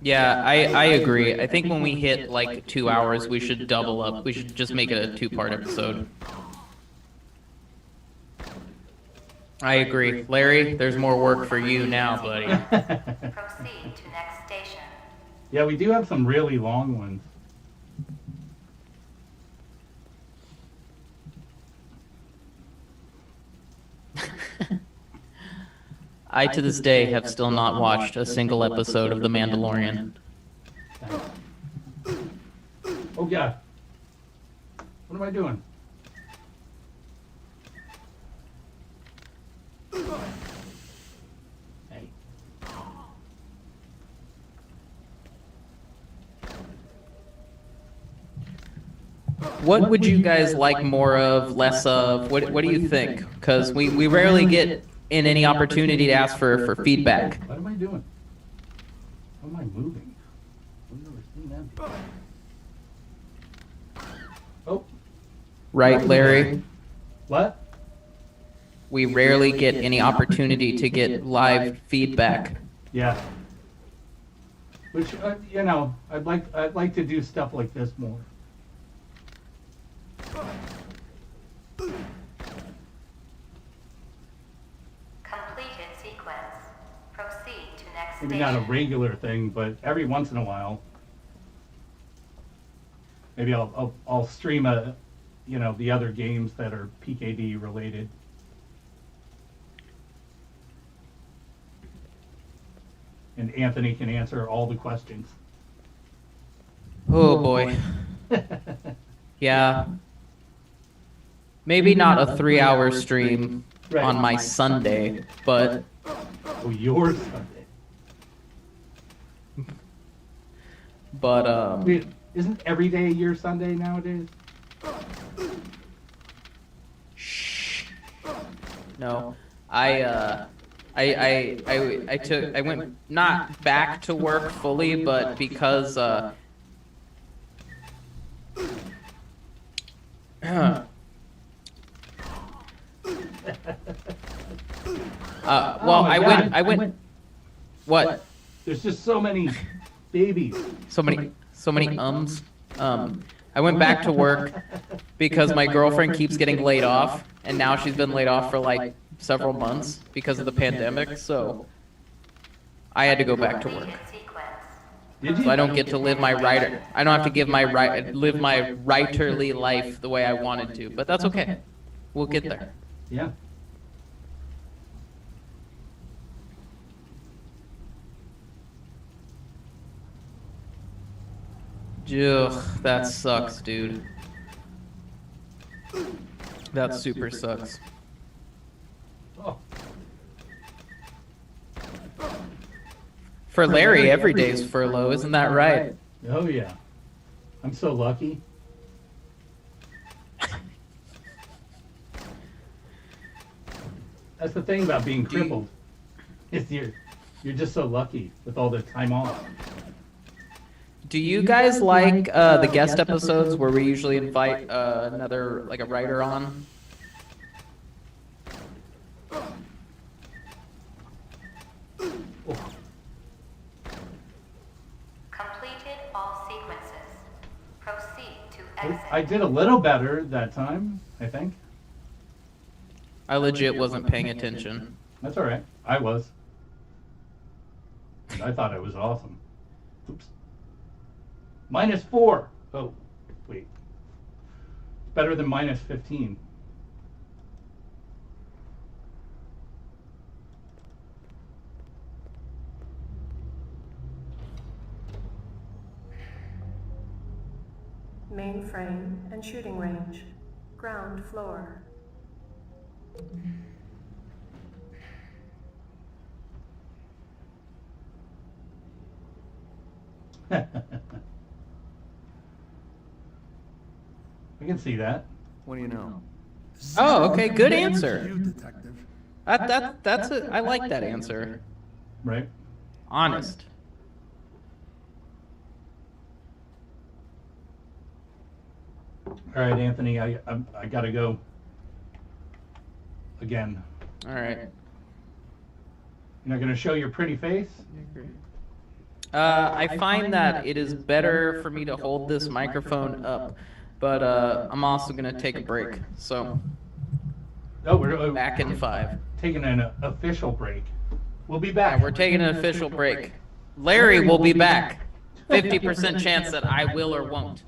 Yeah, I agree. I think when we hit like 2 hours, we should double up. We should just make it a 2-part episode. I agree. Larry, there's more work for you now, buddy. Proceed to next station. Yeah, we do have some really long ones. I, to this day, have still not watched a single episode of The Mandalorian. Oh, God. What am I doing? Hey. What would you guys like more of, less of? What do you think? Because we rarely get in any opportunity to ask for feedback. What am I doing? How am I moving? I've never seen that. Oh. Right, Larry? What? We rarely get any opportunity to get live feedback. Yeah. Which, you know, I'd like to do stuff like this more. Completed sequence. Proceed to next Maybe station. not a regular thing, but every once in a while. Maybe I'll stream the other games that are PKD related. and Anthony can answer all the questions. Oh boy. Yeah. Maybe not a 3-hour stream on my Sunday, but... Oh, your Sunday. But, Wait, isn't every day your Sunday nowadays? No. I went not back to work fully, but because, well, I went, what? There's just so many babies. So many ums. I went back to work because my girlfriend keeps getting laid off, and now she's been laid off for like several months because of the pandemic, so I had to go back to work. So I don't get to live my writer. I don't have to live my writerly life the way I wanted to, but that's okay. We'll get there. Yeah. Ugh, that sucks, dude. That super sucks. Oh. For Larry, every day's furlough, isn't that right? Oh yeah. I'm so lucky. That's the thing about being crippled. Is you're just so lucky with all the time off. Do you guys like the guest episodes where we usually invite another, like a writer on? Completed all sequences. Proceed to exit. I did a little better that time, I think. I legit wasn't paying attention. That's all right. I was. I thought it was awesome. Oops. -4. Oh, wait. Better than -15. Mainframe and shooting range. Ground floor. I can see that. What do you know? Oh, okay, good answer. You, detective. I like that answer. Right? Honest. All right, Anthony, I gotta go. Again. All right. You're not gonna show your pretty face? I find that it is better for me to hold this microphone up, but I'm also gonna take a break. So. Oh, we're back in 5. Taking an official break. We'll be back. Yeah, we're taking an official break. Larry will be back. 50% chance that I will or won't.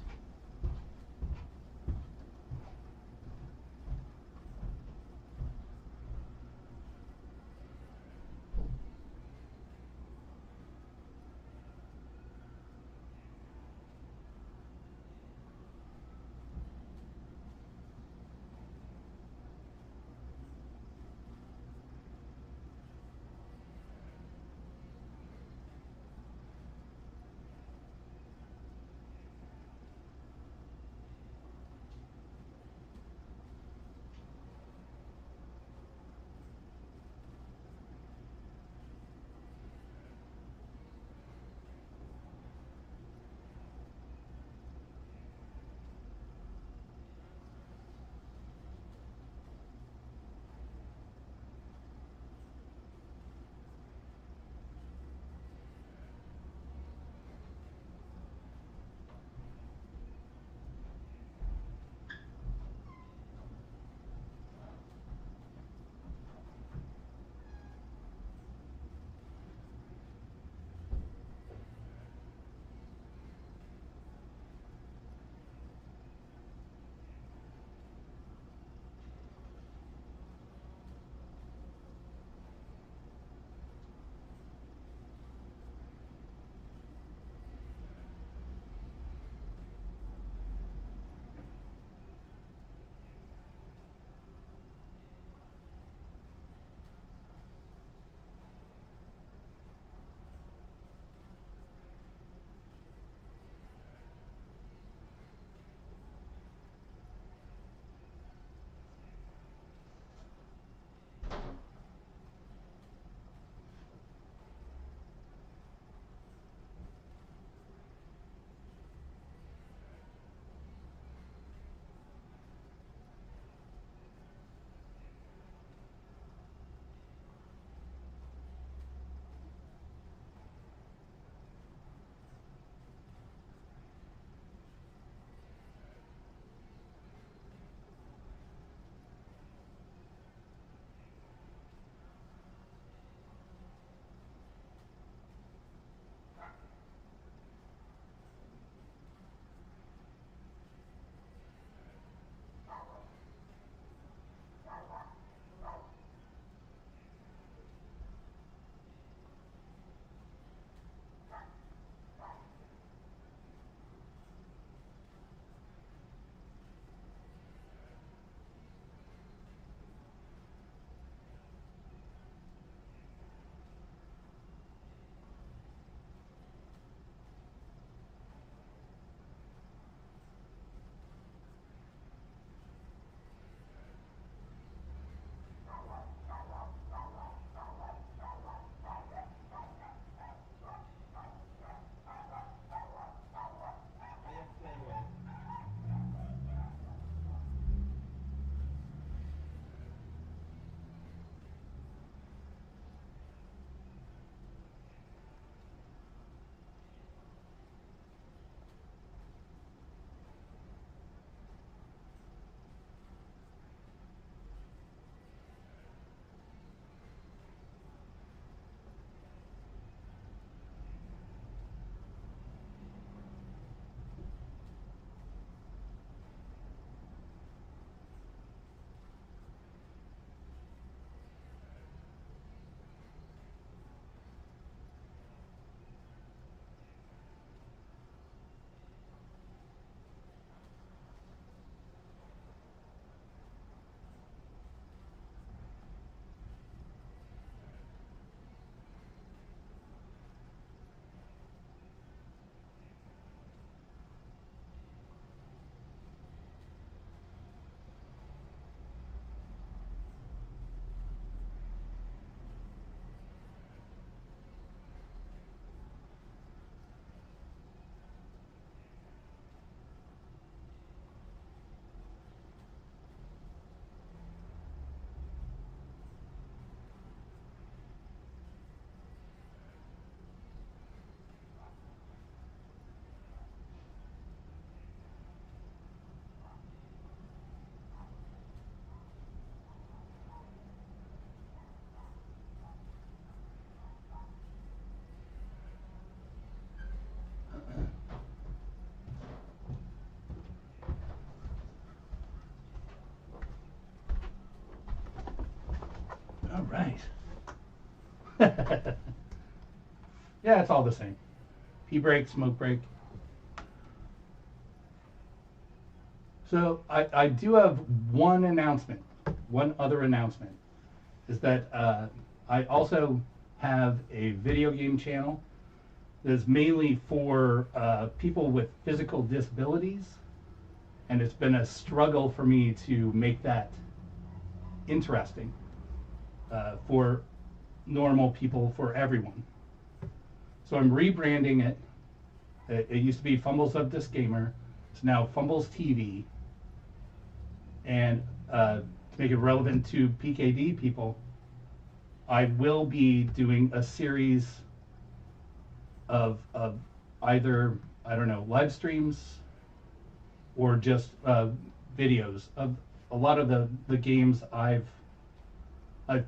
Yeah, it's all the same. Pee break, smoke break. So I do have one announcement. One other announcement is that I also have a video game channel that's mainly for people with physical disabilities, and it's been a struggle for me to make that interesting for normal people, for everyone. So I'm rebranding it. It used to be Fumbles of Disc Gamer. It's now Fumbles TV. And to make it relevant to PKD people, I will be doing a series of either, I don't know, live streams or just videos of a lot of the games I've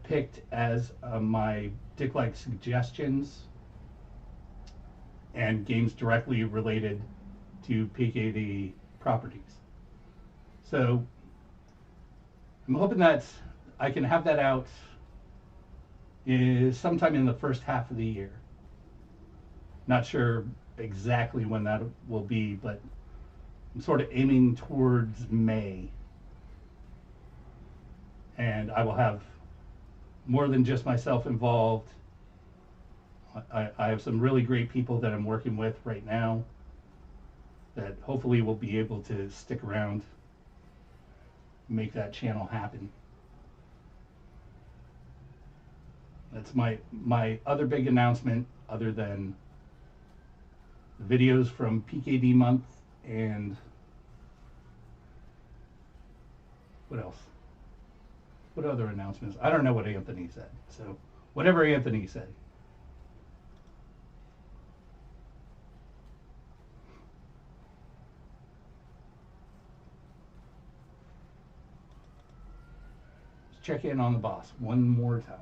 picked as my Dick-like suggestions, and games directly related to PKD properties. So I'm hoping that I can have that out sometime in the first half of the year. Not sure exactly when that will be, but I'm sort of aiming towards May. And I will have more than just myself involved. I have some really great people that I'm working with right now that hopefully will be able to stick around, make that channel happen. That's my other big announcement, other than the videos from PKD month and what else? What other announcements? I don't know what Anthony said. So whatever Anthony said. Let's check in on the boss one more time.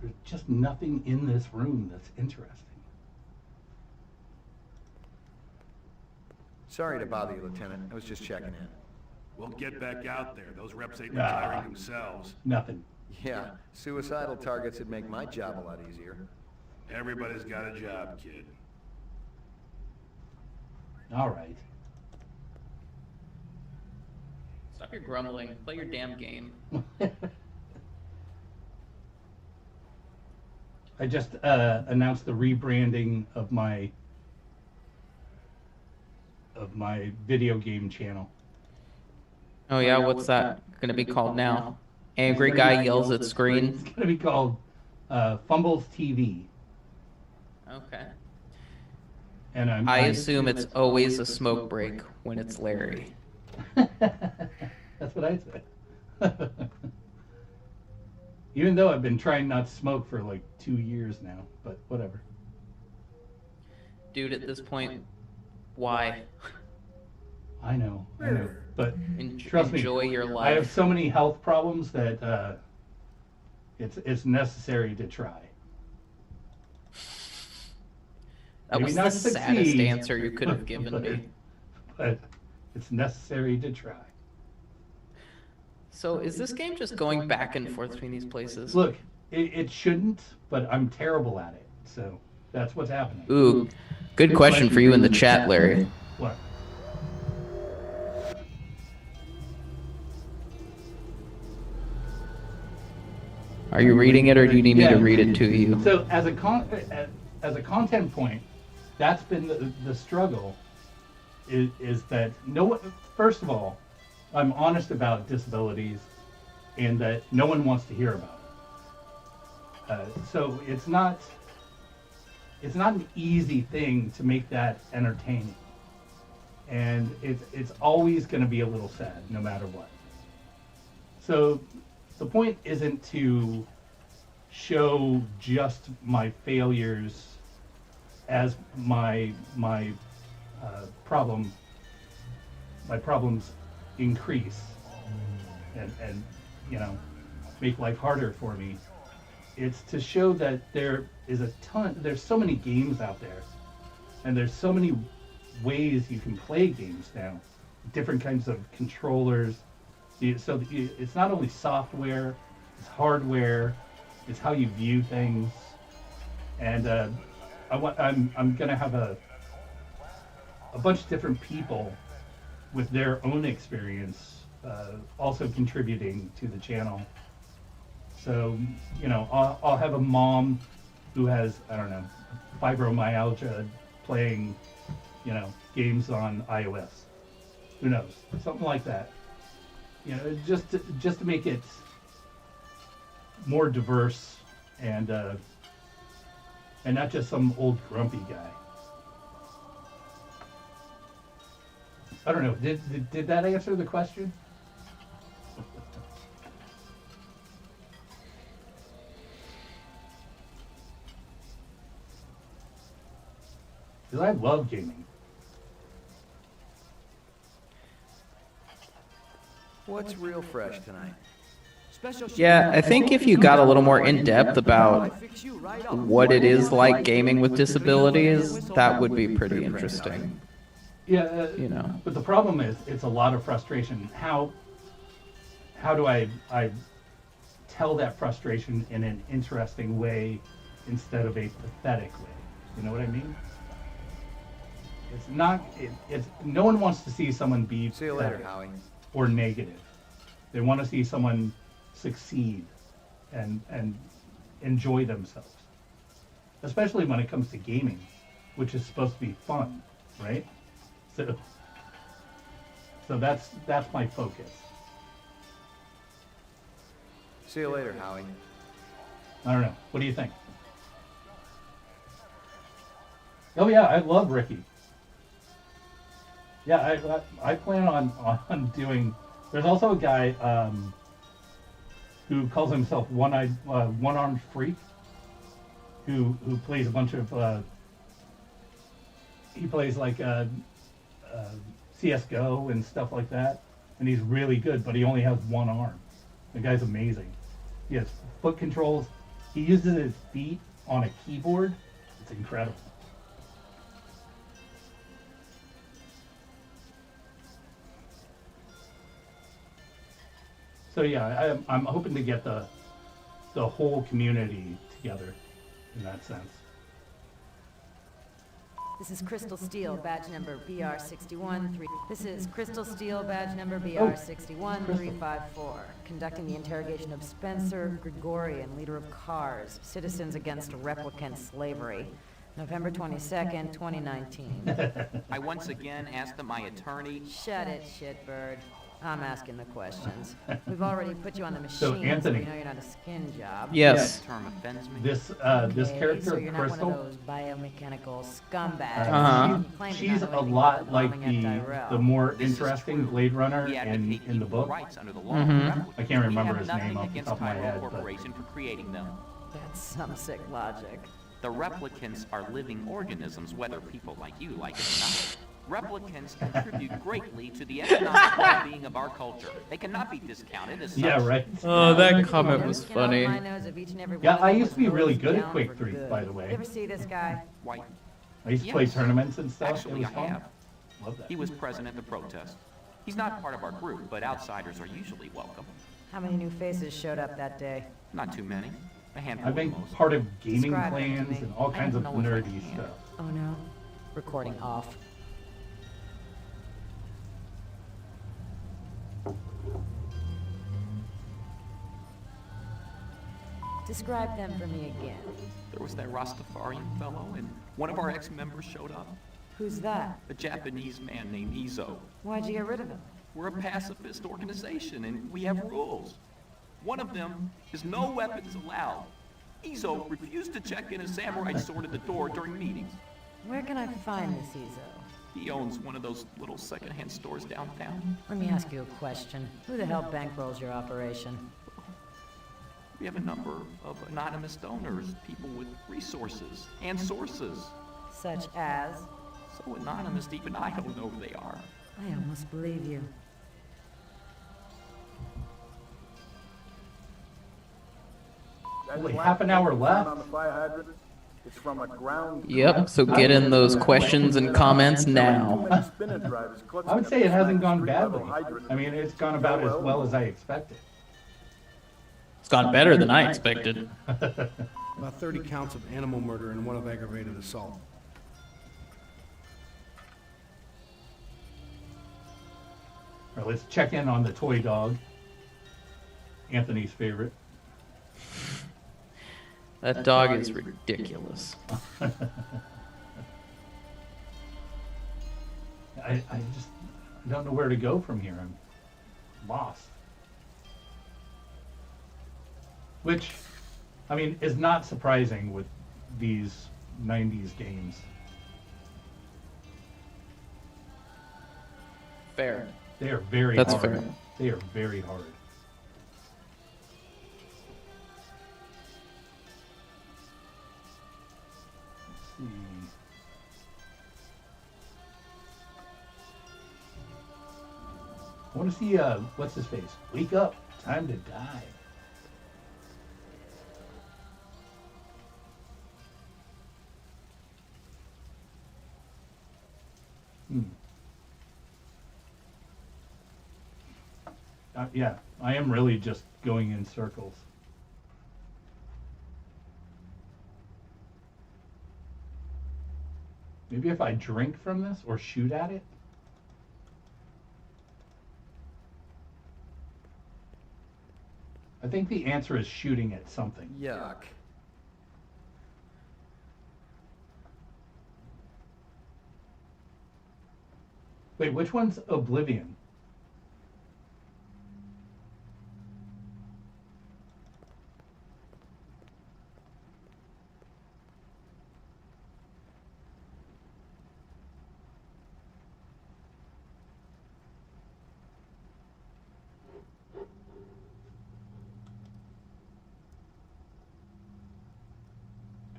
There's just nothing in this room that's interesting. Sorry to bother you, Lieutenant. I was just checking in. We'll get back out there. Those reps ain't retiring themselves. Nothing. Yeah, suicidal targets would make my job a lot easier. Everybody's got a job, kid. All right. Stop your grumbling. Play your damn game. I just announced the rebranding of my video game channel. Oh yeah, what's that gonna be called now? Angry guy yells at screen. It's gonna be called Fumbles TV. Okay. And I assume it's always a smoke break when it's Larry. That's what I said. Even though I've been trying not to smoke for like 2 years now, but whatever. Dude, at this point, why? I know, but trust me, enjoy your life. I have so many health problems that it's necessary to try. That Maybe was not the succeed, saddest answer you could have given me. But it's necessary to try. So is this game just going back and forth between these places? Look, it shouldn't, but I'm terrible at it, so that's what's happening. Ooh, good question for you in the chat, Larry. What? Are you reading it, or do you need me to read it to you? So as a content point, that's been the struggle. Is that no one? First of all, I'm honest about disabilities, and that no one wants to hear about it. So it's not an easy thing to make that entertaining, and it's always going to be a little sad, no matter what. So the point isn't to show just my failures as my problems increase, and you know, make life harder for me. It's to show that there's so many games out there, and there's so many ways you can play games now, different kinds of controllers. So it's not only software, it's hardware, it's how you view things. And I'm gonna have a bunch of different people with their own experience also contributing to the channel. So, you know, I'll have a mom who has, I don't know, fibromyalgia playing, you know, games on iOS. Who knows? Something like that. You know, just to make it more diverse and not just some old grumpy guy. I don't know. Did that answer the question? Because I love gaming. What's real fresh tonight? Yeah, I think if you got a little more in-depth about what it is like gaming with disabilities, that would be pretty interesting. Yeah, you know. But the problem is, it's a lot of frustration. How do I tell that frustration in an interesting way instead of a pathetic way? You know what I mean? It's not. It's no one wants to see someone be See you later, Howie. or negative. They want to see someone succeed and enjoy themselves, especially when it comes to gaming, which is supposed to be fun, right? So that's my focus. See you later, Howie. I don't know. What do you think? Oh yeah, I love Ricky. Yeah, I plan on doing. There's also a guy who calls himself one-armed freak, who plays a bunch of. He plays like CS:GO and stuff like that, and he's really good, but he only has one arm. The guy's amazing. He has foot controls. He uses his feet on a keyboard. It's incredible. So yeah, I'm hoping to get the whole community together in that sense. This is Crystal Steel, badge number BR613. This is Crystal Steel, badge number BR61354. Conducting the interrogation of Spencer Gregorian, leader of CARS, Citizens Against Replicant Slavery. November 22nd, 2019. I once again asked my attorney... Shut it, shitbird. I'm asking the questions. We've already put you on the machine, So, Anthony. we know you're not a skin job. Yes. That term offends me. This Okay, character, so you're not Crystal, one of those biomechanical scumbags. Uh-huh. You claim she's you're a not lot like bombing at Tyrell. the more This is interesting true. Blade Runner We advocate in the equal book. rights under the law. Mhm. I can't remember We his have name nothing off the against top of my Tyrell head, but Corporation for creating them. That's some sick logic. The replicants are living organisms, whether people like you like it or not. Replicants contribute greatly to the economic well-being of our culture. They cannot be discounted as such. yeah, right. Oh, that comment was funny. Yeah, I used to be really good at Quake 3, by the way. You ever see this guy? Why? I used to play Yes. tournaments and stuff. Actually, it was I fun. have. Love that. He was present at the protest. He's not part of our group, but outsiders are usually welcome. How many new faces showed up that day? Not too many. A handful I've been at most. part of gaming Describe them to plans me. and all I kinds of don't know if I nerdy can. stuff. Oh no. Recording off. Describe them for me again. There was that Rastafarian fellow, and one of our ex-members showed up. Who's that? A Japanese man named Izo. Why'd you get rid of him? We're a pacifist organization, and we have rules. One of them is no weapons allowed. Izo refused to check in a samurai sword at the door during meetings. Where can I find this Izo? He owns one of those little secondhand stores downtown. Let me ask you a question. Who the hell bankrolls your operation? We have a number of anonymous donors, people with resources and sources. Such as? So anonymous, even I don't know who they are. I almost believe you. Only half an hour left. On the fire hydrant, it's from a ground. Yep, so get in those questions and comments now. I would say it hasn't gone badly. I mean, it's gone about as well as I expected. It's gone better than I expected. About 30 counts of animal murder and 1 of aggravated assault. All right, let's check in on the toy dog. Anthony's favorite. That dog is ridiculous. I just don't know where to go from here. I'm lost. Which, I mean, is not surprising with these 90s games. Fair. They are very That's hard. fair. They are very hard. Let's see. I want to see, what's his face? Wake up. Time to die. Yeah, I am really just going in circles. Maybe if I drink from this or shoot at it? I think the answer is shooting at something. Yuck. Wait, which one's Oblivion?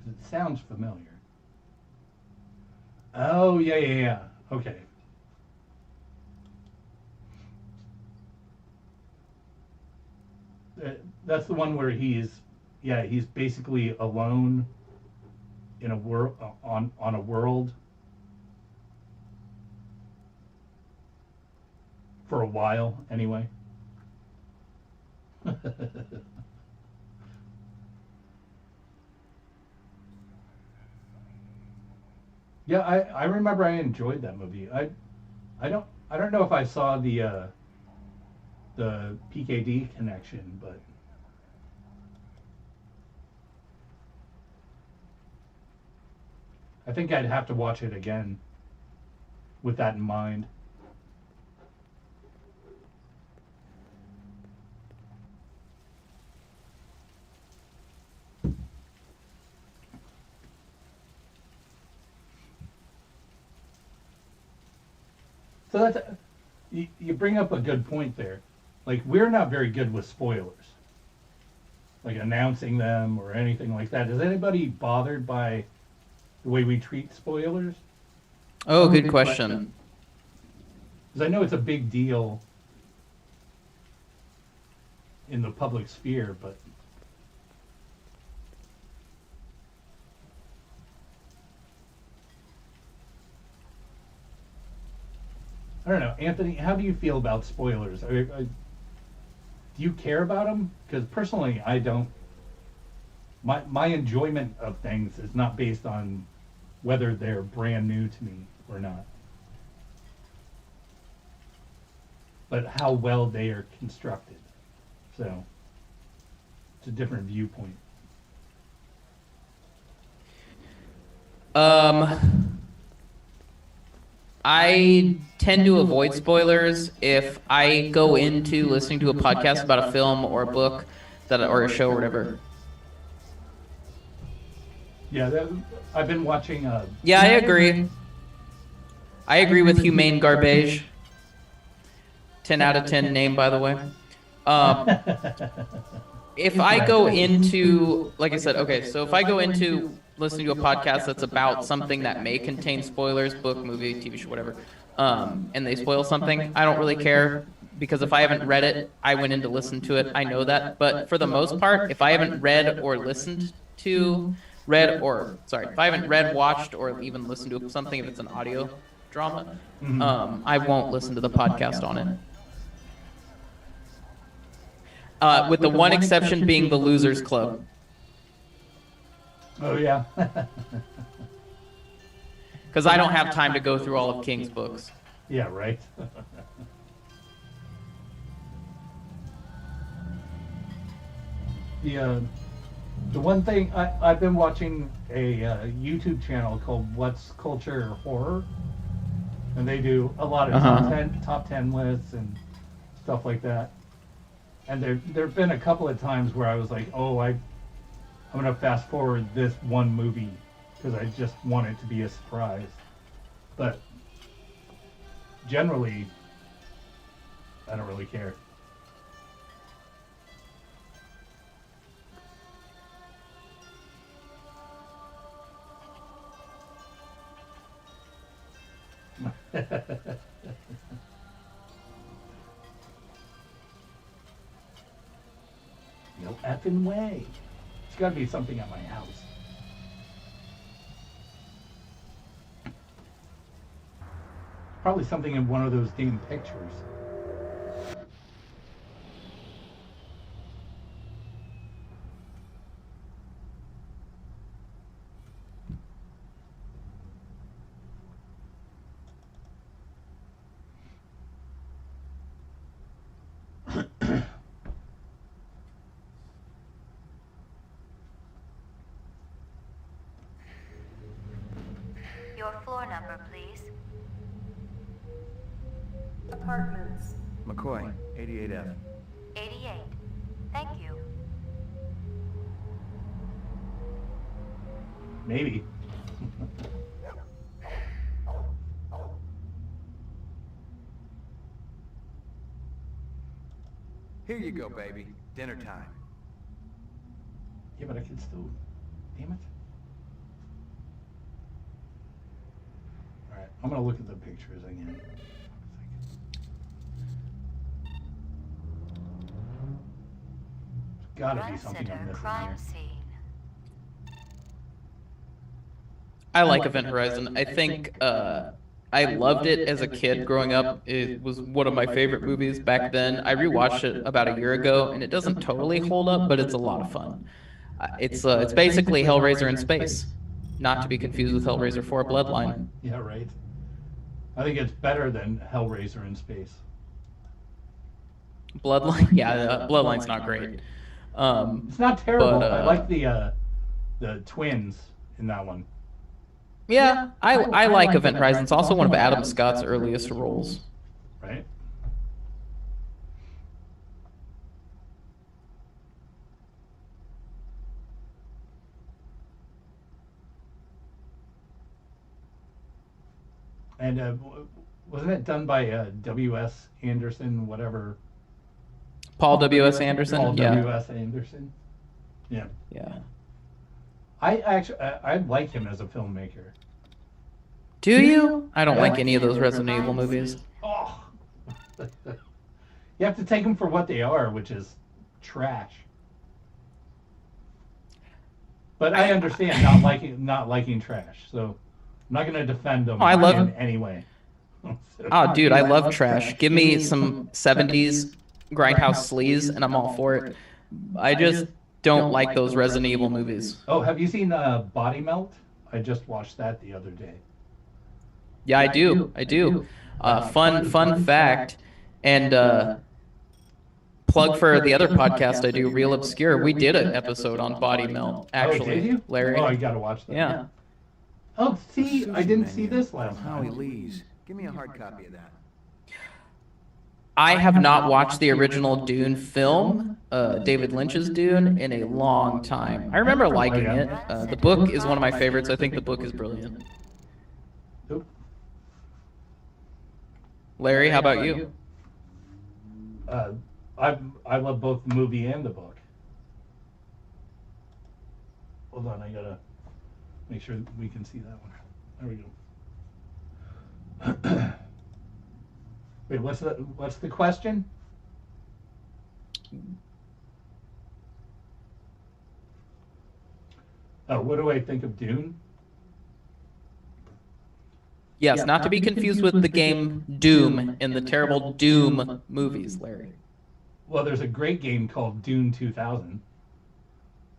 It sounds familiar. Oh, yeah. Okay. That's the one where he's basically alone in a world on a world for a while, anyway. Yeah, I remember I enjoyed that movie. I don't know if I saw the PKD connection, but I think I'd have to watch it again with that in mind. So that's you bring up a good point there. Like, we're not very good with spoilers, like announcing them or anything like that. Is anybody bothered by the way we treat spoilers? Oh, good question. Because I know it's a big deal in the public sphere, but I don't know. Anthony, how do you feel about spoilers? Do you care about them? Because personally, I don't. My enjoyment of things is not based on whether they're brand new to me or not, but how well they are constructed. So it's a different viewpoint. I tend to avoid spoilers if I go into listening to a podcast about a film or a book or a show or whatever. Yeah, I've been watching. Yeah, I agree. I agree with Humane Garbage. 10 out of 10 name, by the way. If I go into, like I said, okay, so if I go into listening to a podcast that's about something that may contain spoilers, book, movie, TV show, whatever, and they spoil something, I don't really care because if I haven't read it, I went in to listen to it. I know that. But for the most part, if I haven't read or listened to, if I haven't read, watched, or even listened to something, if it's an audio drama, I won't listen to the podcast on it. With the one exception being the Losers Club. Oh, yeah. Because I don't have time to go through all of King's books. Yeah, right. The one thing, I've been watching a YouTube channel called What's Culture Horror, and they do a lot of top 10 lists and stuff like that. And there've been a couple of times where I was like, oh, I'm going to fast forward this one movie because I just want it to be a surprise. But generally, I don't really care. No effing way. There's got to be something at my house. Probably something in one of those damn pictures. Your floor number, please. Apartments. McCoy, 88F. 88. Thank you. Maybe. Here you go, baby. Dinner time. Yeah, but I can still... Damn it. Alright, I'm gonna look at the pictures again. There's gotta be something I'm missing here. I like Event Horizon. I think I loved it as a kid growing up. It was one of my favorite movies back then. I rewatched it about a year ago, and it doesn't totally hold up, but it's a lot of fun. It's basically Hellraiser in space, not to be confused with Hellraiser 4 Bloodline. Yeah, right. I think it's better than Hellraiser in space. Bloodline? Yeah, Bloodline's not great. It's not terrible. But, I like the twins in that one. Yeah, I like Event Horizon. It's also one of Adam Scott's earliest roles. Right. And wasn't it done by W.S. Anderson, whatever? Paul W.S. Anderson? Paul Yeah. W.S. Anderson? Yeah. Yeah. I like him as a filmmaker. Do you? I don't like any of those Resident Evil movies. Oh. You have to take them for what they are, which is trash. But I understand not liking trash, so I'm not going to defend them in any way. Oh, dude, I love trash. Give me some 70s grindhouse sleaze, and I'm all for it. I just don't like those Resident Evil movies. Oh, have you seen Body Melt? I just watched that the other day. Yeah, I do. Fun fact, and plug for the other podcast I do, Real Obscure. We did an episode on Body Melt, actually. Oh, did you? Larry. Oh, you got to watch that. Yeah. Oh, see, I didn't see this last Howie time. Lee's. Give me a hard copy of that. I have not watched the original Dune film, David Lynch's Dune, in a long time. I remember liking it. The book is one of my favorites. I think the book is brilliant. Larry, how about you? I love both the movie and the book. Hold on, I gotta make sure we can see that one. There we go. Wait, what's the question? Oh, what do I think of Dune? Yes, not to be confused with the game Doom in the terrible Doom movies, Larry. Well, there's a great game called Dune 2000,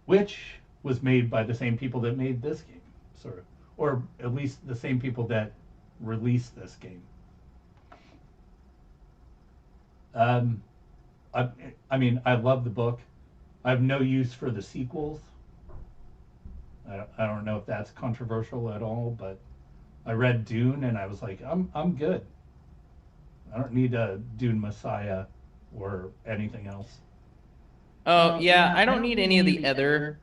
which was made by the same people that made this game, sort of. Or at least the same people that released this game. I mean, I love the book. I have no use for the sequels. I don't know if that's controversial at all, but I read Dune and I was like, I'm good. I don't need a Dune Messiah or anything else. Oh, yeah, I don't need any of the other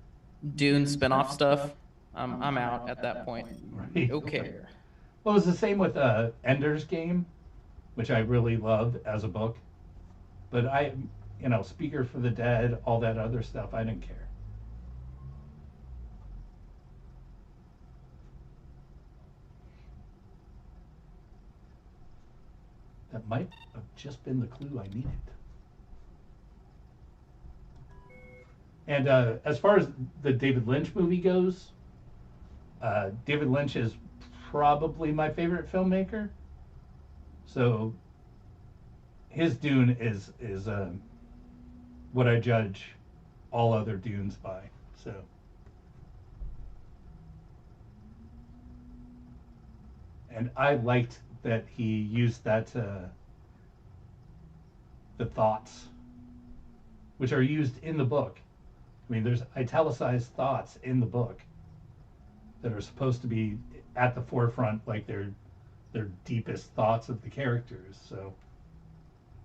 Dune spin-off stuff. I'm out at that point. Right. Okay. Well, it was the same with Ender's Game, which I really loved as a book. But Speaker for the Dead, all that other stuff, I didn't care. That might have just been the clue I needed. And as far as the David Lynch movie goes, David Lynch is probably my favorite filmmaker. So his Dune is what I judge all other Dunes by. So and I liked that he used that the thoughts, which are used in the book. I mean, there's italicized thoughts in the book that are supposed to be at the forefront, like their deepest thoughts of the characters. So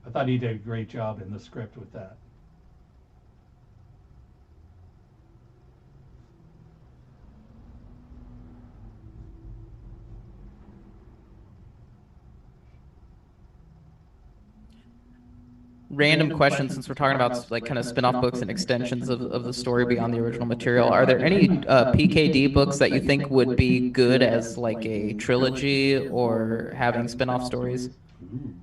I thought he did a great job in the script with that. Random question, since we're talking about like kind of spin-off books and extensions of the story beyond the original material. Are there any PKD books that you think would be good as like a trilogy or having spin-off stories? Ooh.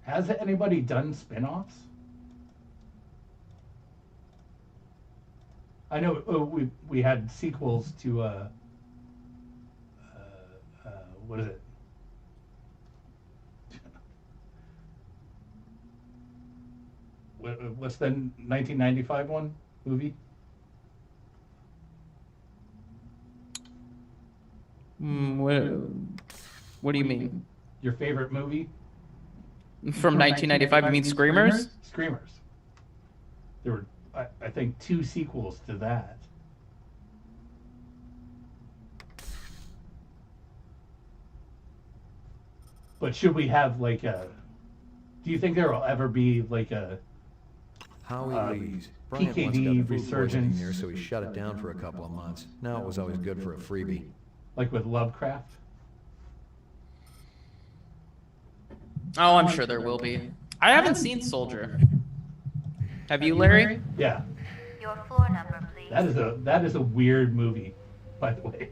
Has anybody done spin-offs? I know we had sequels to what is it? What's the 1995 one movie? What do you mean? Your favorite movie? From 1995, you mean Screamers? Screamers. There were, I think, 2 sequels to that. But should we have like a? Do you think there will ever be like a Howie Lee's. Bryant once got PKD food poisoning resurgence? there, so he shut it down for a couple of months. Now it was always good for a freebie. Like with Lovecraft? Oh, I'm sure there will be. I haven't seen Soldier. Have you, Larry? Yeah. Your floor number, please. That is a weird movie, by the way.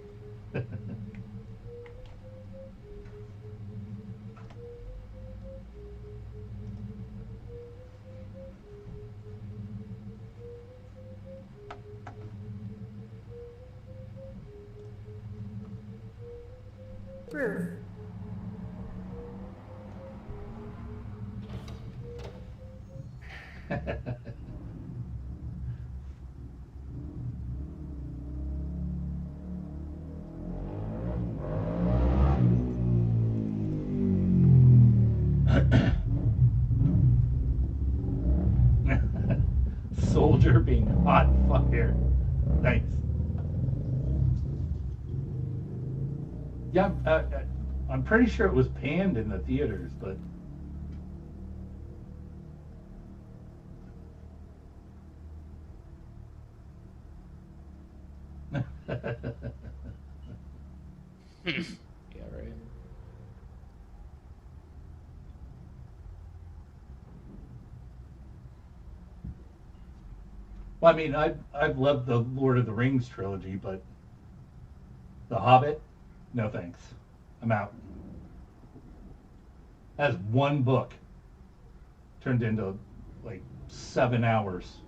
Ruth. Soldier being hot fire. Nice. Yeah, I'm pretty sure it was panned in the theaters, but Yeah, right. well, I mean, I've loved the Lord of the Rings trilogy, but The Hobbit? No thanks. I'm out. That's one book turned into like 7 hours.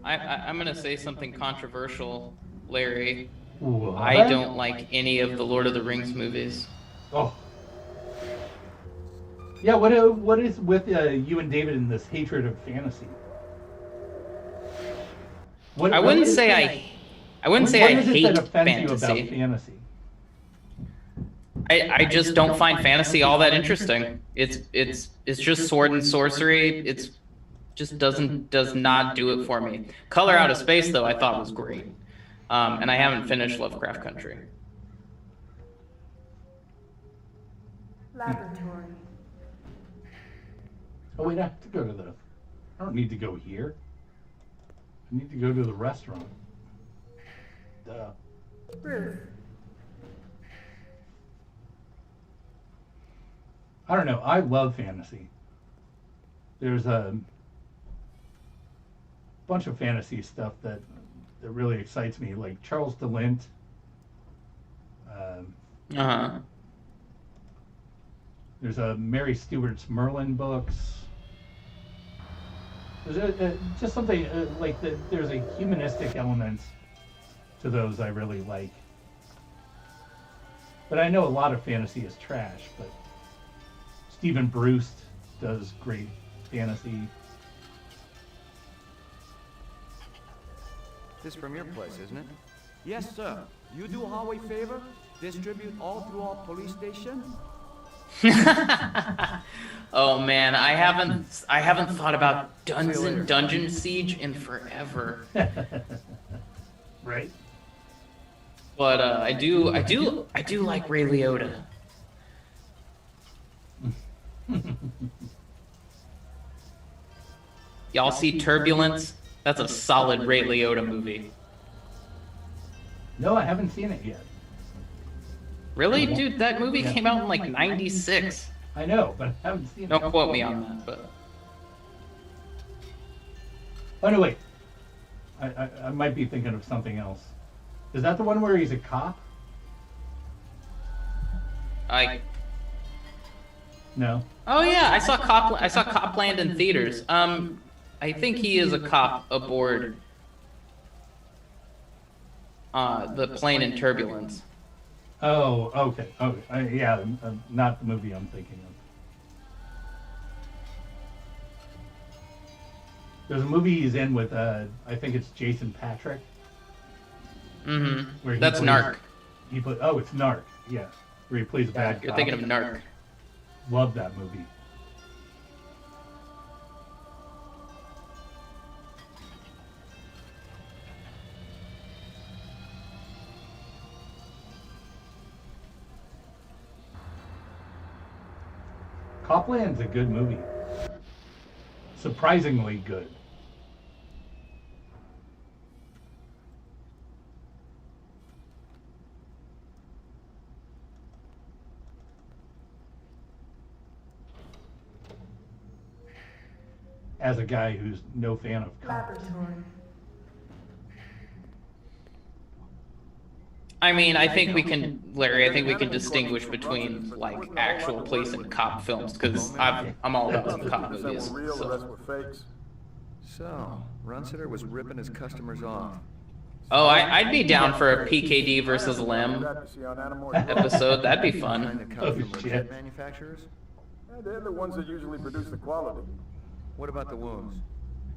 I'm going to say something controversial, Larry. What? I don't like any of the Lord of the Rings movies. Oh. Yeah, what is with you and David in this hatred of fantasy? I wouldn't say I hate fantasy. I just don't find fantasy all that interesting. It's just sword and sorcery. It's just does not do it for me. Color Out of Space though I thought was great, and I haven't finished Lovecraft Country. Laboratory. Oh wait, I have to go to the. I don't need to go here. I need to go to the restaurant. Duh. Ruth. I don't know. I love fantasy. There's a bunch of fantasy stuff that really excites me, like Charles DeLint. There's a Mary Stewart's Merlin books. There's just something like there's a humanistic element to those I really like. But I know a lot of fantasy is trash, but Stephen Bruce does great fantasy. This from your place, isn't it? Yes, sir. You do Huawei favor? Distribute all through our police station? Oh man, I haven't thought about Dungeon Siege in forever. Right. But I do like Ray Liotta. Y'all see Turbulence? That's a solid Ray Liotta movie. No, I haven't seen it yet. Really? Dude, that movie came out in like 96. I know, but I haven't seen it. Don't quote me on that, but... Oh, no, wait. I might be thinking of something else. Is that the one where he's a cop? No. Oh yeah, I saw Copland in theaters. I think he is a cop aboard the plane in Turbulence. Oh, okay. Okay. Yeah, not the movie I'm thinking of. There's a movie he's in with, I think it's Jason Patrick. Mm-hmm. That's Narc. Oh, it's Narc. Yeah, where he plays a bad cop. You're thinking of Narc. Love that movie. Copland's a good movie. Surprisingly good. As a guy who's no fan of cops. Laboratory. I mean, I think we can, Larry, I think we can distinguish between, like, actual police and cop films, because I'm all about some cop movies. So, Runciter was ripping his customers off. Oh, I'd be down for a PKD versus Lem episode. That'd be fun. Manufacturers? They're the ones that usually produce the quality. What about the wounds?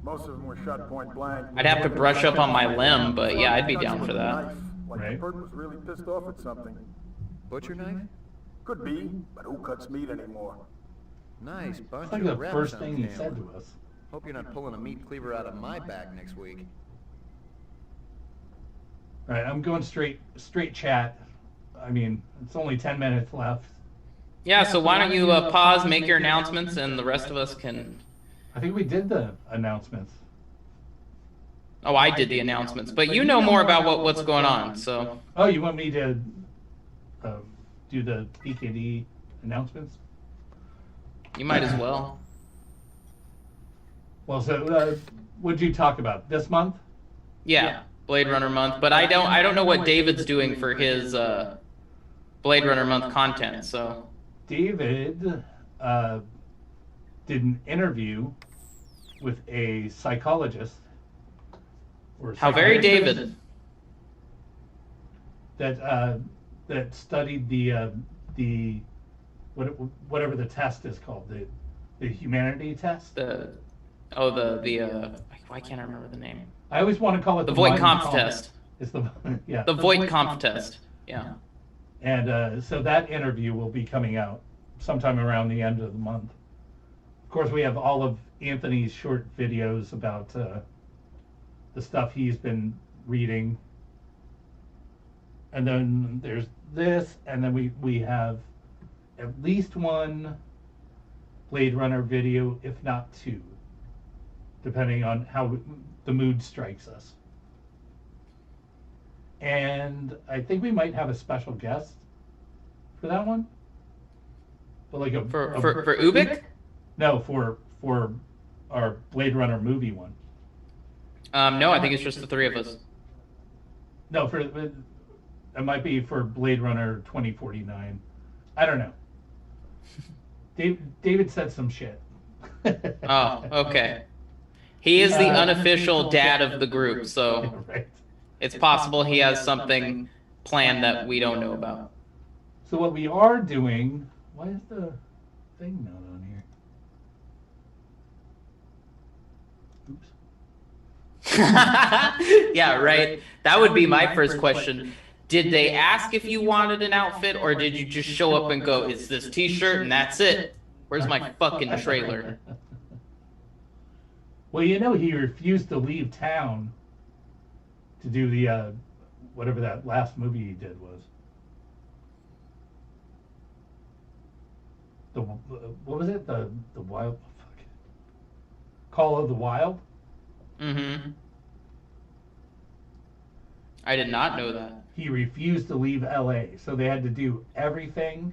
Most of them were shot point blank. I'd have to brush up on my Lem, but yeah, I'd be down for that. Like the person was really pissed off at something. Butcher knife? Could be, but who cuts meat anymore? Nice bunch It's like of the reps first on thing he camera. said to us. Hope you're not pulling a meat cleaver out of my bag next week. All right, I'm going straight chat. I mean, it's only 10 minutes left. Yeah, so why don't you pause, make your announcements, and the rest of us can... I think we did the announcements. Oh, I did the announcements, but you know more about what's going on, so... Oh, you want me to do the PKD announcements? You might as well. Well, so what'd you talk about this month? Yeah, Blade Runner month, but I don't know what David's doing for his Blade Runner month content. So David did an interview with a psychologist. How very David. That studied the whatever the test is called, the humanity test. Why can't I remember the name? I always want to call it the Voight-Kampff test. It's the yeah. The Voight-Kampff test. Yeah. And so that interview will be coming out sometime around the end of the month. Of course, we have all of Anthony's short videos about the stuff he's been reading. And then there's this, and then we have at least one Blade Runner video, if not two, depending on how the mood strikes us. And I think we might have a special guest for that one. But like for Ubik? No, for our Blade Runner movie one. No, I think it's just the three of us. No, it might be for Blade Runner 2049. I don't know. David said some shit. Oh, okay. He is the unofficial dad of the group, so right. It's possible he has something planned that we don't know about. So what we are doing... Why is the thing not on here? Oops. Yeah, right. That would be my first question. Did they ask if you wanted an outfit, or did you just show up and go, it's this t-shirt and that's it? Where's my fucking trailer? Well, you know, he refused to leave town to do the, whatever that last movie he did was. What was it? The Wild... Fuck. Call of the Wild? Mm-hmm. I did not know that. He refused to leave LA, so they had to do everything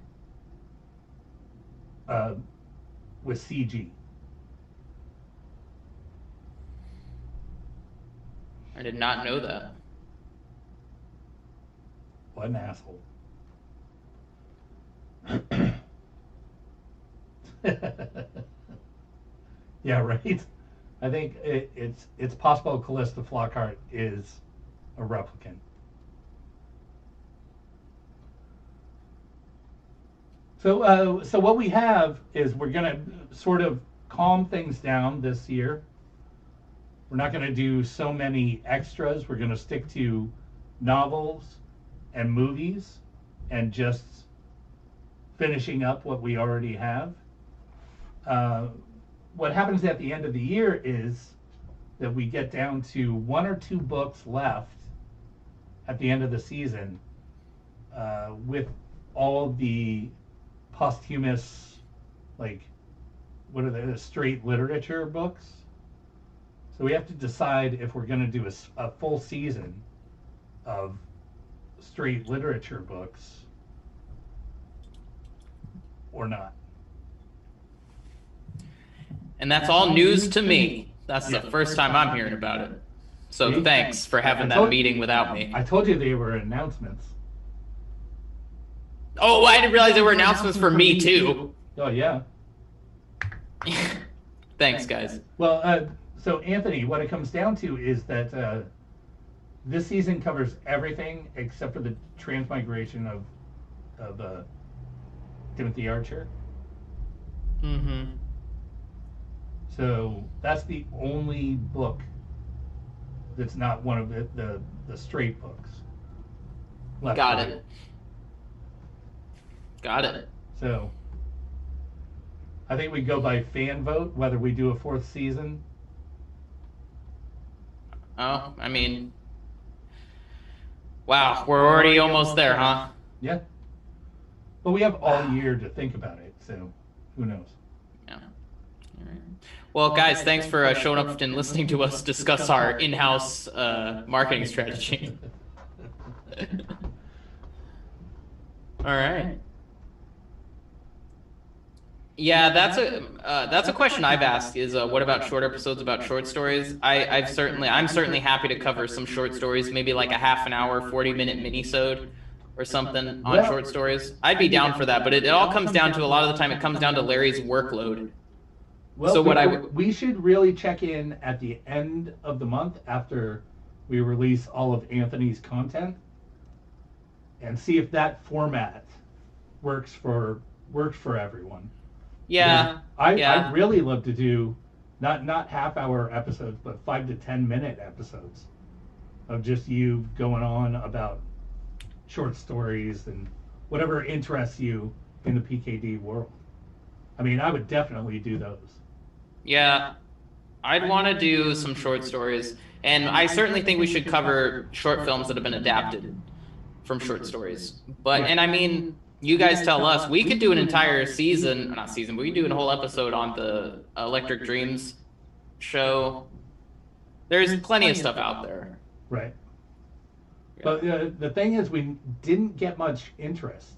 with CG. I did not know that. What an asshole. Yeah, right? I think it's possible Callista Flockhart is a replicant. So what we have is we're going to sort of calm things down this year. We're not going to do so many extras. We're going to stick to novels and movies and just finishing up what we already have. What happens at the end of the year is that we get down to 1 or 2 books left at the end of the season with all the posthumous, like, what are they, the straight literature books. So we have to decide if we're going to do a full season of straight literature books or not. And that's all news to me. That's the first time I'm hearing about it. So thanks for having that meeting without me. I told you they were announcements. Oh, I didn't realize there were announcements for me too. Oh, yeah. Thanks, guys. Well, so Anthony, what it comes down to is that this season covers everything except for the transmigration of Timothy Archer. Mm-hmm. So that's the only book that's not one of the straight books. Got it. Got it. So I think we go by fan vote whether we do a 4th season. Oh, I mean, wow, we're already almost there, huh? Yeah. But we have all year to think about it, so who knows? Yeah. All right. Well, guys, thanks for showing up and listening to us discuss our in-house marketing strategy. All right. Yeah, that's a question I've asked. Is what about short episodes about short stories? I'm certainly happy to cover some short stories, maybe like a half an hour, 40-minute mini-sode or something on short stories. I'd be down for that, but it all comes down to a lot of the time. It comes down to Larry's workload. Well, So we should really check in at the end of the month after we release all of Anthony's content and see if that format works for everyone. Yeah. I'd really love to do not half-hour episodes, but 5 to 10-minute episodes of just you going on about short stories and whatever interests you in the PKD world. I mean, I would definitely do those. Yeah, I'd want to do some short stories, and I certainly think we should cover short films that have been adapted from short stories. And I mean, you guys tell us, we could do an entire season, not season, but we could do a whole episode on the Electric Dreams show. There's plenty of stuff out there. Right. But the thing is, we didn't get much interest.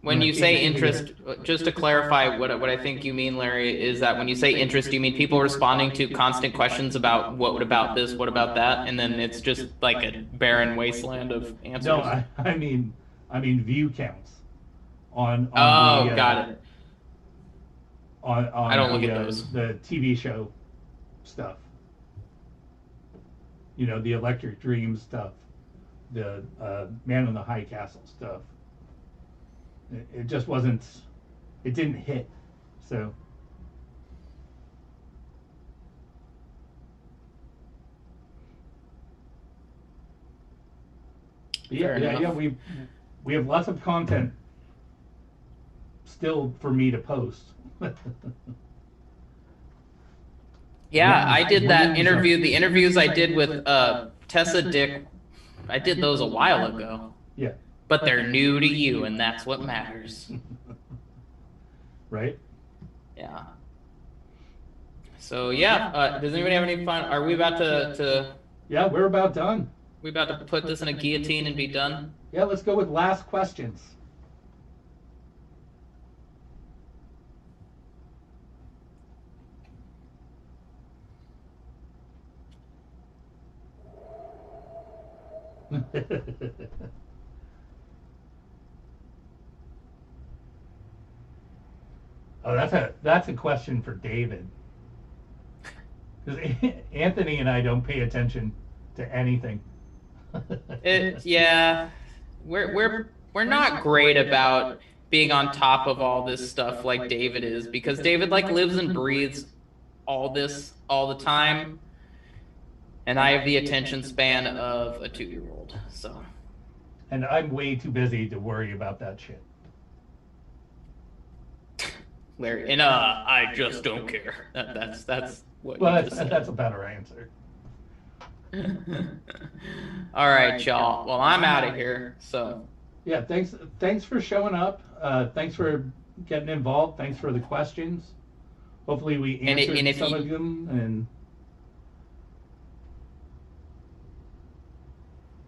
When you say interest, just to clarify what I think you mean, Larry, is that when you say interest, you mean people responding to constant questions about what about this, what about that, and then it's just like a barren wasteland of answers? No, I mean view counts on got it. On I don't look at those. The TV show stuff. You know, the Electric Dreams stuff, the Man in the High Castle stuff. It just wasn't, it didn't hit, so. Yeah, we have lots of content still for me to post. Yeah, I did that interview, the interviews I did with Tessa Dick, I did those a while ago. Yeah. But they're new to you, and that's what matters. Right? Yeah. So, yeah, does anybody have any fun? Are we about to... Yeah, we're about done. We about to put this in a guillotine and be done? Yeah, let's go with last questions. Oh, that's a question for David. Because Anthony and I don't pay attention to anything. Yeah, we're not great about being on top of all this stuff like David is, because David like lives and breathes all this all the time, and I have the attention span of a 2-year-old. So. And I'm way too busy to worry about that shit. Larry, and I just don't care. That's what. Well, you just said. That's a better answer. All right, y'all. Well, I'm out of here. So. Yeah, thanks for showing up. Thanks for getting involved. Thanks for the questions. Hopefully we answered some of them.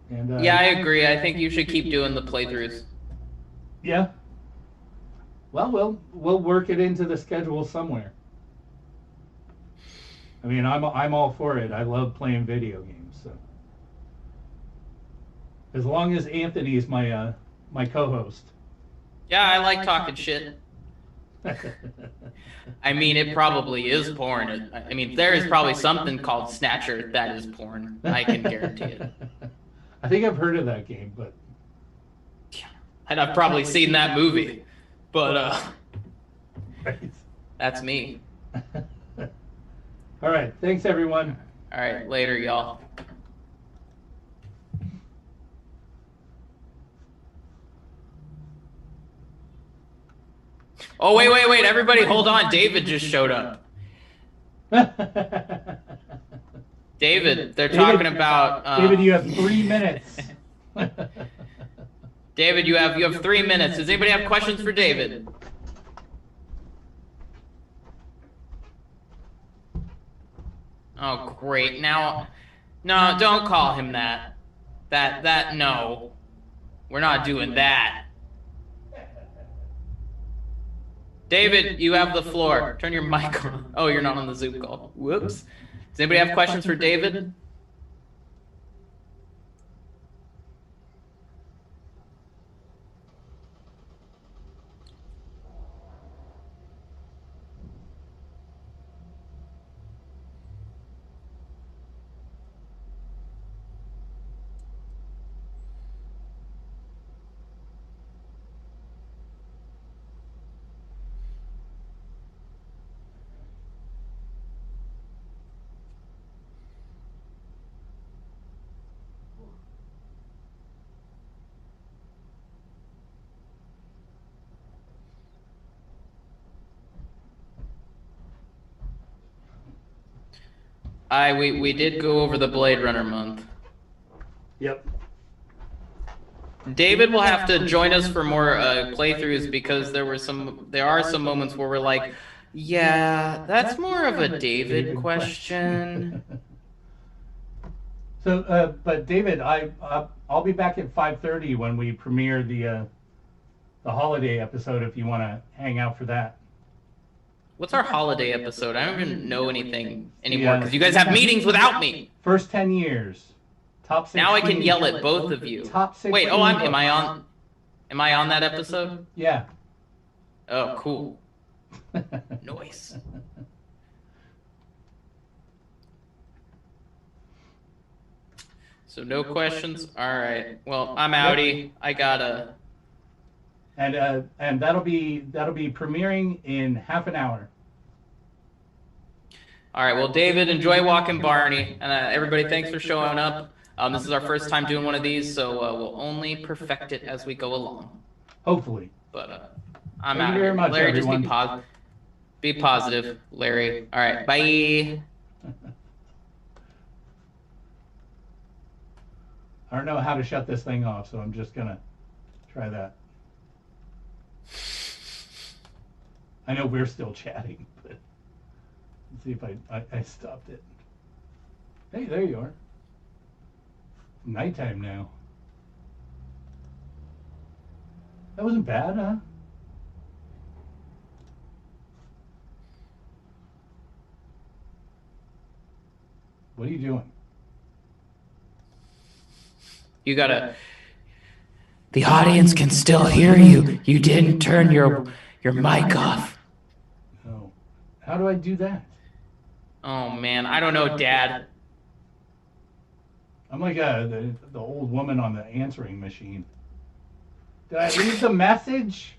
And yeah, I agree. I think you should keep doing the playthroughs. Yeah. Well, we'll work it into the schedule somewhere. I mean, I'm all for it. I love playing video games, so as long as Anthony is my co-host. Yeah, I like talking shit. I mean, it probably is porn. I mean, there is probably something called Snatcher that is porn. I can guarantee it. I think I've heard of that game, but and I've probably seen that movie. But that's me. All right, thanks everyone. All right, later, y'all. Oh, wait, everybody hold on. David just showed up. David, they're talking about... David, you have 3 minutes. David, you have 3 minutes. Does anybody have questions for David? Oh, great. Now, no, don't call him that. No. We're not doing that. David, you have the floor. Turn your mic on. Oh, you're not on the Zoom call. Whoops. Does anybody have questions for David? We did go over the Blade Runner month. Yep. David will have to join us for more playthroughs because there are some moments where we're like, yeah, that's more of a David question. So, but David, I'll be back at 5:30 when we premiere the holiday episode. If you want to hang out for that. What's our holiday episode? I don't even know anything anymore because you guys have meetings without me. First 10 years. Top 6. Now I can yell at both of you. Top 6. Wait, oh, am I on that episode? Yeah. Oh, cool. Nice. So no questions? All right. Well, I'm outie. I gotta. And that'll be premiering in half an hour. All right. Well, David, enjoy walking Barney, and everybody, thanks for showing up. This is our first time doing one of these, so we'll only perfect it as we go along. Hopefully. But I'm Thank out. you very much, Larry, everyone. just be positive, Larry. All right. Bye. I don't know how to shut this thing off, so I'm just gonna try that. I know we're still chatting, but let's see if I stopped it. Hey, there you are. Nighttime now. That wasn't bad, huh? What are you doing? You gotta. The audience can still hear you. You didn't turn your mic off. No. How do I do that? Oh man, I don't know, Dad. I'm like the old woman on the answering machine. Did I leave the message?